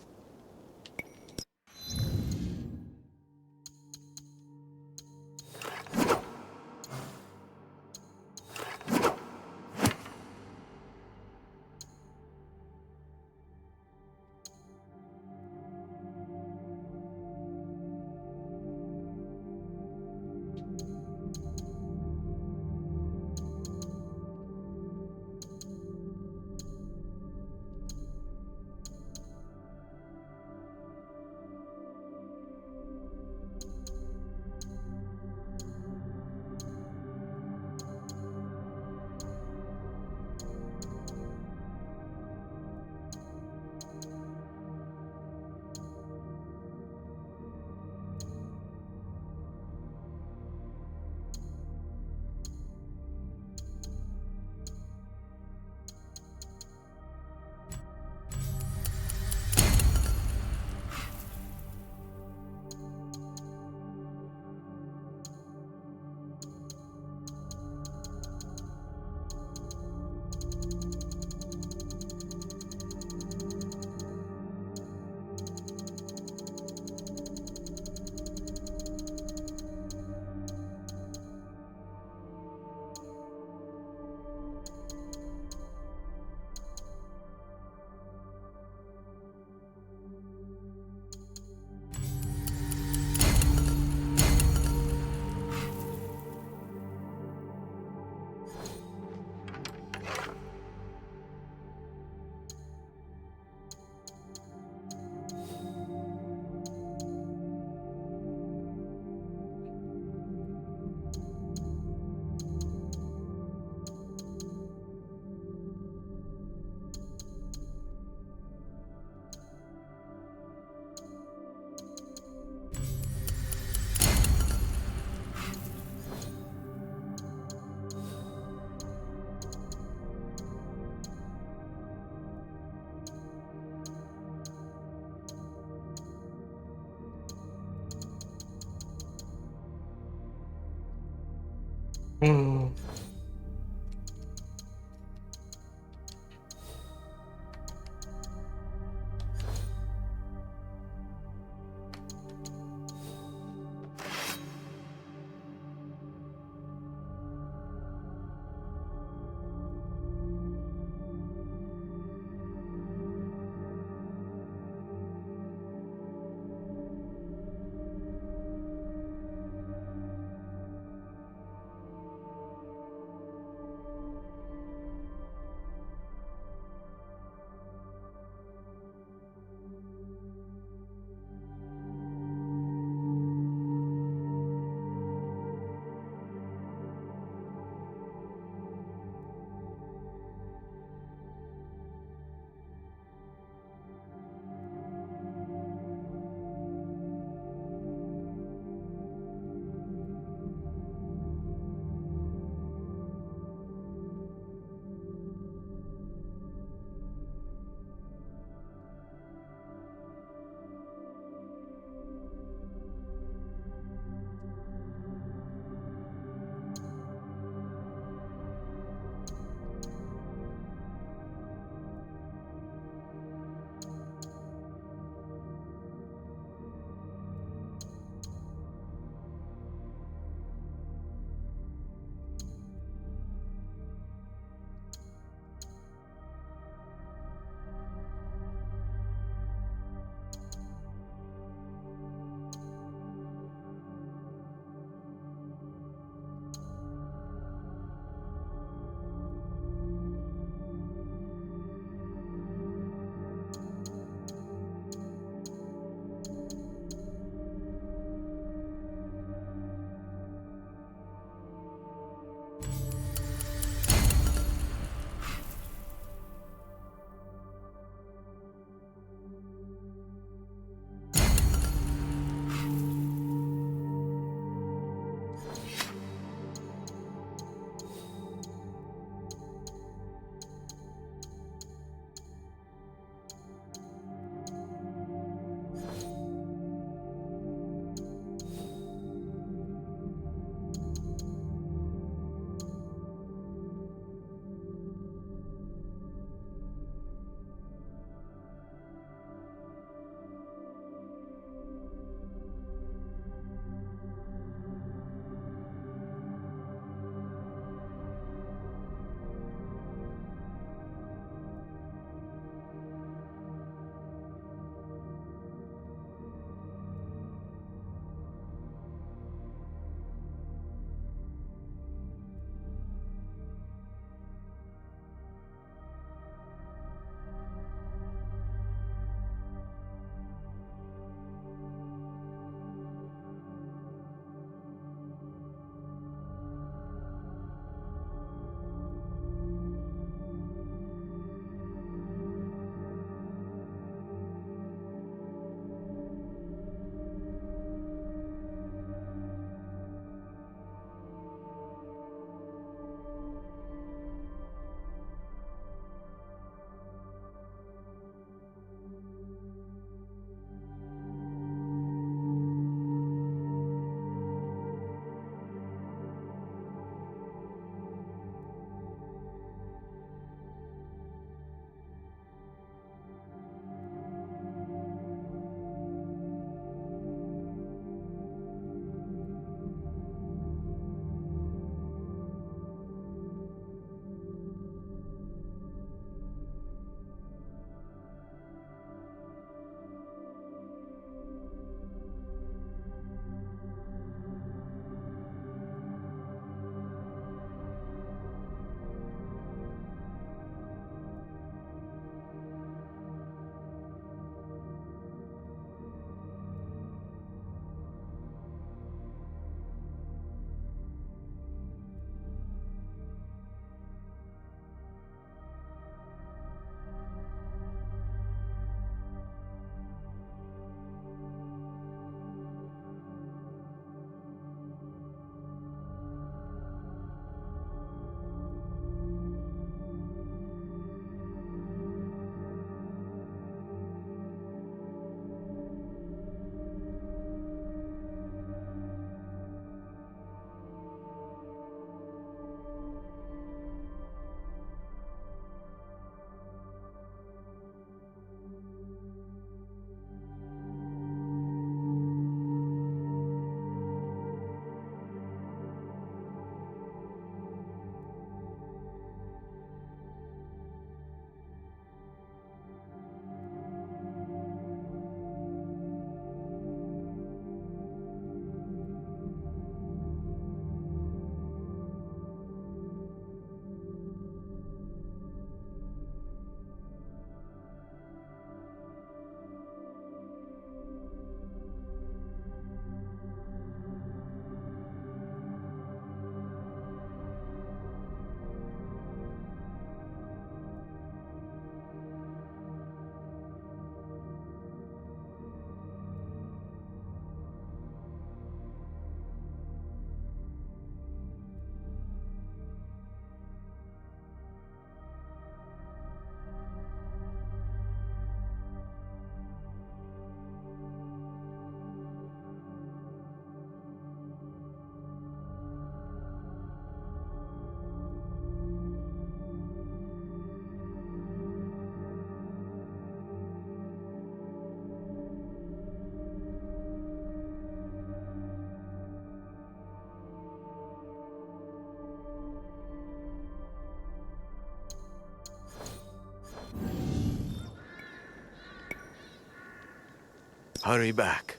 Hurry back.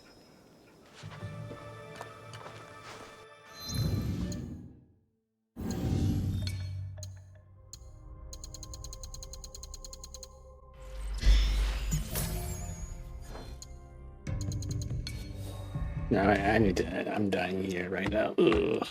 No, I need to. I'm dying here right now. Ugh.